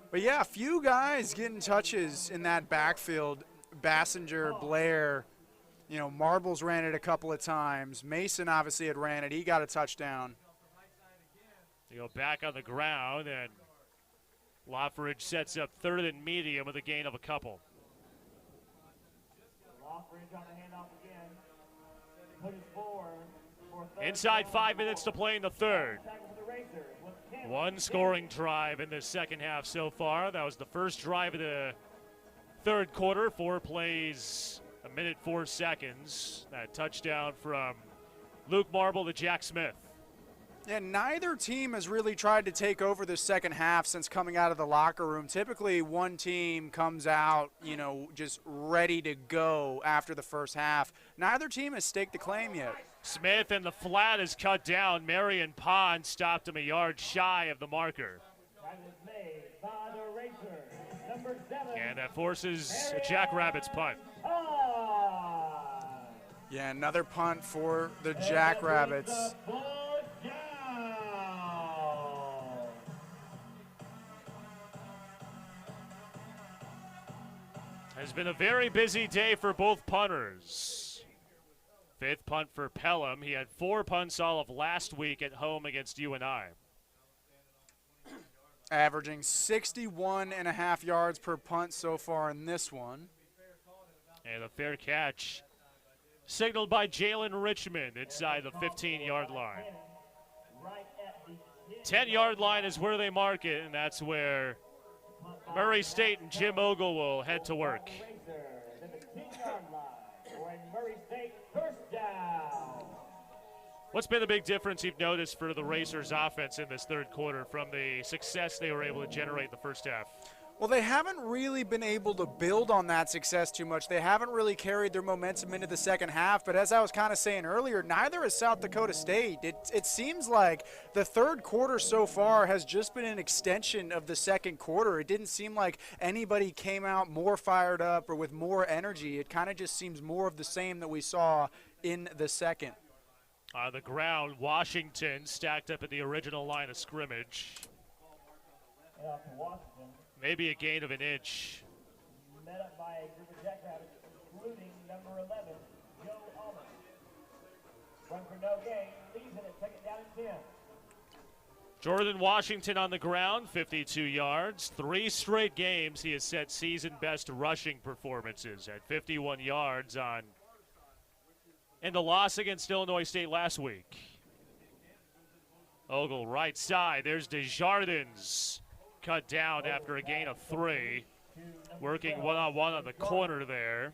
But yeah, a few guys getting touches in that backfield. Bassinger, Blair, you know, Marbles ran it a couple of times. Mason obviously had ran it. He got a touchdown. They go back on the ground, and Loffridge sets up 3rd and medium with a gain of a couple. Inside 5 minutes to play in the 3rd. One scoring drive in the second half so far. That was the first drive of the 3rd quarter. 4 plays, 1 minute 4 seconds. That touchdown from Luke Marble to Jack Smith. Yeah, neither team has really tried to take over the second half since coming out of the locker room. Typically, one team comes out, you know, just ready to go after the first half. Neither team has staked the claim yet. Smith in the flat is cut down. Marion Pond stopped him a yard shy of the marker. And that forces a Jackrabbits punt. Yeah, another punt for the Jackrabbits. Has been a very busy day for both punters. 5th punt for Pelham. He had 4 punts all of last week at home against UNI. Averaging 61.5 yards per punt so far in this one. And a fair catch signaled by Jalen Richmond inside the 15-yard line. 10-yard line is where they mark it, and that's where Murray State and Jim Ogle will head to work. What's been the big difference you've noticed for the Racers offense in this 3rd quarter from the success they were able to generate in the first half? Well, they haven't really been able to build on that success too much. They haven't really carried their momentum into the second half. But as I was kind of saying earlier, neither is South Dakota State. It seems like the 3rd quarter so far has just been an extension of the 2nd quarter. It didn't seem like anybody came out more fired up or with more energy. It kind of just seems more of the same that we saw in the 2nd. On the ground, Washington stacked up at the original line of scrimmage. Maybe a gain of an inch. Met up by a group of Jackrabbits, including number 11, Joe Allman. Run for no gain, leaves it at 2nd down and 10. Jordan Washington on the ground, 52 yards. 3 straight games he has set season-best rushing performances at 51 yards in the loss against Illinois State last week. Ogle right side, there's Desjardins. Cut down after a gain of 3. Working one-on-one on the corner there.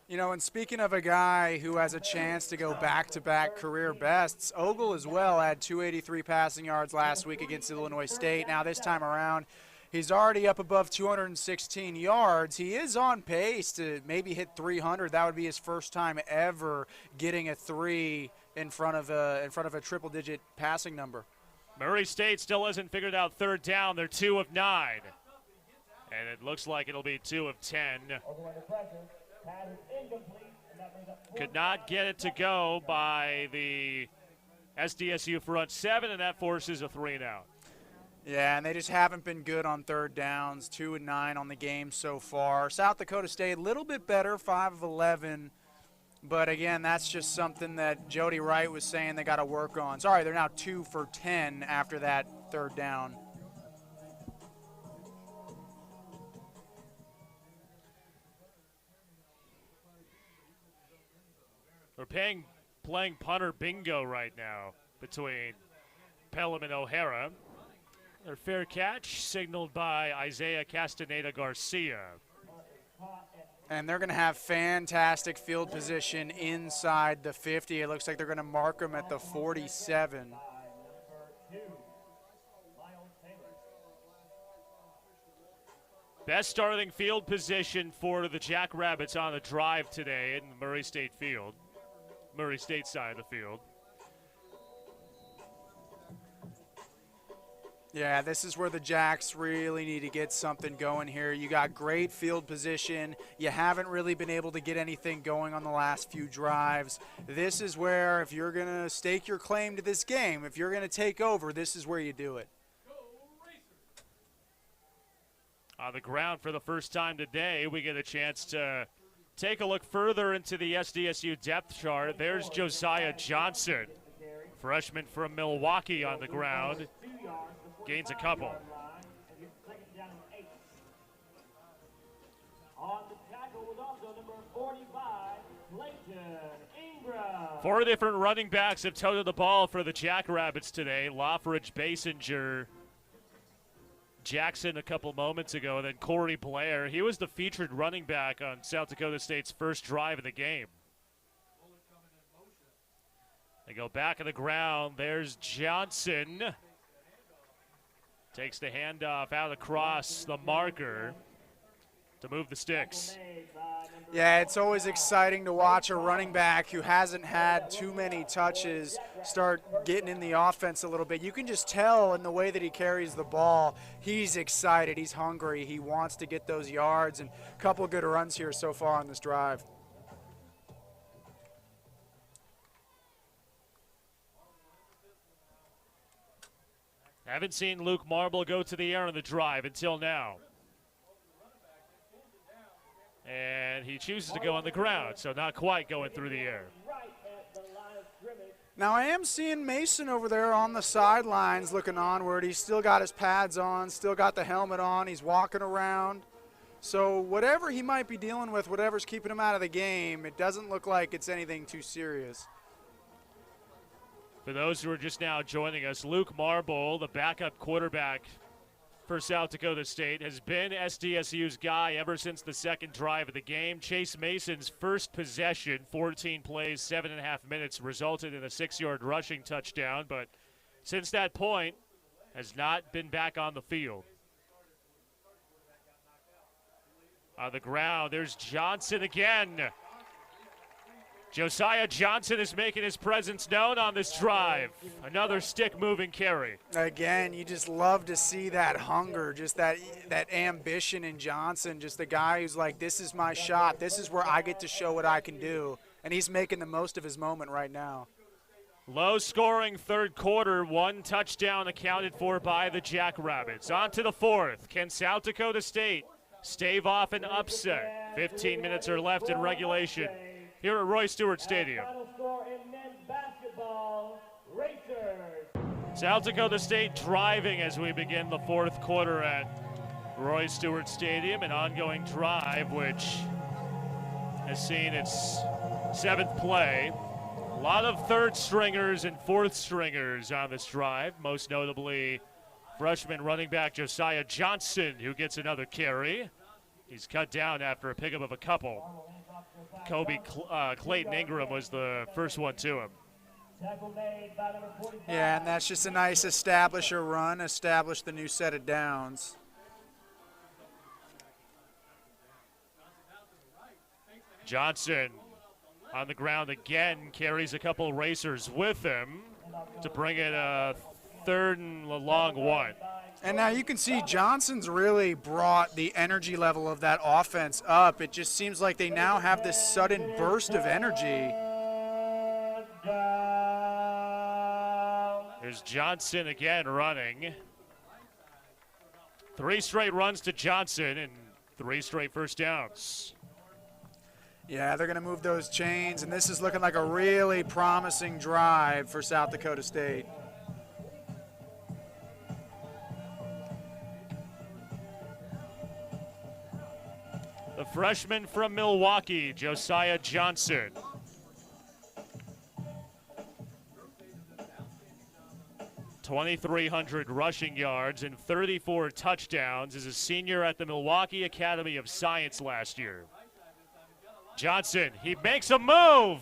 You know, and speaking of a guy who has a chance to go back-to-back career bests, Ogle as well had 283 passing yards last week against Illinois State. Now this time around, he's already up above 216 yards. He is on pace to maybe hit 300. That would be his first time ever getting a 3 in front of a triple-digit passing number. Murray State still hasn't figured out 3rd down. They're 2 of 9. And it looks like it'll be 2 of 10. Could not get it to go by the SDSU front 7, and that forces a 3 and out. Yeah, and they just haven't been good on 3rd downs. 2 and 9 on the game so far. South Dakota State a little bit better, 5 of 11. But again, that's just something that Jody Wright was saying they got to work on. Sorry, they're now 2 for 10 after that 3rd down. We're playing punter bingo right now between Pelham and O'Hara. Their fair catch signaled by Isaiah Castaneda Garcia. And they're going to have fantastic field position inside the 50. It looks like they're going to mark them at the 47. Best starting field position for the Jackrabbits on the drive today in the Murray State field. Murray State side of the field. Yeah, this is where the Jacks really need to get something going here. You got great field position. You haven't really been able to get anything going on the last few drives. This is where, if you're going to stake your claim to this game, if you're going to take over, this is where you do it. On the ground for the first time today, we get a chance to take a look further into the SDSU depth chart. There's Josiah Johnson, freshman from Milwaukee, on the ground. Gains a couple. On the tackle was also number 45, Clayton Ingram. 4 different running backs have toted the ball for the Jackrabbits today. Loffridge, Basinger, Jackson a couple moments ago, and then Corey Blair. He was the featured running back on South Dakota State's first drive of the game. They go back on the ground. There's Johnson. Takes the handoff out across the marker to move the sticks. Yeah, it's always exciting to watch a running back who hasn't had too many touches start getting in the offense a little bit. You can just tell in the way that he carries the ball, he's excited, he's hungry, he wants to get those yards, and a couple good runs here so far on this drive. Haven't seen Luke Marble go to the air on the drive until now. And he chooses to go on the ground, so not quite going through the air. Now I am seeing Mason over there on the sidelines looking onward. He's still got his pads on, still got the helmet on. He's walking around. So whatever he might be dealing with, whatever's keeping him out of the game, it doesn't look like it's anything too serious. For those who are just now joining us, Luke Marble, the backup quarterback for South Dakota State, has been SDSU's guy ever since the second drive of the game. Chase Mason's first possession, 14 plays, 7.5 minutes, resulted in a 6-yard rushing touchdown, but since that point has not been back on the field. On the ground, there's Johnson again. Josiah Johnson is making his presence known on this drive. Another stick-moving carry. Again, you just love to see that hunger, just that ambition in Johnson, just the guy who's like, this is my shot. This is where I get to show what I can do. And he's making the most of his moment right now. Low-scoring third quarter, 1 touchdown accounted for by the Jackrabbits. On to the fourth. Can South Dakota State stave off an upset? 15 minutes are left in regulation here at Roy Stewart Stadium. South Dakota State driving as we begin the fourth quarter at Roy Stewart Stadium, an ongoing drive which has seen its 7th play. A lot of third stringers and fourth stringers on this drive, most notably freshman running back Josiah Johnson, who gets another carry. He's cut down after a pickup of a couple. Clayton Ingram was the first one to him. Yeah, and that's just a nice establisher run, establish the new set of downs. Johnson on the ground again, carries a couple racers with him to bring it a 3rd and a long 1. And now you can see Johnson's really brought the energy level of that offense up. It just seems like they now have this sudden burst of energy. There's Johnson again running. 3 straight runs to Johnson and 3 straight first downs. Yeah, they're going to move those chains, and this is looking like a really promising drive for South Dakota State. The freshman from Milwaukee, Josiah Johnson. .2,300 rushing yards and 34 touchdowns as a senior at the Milwaukee Academy of Science last year. Johnson, he makes a move,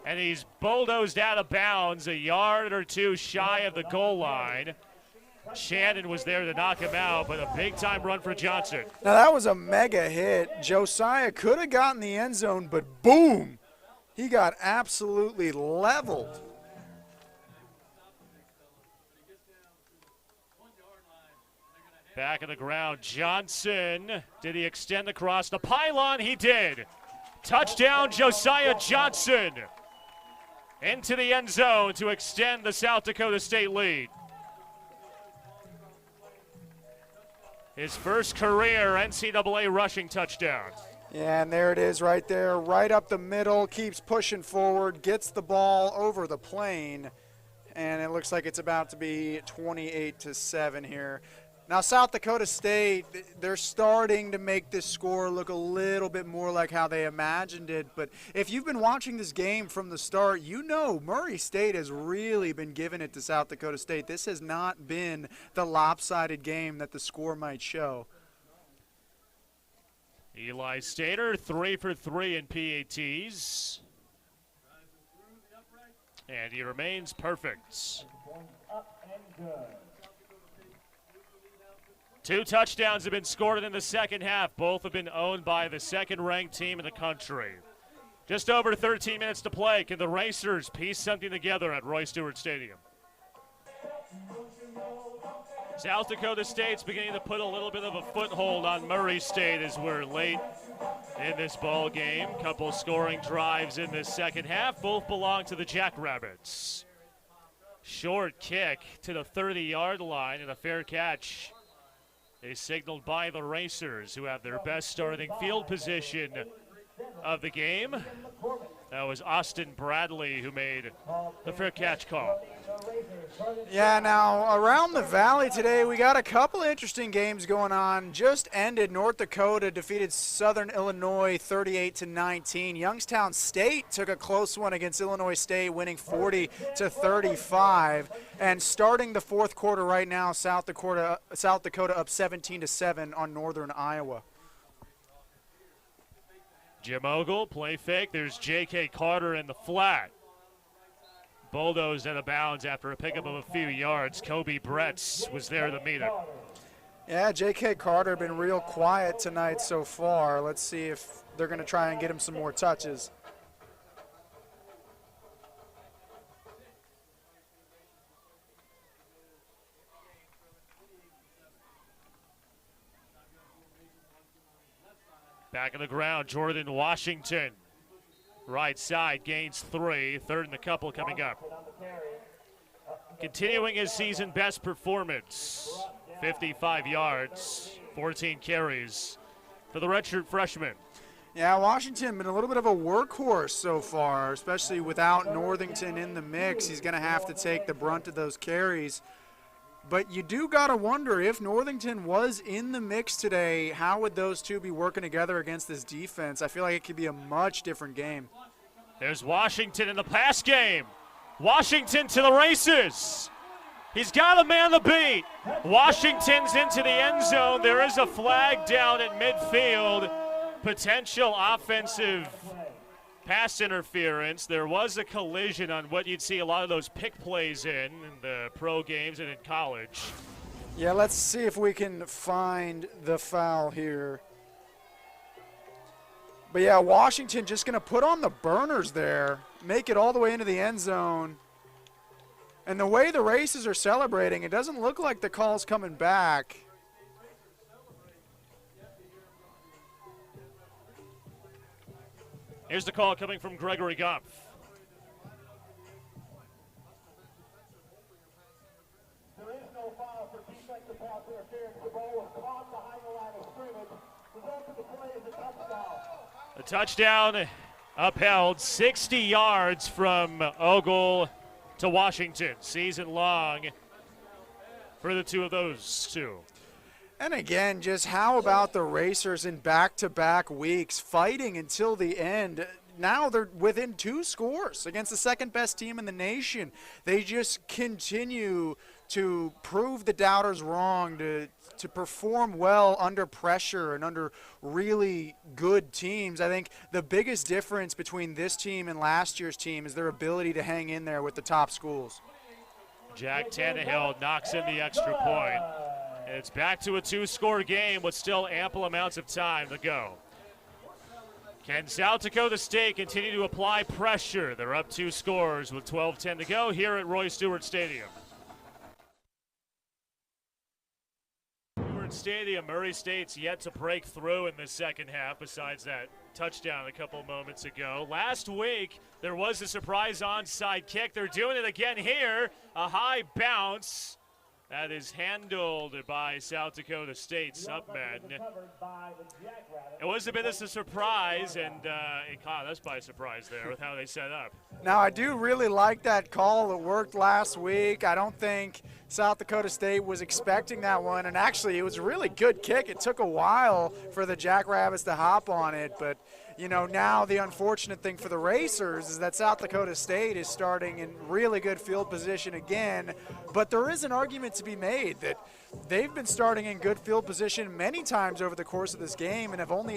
and he's bulldozed out of bounds, a yard or 2 shy of the goal line. Shannon was there to knock him out, but a big-time run for Johnson. Now, that was a mega hit. Josiah could have gotten the end zone, but boom, he got absolutely leveled. Back of the ground, Johnson. Did he extend across the pylon? He did. Touchdown, Josiah Johnson. Into the end zone to extend the South Dakota State lead. His first career NCAA rushing touchdown. Yeah, and there it is right there, right up the middle, keeps pushing forward, gets the ball over the plane, and it looks like it's about to be 28-7 here. Now, South Dakota State, they're starting to make this score look a little bit more like how they imagined it. But if you've been watching this game from the start, you know Murray State has really been giving it to South Dakota State. This has not been the lopsided game that the score might show. Eli Stater, 3 for 3 in PATs. And he remains perfect. Up and good. 2 touchdowns have been scored in the second half. Both have been owned by the second-ranked team in the country. Just over 13 minutes to play. Can the Racers piece something together at Roy Stewart Stadium? South Dakota State's beginning to put a little bit of a foothold on Murray State as we're late in this ball game. Couple scoring drives in this second half. Both belong to the Jackrabbits. Short kick to the 30-yard line and a fair catch is signaled by the Racers, who have their best starting field position of the game. That was Austin Bradley who made the fair catch call. Yeah, now around the Valley today, we got a couple interesting games going on. Just ended, North Dakota defeated Southern Illinois 38-19. Youngstown State took a close one against Illinois State, winning 40-35. And starting the fourth quarter right now, South Dakota up 17-7 on Northern Iowa. Jim Ogle, play fake. There's J.K. Carter in the flat. Bulldozed out of bounds after a pickup of a few yards. Kobe Bretz was there to meet him. Yeah, J.K. Carter been real quiet tonight so far. Let's see if they're going to try and get him some more touches. Back on the ground, Jordan Washington. Right side, gains 3. Third and a couple coming up. Continuing his season best performance. 55 yards, 14 carries for the redshirt freshman. Yeah, Washington been a little bit of a workhorse so far, especially without Northington in the mix. He's going to have to take the brunt of those carries. But you do got to wonder, if Northington was in the mix today, how would those two be working together against this defense? I feel like it could be a much different game. There's Washington in the pass game. Washington to the races. He's got a man the beat. Washington's into the end zone. There is a flag down at midfield. Potential offensive pass interference. There was a collision on what you'd see a lot of those pick plays in the pro games and in college. Yeah, let's see if we can find the foul here. But yeah, Washington just going to put on the burners there, make it all the way into the end zone. And the way the Races are celebrating, it doesn't look like the call's coming back. Here's the call coming from Gregory Gumpf. There is no foul for defensive pass interference. The ball was caught behind the line of scrimmage. Result of the play is a touchdown. A touchdown upheld 60 yards from Ogle to Washington. Season long for the two of those two. And again, just how about the Racers in back-to-back weeks fighting until the end? Now they're within 2 scores against the second-best team in the nation. They just continue to prove the doubters wrong, to perform well under pressure and under really good teams. I think the biggest difference between this team and last year's team is their ability to hang in there with the top schools. Jack Tannehill knocks in the extra point. And it's back to a 2-score game with still ample amounts of time to go. Can South Dakota State continue to apply pressure? They're up 2 scores with 12:10 to go here at Roy Stewart Stadium. Stewart Stadium, Murray State's yet to break through in the second half besides that touchdown a couple moments ago. Last week, there was a surprise onside kick. They're doing it again here. A high bounce that is handled by South Dakota State submen. It was a bit of a surprise, and it caught us by surprise there with how they set up. Now, I do really like that call. It worked last week. I don't think South Dakota State was expecting that one, and actually it was a really good kick. It took a while for the Jackrabbits to hop on it, but you know, now the unfortunate thing for the Racers is that South Dakota State is starting in really good field position again, but there is an argument to be made that they've been starting in good field position many times over the course of this game and have only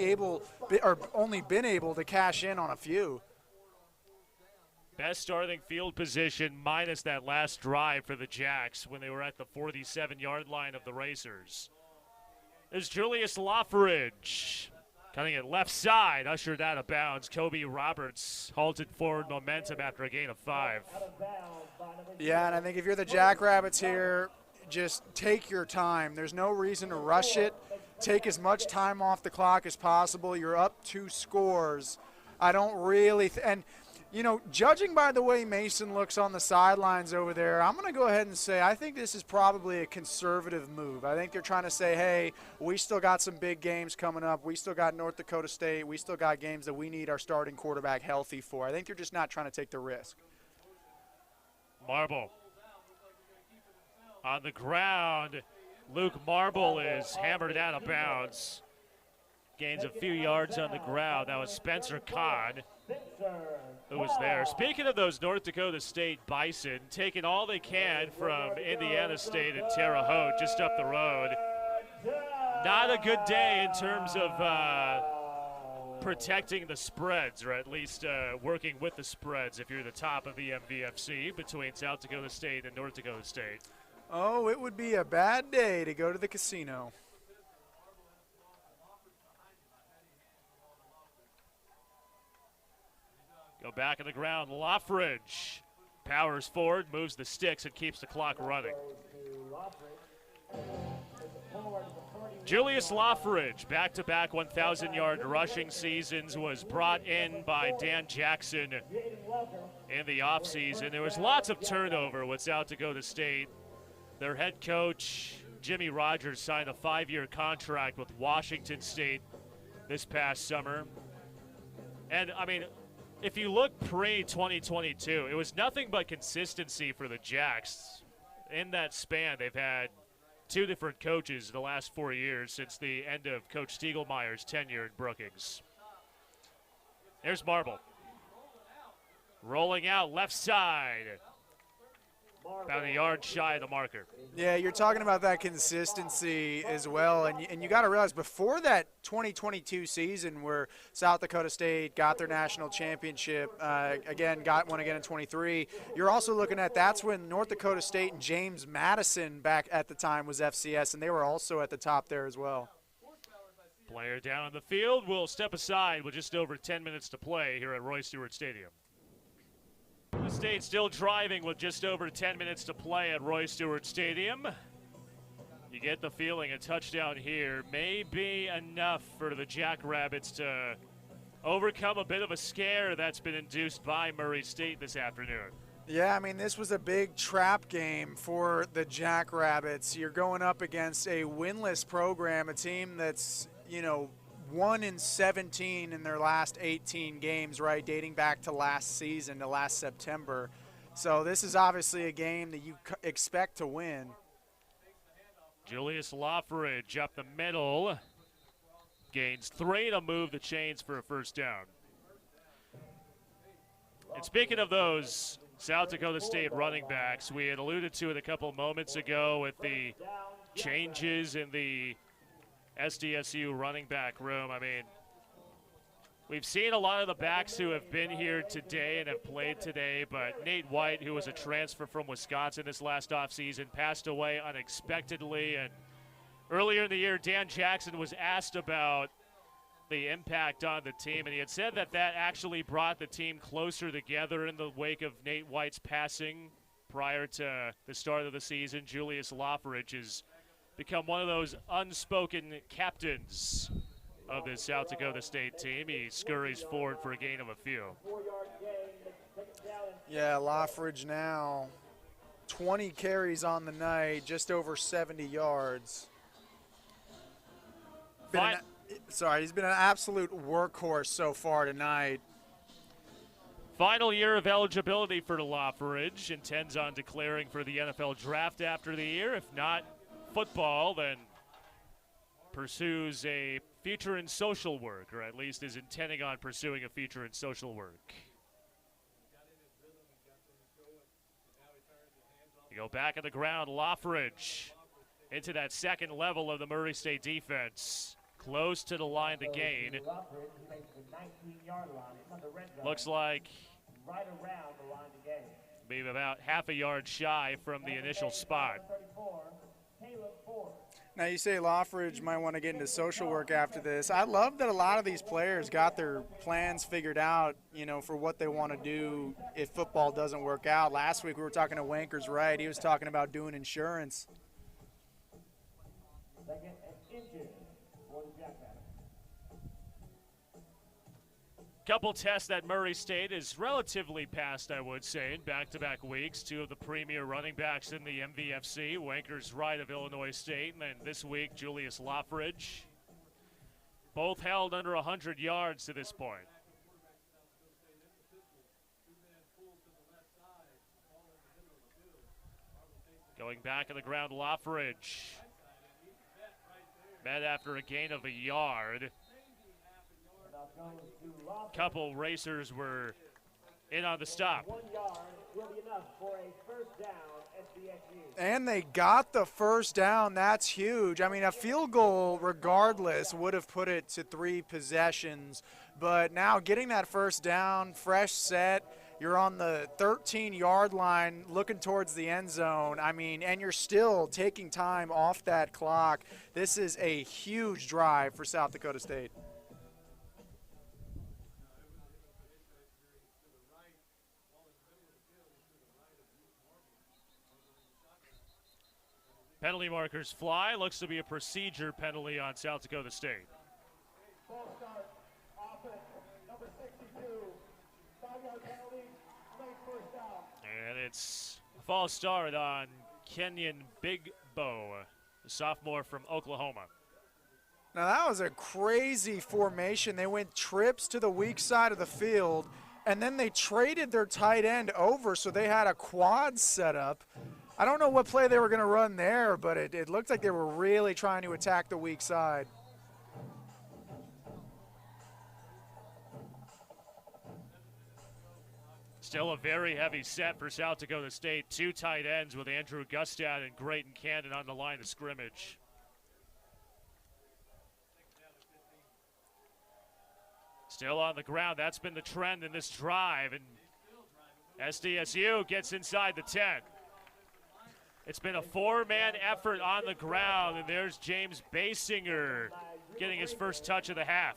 been able to cash in on a few. Best starting field position minus that last drive for the Jacks when they were at the 47-yard line of the Racers. There's Julius Loffridge. Cutting it left side, ushered out of bounds. Kobe Roberts halted forward momentum after a gain of 5. Yeah, and I think if you're the Jackrabbits here, just take your time. There's no reason to rush it. Take as much time off the clock as possible. You're up 2 scores. I don't really and you know, judging by the way Mason looks on the sidelines over there, I'm going to go ahead and say I think this is probably a conservative move. I think they're trying to say, hey, we still got some big games coming up. We still got North Dakota State. We still got games that we need our starting quarterback healthy for. I think they're just not trying to take the risk. Marble on the ground. Luke Marble is hammered out of bounds. Gains a few yards on the ground. That was Spencer Kahn who was there. Speaking of those North Dakota State Bison, taking all they can from Indiana State and Terre Haute just up the road. Not a good day in terms of protecting the spreads, or at least working with the spreads if you're the top of the MVFC between South Dakota State and North Dakota State. Oh, it would be a bad day to go to the casino. Go back on the ground. Loffridge powers forward, moves the sticks, and keeps the clock running. Julius Loffridge, back-to-back 1,000-yard rushing seasons, was brought in by Dan Jackson in the offseason. There was lots of turnover with South Dakota State. Their head coach, Jimmy Rogers, signed a 5-year contract with Washington State this past summer. And, I mean, if you look pre-2022, it was nothing but consistency for the Jacks. In that span, they've had 2 different coaches the last 4 years since the end of Coach Stiegelmeier's tenure in Brookings. There's Marble. Rolling out left side. About a yard shy of the marker. Yeah, you're talking about that consistency as well. And you got to realize before that 2022 season where South Dakota State got their national championship, got one again in 23, you're also looking at that's when North Dakota State and James Madison back at the time was FCS, and they were also at the top there as well. Player down on the field will step aside with just over 10 minutes to play here at Roy Stewart Stadium. The State still driving with just over 10 minutes to play at Roy Stewart Stadium. You get the feeling a touchdown here may be enough for the Jackrabbits to overcome a bit of a scare that's been induced by Murray State this afternoon. Yeah, I mean, this was a big trap game for the Jackrabbits. You're going up against a winless program, a team that's, 1-17 in their last 18 games, right, dating back to last season, to last September. So this is obviously a game that you expect to win. Julius Loffridge up the middle. Gains 3 to move the chains for a first down. And speaking of those South Dakota State running backs, we had alluded to it a couple moments ago with the changes in the SDSU running back room. I mean, we've seen a lot of the backs who have been here today and have played today, but Nate White, who was a transfer from Wisconsin this last offseason, passed away unexpectedly. And earlier in the year, Dan Jackson was asked about the impact on the team, and he had said that actually brought the team closer together in the wake of Nate White's passing prior to the start of the season. Julius Loffridge has become one of those unspoken captains of this South Dakota State team. He scurries forward for a gain of a few. Yeah, Loffridge now 20 carries on the night, just over 70 yards. He's been an absolute workhorse so far tonight. Final year of eligibility for Loffridge. Intends on declaring for the NFL draft after the year. If not football, then pursues a future in social work, or at least is intending on pursuing a future in social work. You go back on the ground, Loffridge into that second level of the Murray State defense. Close to the line to gain. Looks like maybe about half a yard shy from the initial spot. Now you say Loffridge might want to get into social work after this. I love that a lot of these players got their plans figured out, you know, for what they want to do if football doesn't work out. Last week we were talking to Wankers Wright. He was talking about doing insurance. Couple tests that Murray State is relatively passed, I would say, in back-to-back weeks. Two of the premier running backs in the MVFC, Wankers Wright of Illinois State, and then this week, Julius Loffridge. Both held under 100 yards to this point. Going back on the ground, Loffridge. Met after a gain of a yard. Couple racers were in on the stop. 1 yard will be enough for a first down, SDSU. And they got the first down. That's huge. I mean, a field goal, regardless, would have put it to 3 possessions. But now getting that first down, fresh set, you're on the 13-yard line looking towards the end zone. I mean, and you're still taking time off that clock. This is a huge drive for South Dakota State. Penalty markers fly. Looks to be a procedure penalty on South Dakota State. Ball start, offense, number 62, 5-yard penalty, late first down. And it's a false start on Kenyon Bigbo, the sophomore from Oklahoma. Now that was a crazy formation. They went trips to the weak side of the field, and then they traded their tight end over, so they had a quad set up. I don't know what play they were going to run there, but it looked like they were really trying to attack the weak side. Still a very heavy set for South Dakota State. 2 tight ends with Andrew Gustad and Grayton Cannon on the line of scrimmage. Still on the ground. That's been the trend in this drive. And SDSU gets inside the 10. It's been a 4-man effort on the ground, and there's James Basinger getting his first touch of the half.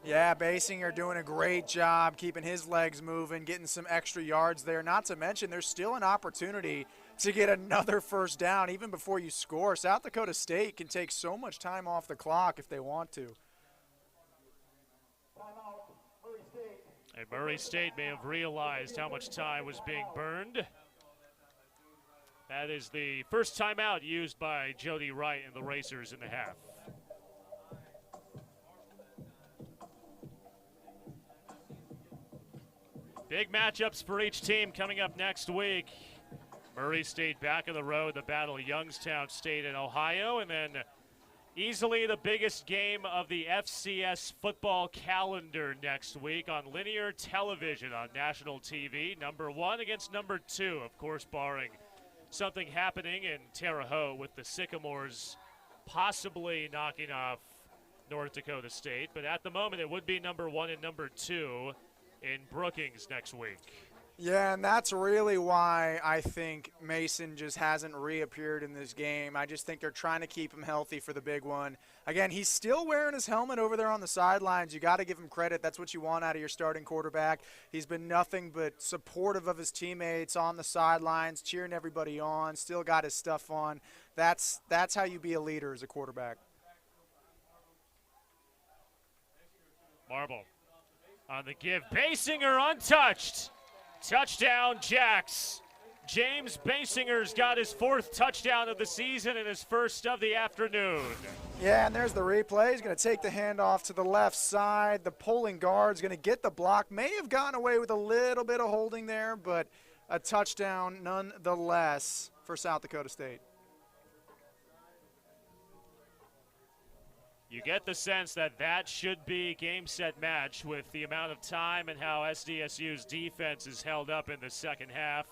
Yeah, Basinger doing a great job keeping his legs moving, getting some extra yards there. Not to mention there's still an opportunity to get another first down even before you score. South Dakota State can take so much time off the clock if they want to. And Murray State may have realized how much time was being burned. That is the first timeout used by Jody Wright and the Racers in the half. Big matchups for each team coming up next week. Murray State back on the road, the battle Youngstown State in Ohio, and then easily the biggest game of the FCS football calendar next week on linear television on national TV. Number 1 against number 2, of course, barring something happening in Terre Haute with the Sycamores possibly knocking off North Dakota State. But at the moment, it would be number 1 and number 2 in Brookings next week. Yeah, and that's really why I think Mason just hasn't reappeared in this game. I just think they're trying to keep him healthy for the big one. Again, he's still wearing his helmet over there on the sidelines. You got to give him credit. That's what you want out of your starting quarterback. He's been nothing but supportive of his teammates on the sidelines, cheering everybody on, still got his stuff on. That's how you be a leader as a quarterback. Marble on the give. Basinger untouched. Touchdown, Jacks. James Basinger's got his 4th touchdown of the season and his 1st of the afternoon. Yeah, and there's the replay. He's going to take the handoff to the left side. The pulling guard's going to get the block. May have gotten away with a little bit of holding there, but a touchdown nonetheless for South Dakota State. You get the sense that that should be game, set, match with the amount of time and how SDSU's defense is held up in the second half.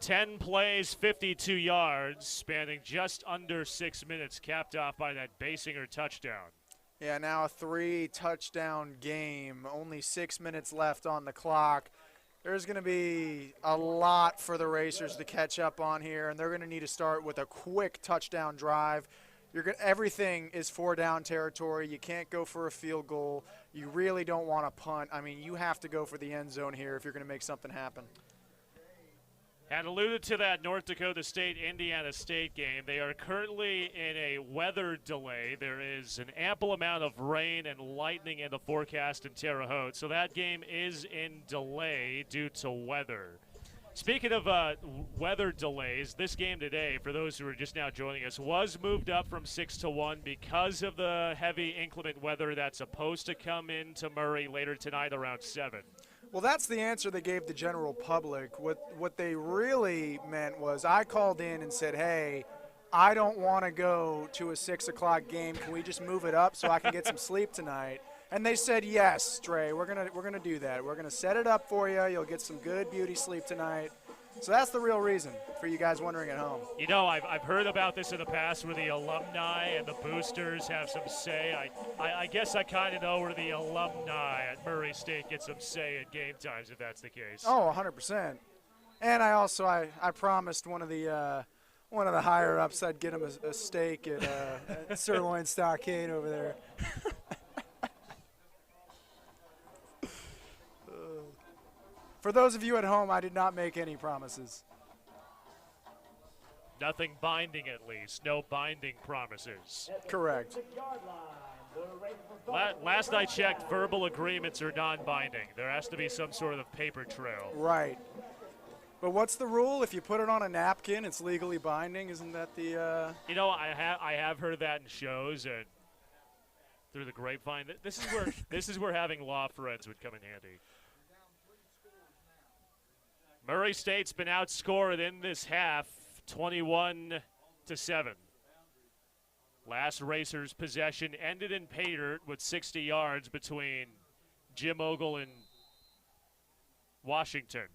10 plays, 52 yards, spanning just under 6 minutes, capped off by that Basinger touchdown. Yeah, now a 3-touchdown game, only 6 minutes left on the clock. There's going to be a lot for the Racers to catch up on here, and they're going to need to start with a quick touchdown drive. Everything is 4-down territory. You can't go for a field goal. You really don't want to punt. I mean, you have to go for the end zone here if you're going to make something happen. Had alluded to that North Dakota State-Indiana State game. They are currently in a weather delay. There is an ample amount of rain and lightning in the forecast in Terre Haute, so that game is in delay due to weather. Speaking of weather delays, this game today, for those who are just now joining us, was moved up from 6 to 1 because of the heavy inclement weather that's supposed to come into Murray later tonight around 7. Well, that's the answer they gave the general public. What they really meant was I called in and said, hey, I don't want to go to a 6 o'clock game. Can we just move it up so I can get some sleep tonight? And they said, yes, Dre, we're gonna do that. We're gonna set it up for you. You'll get some good beauty sleep tonight. So that's the real reason for you guys wondering at home. You know, I've heard about this in the past where the alumni and the boosters have some say. I guess I kind of know where the alumni at Murray State get some say at game times if that's the case. Oh, 100%. And I also I promised one of the higher ups I'd get him a steak at Sirloin Stockade over there. For those of you at home, I did not make any promises. Nothing binding, at least. No binding promises. Correct. Last I checked, verbal agreements are non-binding. There has to be some sort of paper trail. Right. But what's the rule? If you put it on a napkin, it's legally binding. Isn't that the? You know, I have heard that in shows and through the grapevine. This is where having law friends would come in handy. Murray State's been outscored in this half, 21-7. Last Racers' possession ended in pay dirt with 60 yards between Jim Ogle and Washington.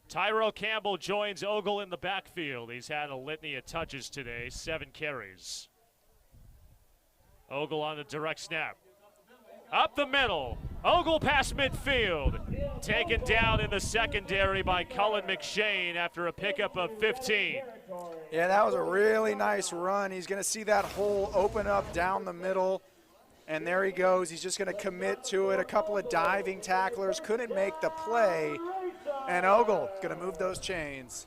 Tyrell Campbell joins Ogle in the backfield. He's had a litany of touches today, 7 carries. Ogle on the direct snap. Up the middle. Ogle past midfield. Taken down in the secondary by Cullen McShane after a pickup of 15. Yeah, that was a really nice run. He's going to see that hole open up down the middle. And there he goes. He's just going to commit to it. A couple of diving tacklers couldn't make the play. And Ogle going to move those chains.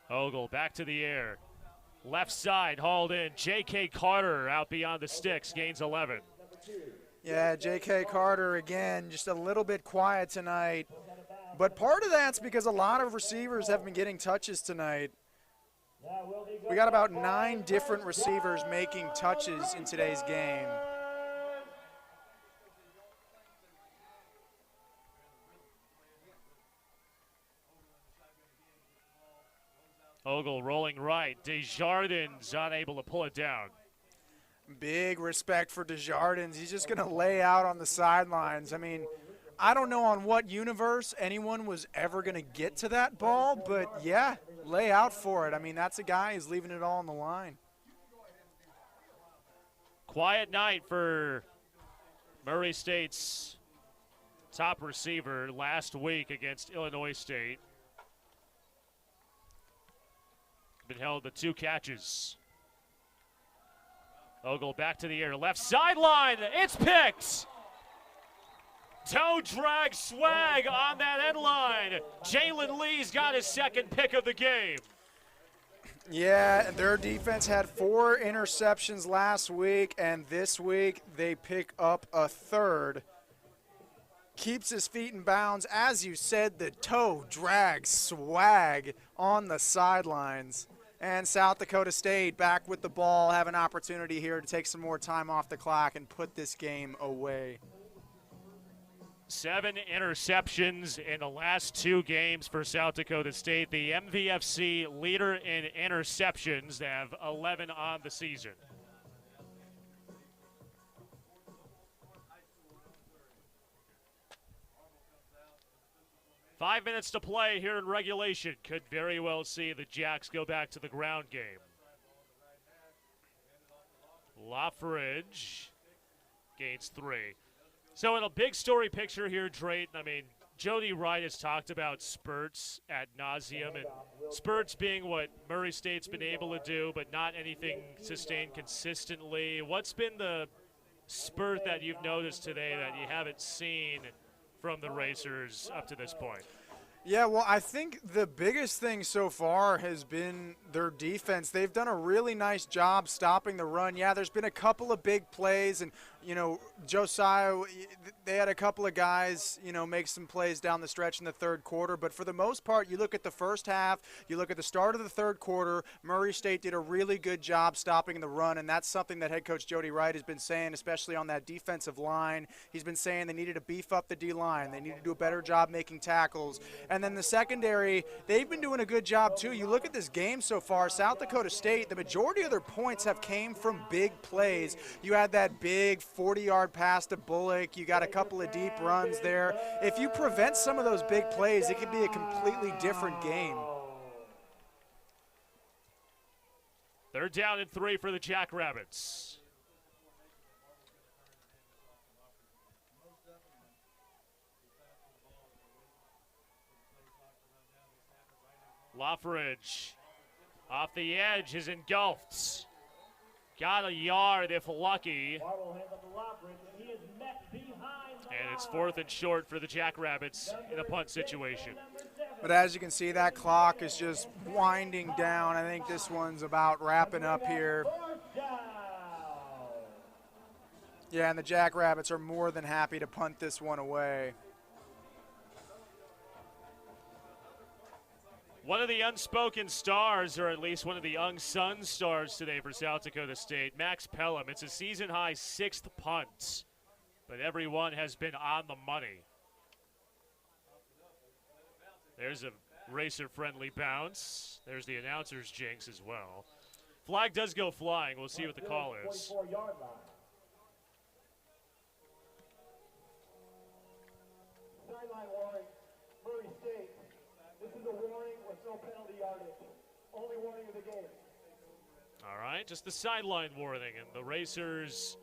Ogle back to the air. Left side hauled in. J.K. Carter out beyond the sticks, gains 11. Yeah, J.K. Carter again, just a little bit quiet tonight. But part of that's because a lot of receivers have been getting touches tonight. We got about 9 different receivers making touches in today's game. Ogle rolling right. Desjardins unable to pull it down. Big respect for Desjardins. He's just going to lay out on the sidelines. I mean, I don't know on what universe anyone was ever going to get to that ball, but yeah, lay out for it. I mean, that's a guy who's leaving it all on the line. Quiet night for Murray State's top receiver last week against Illinois State. Been held to 2 catches. Ogle back to the air, left sideline, it's picked! Toe drag swag on that end line. Jalen Lee's got his second pick of the game. Yeah, and their defense had 4 interceptions last week, and this week they pick up a third. Keeps his feet in bounds. As you said, the toe drag swag on the sidelines. And South Dakota State back with the ball, have an opportunity here to take some more time off the clock and put this game away. 7 interceptions in the last 2 games for South Dakota State. The MVFC leader in interceptions. They have 11 on the season. Five minutes to play here in regulation. Could very well see the Jacks go back to the ground game. Lafridge gains 3. So in a big story picture here, Drayton, I mean, Jody Wright has talked about spurts ad nauseum, and spurts being what Murray State's been able to do, but not anything sustained consistently. What's been the spurt that you've noticed today that you haven't seen from the Racers up to this point? Yeah, well, I think the biggest thing so far has been their defense. They've done a really nice job stopping the run. Yeah, there's been a couple of big plays, and, you know, Josiah, they had a couple of guys, you know, make some plays down the stretch in the third quarter. But for the most part, you look at the first half, you look at the start of the third quarter, Murray State did a really good job stopping the run, and that's something that head coach Jody Wright has been saying, especially on that defensive line. He's been saying they needed to beef up the D-line. They need to do a better job making tackles. And then the secondary, they've been doing a good job too. You look at this game so far, South Dakota State, the majority of their points have came from big plays. You had that big 40-yard pass to Bullock. You got a couple of deep runs there. If you prevent some of those big plays, it could be a completely different game. 3rd down and 3 for the Jackrabbits. Lafridge off the edge is engulfed. Got a yard if lucky. And it's 4th and short for the Jackrabbits in a punt situation. But as you can see, that clock is just winding down. I think this one's about wrapping up here. Yeah, and the Jackrabbits are more than happy to punt this one away. One of the unspoken stars, or at least one of the unsung stars today for South Dakota State, Max Pelham. It's a season-high 6th punt, but everyone has been on the money. There's a racer-friendly bounce. There's the announcer's jinx as well. Flag does go flying. We'll see what the call is. Sideline warning, Murray State. This is a warning with no penalty yardage. Only warning of the game. All right, just the sideline warning, and the Racers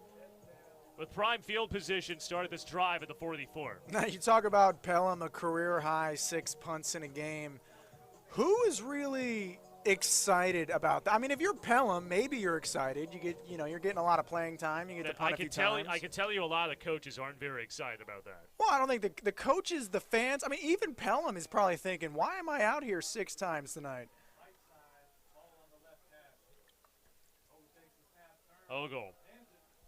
with prime field position started this drive at the 44. Now you talk about Pelham, a career-high 6 punts in a game. Who is really excited about that? I mean, if you're Pelham, maybe you're excited. You're getting a lot of playing time. You get to punt a few times. I can tell you a lot of coaches aren't very excited about that. Well, I don't think the coaches, the fans, I mean, even Pelham is probably thinking, why am I out here 6 times tonight? Ogle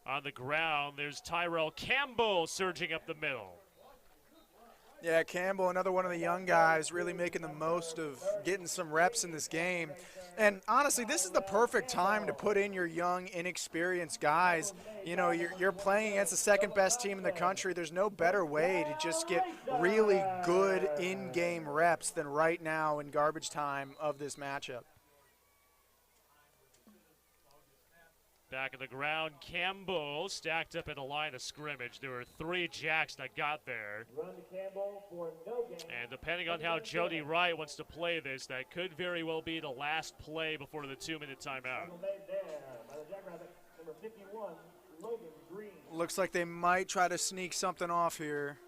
on the ground. There's Tyrell Campbell surging up the middle. Yeah, Campbell, another one of the young guys, really making the most of getting some reps in this game. And honestly, this is the perfect time to put in your young, inexperienced guys. You know, you're playing against the second-best team in the country. There's no better way to just get really good in-game reps than right now in garbage time of this matchup. Back of the ground, Campbell stacked up in a line of scrimmage. There were 3 Jacks that got there. Run to Campbell for no gain. And depending on how Jody Wright wants to play this, that could very well be the last play before the 2-minute timeout. Made there by the Jackrabbit, number 51, Logan Green. Looks like they might try to sneak something off here.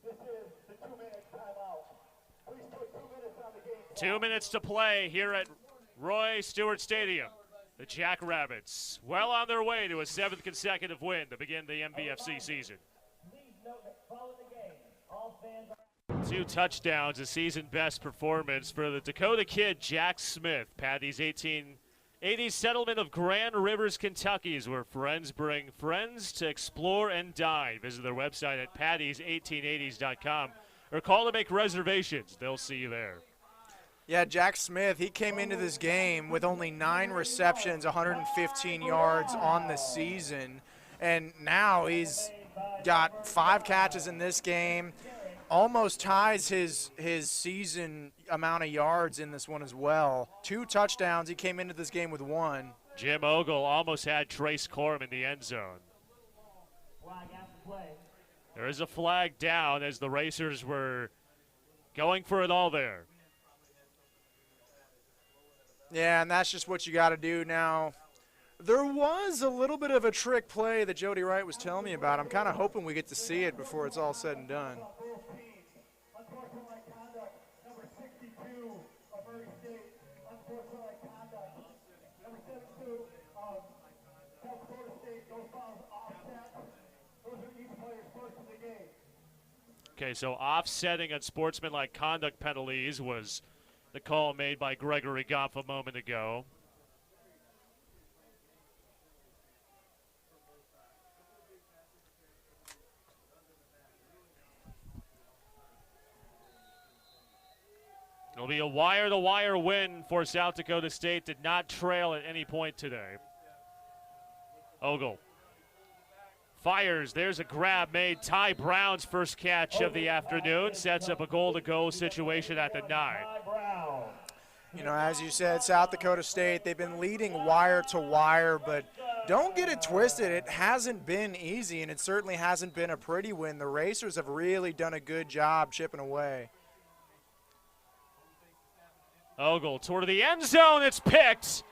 This is the 2-minute timeout. Please put 2 minutes on the game. 2 minutes to play here at Roy Stewart Stadium. The Jackrabbits well on their way to a 7th consecutive win to begin the MVFC season. Please note that following the game, all fans are 2 touchdowns, a season-best performance for the Dakota kid, Jack Smith. Patty's 1880 settlement of Grand Rivers, Kentucky is where friends bring friends to explore and dine. Visit their website at pattys1880s.com or call to make reservations. They'll see you there. Yeah, Jack Smith, he came into this game with only 9 receptions, 115 yards on the season, and now he's got 5 catches in this game, almost ties his season amount of yards in this one as well. 2 touchdowns, he came into this game with 1. Jim Ogle almost had Trace Corum in the end zone. flag after play. There is a flag down as the Racers were going for it all there. Yeah, and that's just what you got to do now. There was a little bit of a trick play that Jody Wright was telling me about. I'm kind of hoping we get to see it before it's all said and done. Unsportsmanlike conduct, number 62 of Murray State. Unsportsmanlike conduct, number 72 of Dakota State. Those fouls offset. Those are each player's first in the game. Okay, so offsetting unsportsmanlike conduct penalties was the call made by Gregory Goff a moment ago. It'll be a wire-to-wire win for South Dakota State. Did not trail at any point today. Ogle fires. There's a grab made. Ty Brown's first catch of the afternoon. Sets up a goal-to-go situation at the 9. You know, as you said, South Dakota State, they've been leading wire to wire, but don't get it twisted. It hasn't been easy, and it certainly hasn't been a pretty win. The Racers have really done a good job chipping away. Ogle toward the end zone. It's picked.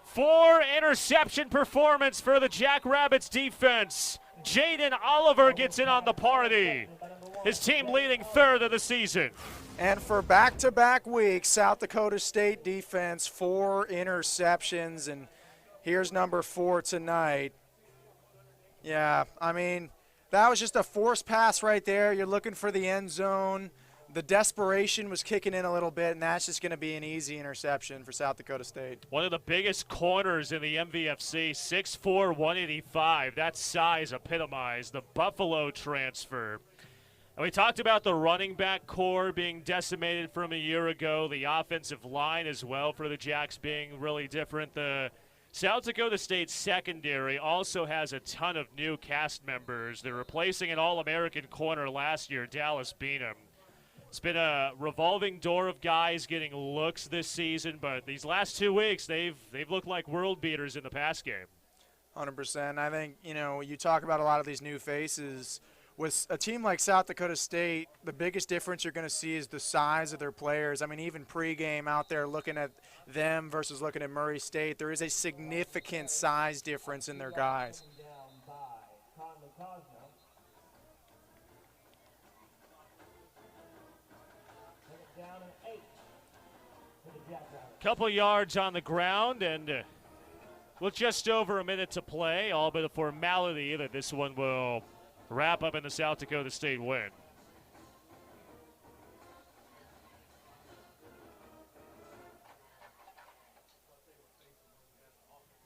4 interception performance for the Jackrabbits defense. Jaden Oliver gets in on the party. His team leading 3rd of the season. And for back-to-back weeks, South Dakota State defense, 4 interceptions, and here's number 4 tonight. Yeah, I mean, that was just a forced pass right there. You're looking for the end zone. The desperation was kicking in a little bit, and that's just going to be an easy interception for South Dakota State. One of the biggest corners in the MVFC, 6'4", 185. That size epitomized the Buffalo transfer. And we talked about the running back core being decimated from a year ago, the offensive line as well for the Jacks being really different. The South Dakota State secondary also has a ton of new cast members. They're replacing an All-American corner last year, Dallas Beanham. It's been a revolving door of guys getting looks this season, but these last 2 weeks, they've looked like world beaters in the pass game. 100%. I think, you know, you talk about a lot of these new faces. With a team like South Dakota State, the biggest difference you're going to see is the size of their players. I mean, even pregame out there looking at them versus looking at Murray State, there is a significant size difference in their guys. Couple yards on the ground, and with just over a minute to play, all but a formality that this one will wrap up in the South Dakota State win.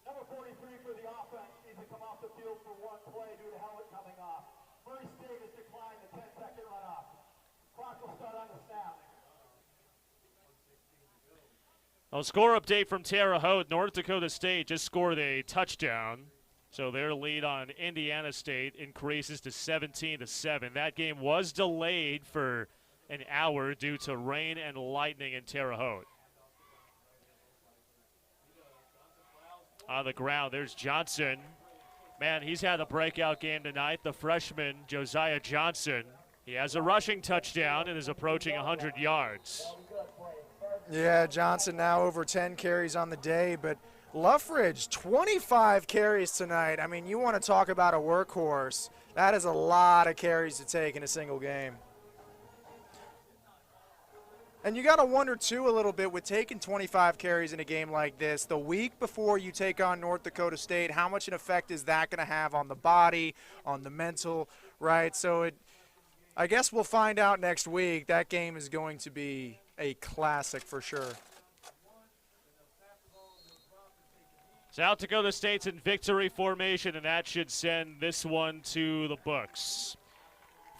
Number 43 for the offense needs to come off the field for one play due to helmet coming off. Murray State has declined the 10-second runoff. Clock will start on the snap. A score update from Terre Haute. North Dakota State just scored a touchdown. So their lead on Indiana State increases to 17-7. That game was delayed for an hour due to rain and lightning in Terre Haute. On the ground, there's Johnson. Man, he's had a breakout game tonight. The freshman, Josiah Johnson. He has a rushing touchdown and is approaching 100 yards. Yeah, Johnson now over 10 carries on the day, but Luffridge, 25 carries tonight. I mean, you want to talk about a workhorse. That is a lot of carries to take in a single game. And you got to wonder, too, a little bit with taking 25 carries in a game like this. The week before you take on North Dakota State, how much an effect is that going to have on the body, on the mental, right? So I guess we'll find out next week. That game is going to be a classic for sure. South Dakota State's in victory formation, and that should send this one to the books.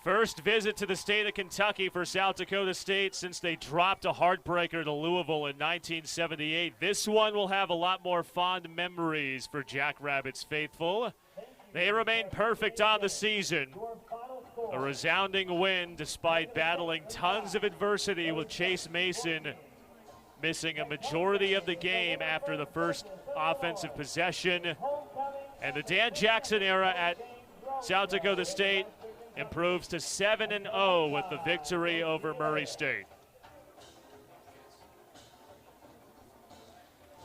First visit to the state of Kentucky for South Dakota State since they dropped a heartbreaker to Louisville in 1978. This one will have a lot more fond memories for Jackrabbits faithful. They remain perfect on the season. A resounding win despite battling tons of adversity, with Chase Mason missing a majority of the game after the first offensive possession. And the Dan Jackson era at South Dakota State improves to 7-0 with the victory over Murray State.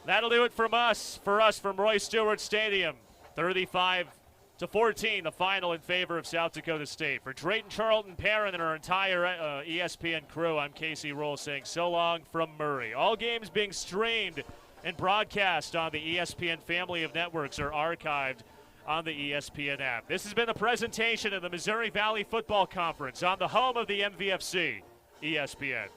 That'll do it from us from Roy Stewart Stadium. 35-14, the final in favor of South Dakota State. For Drayton, Charlton, Perrin, and our entire ESPN crew, I'm Casey Roll saying so long from Murray. All games being streamed and broadcast on the ESPN family of networks are archived on the ESPN app. This has been a presentation of the Missouri Valley Football Conference on the home of the MVFC, ESPN.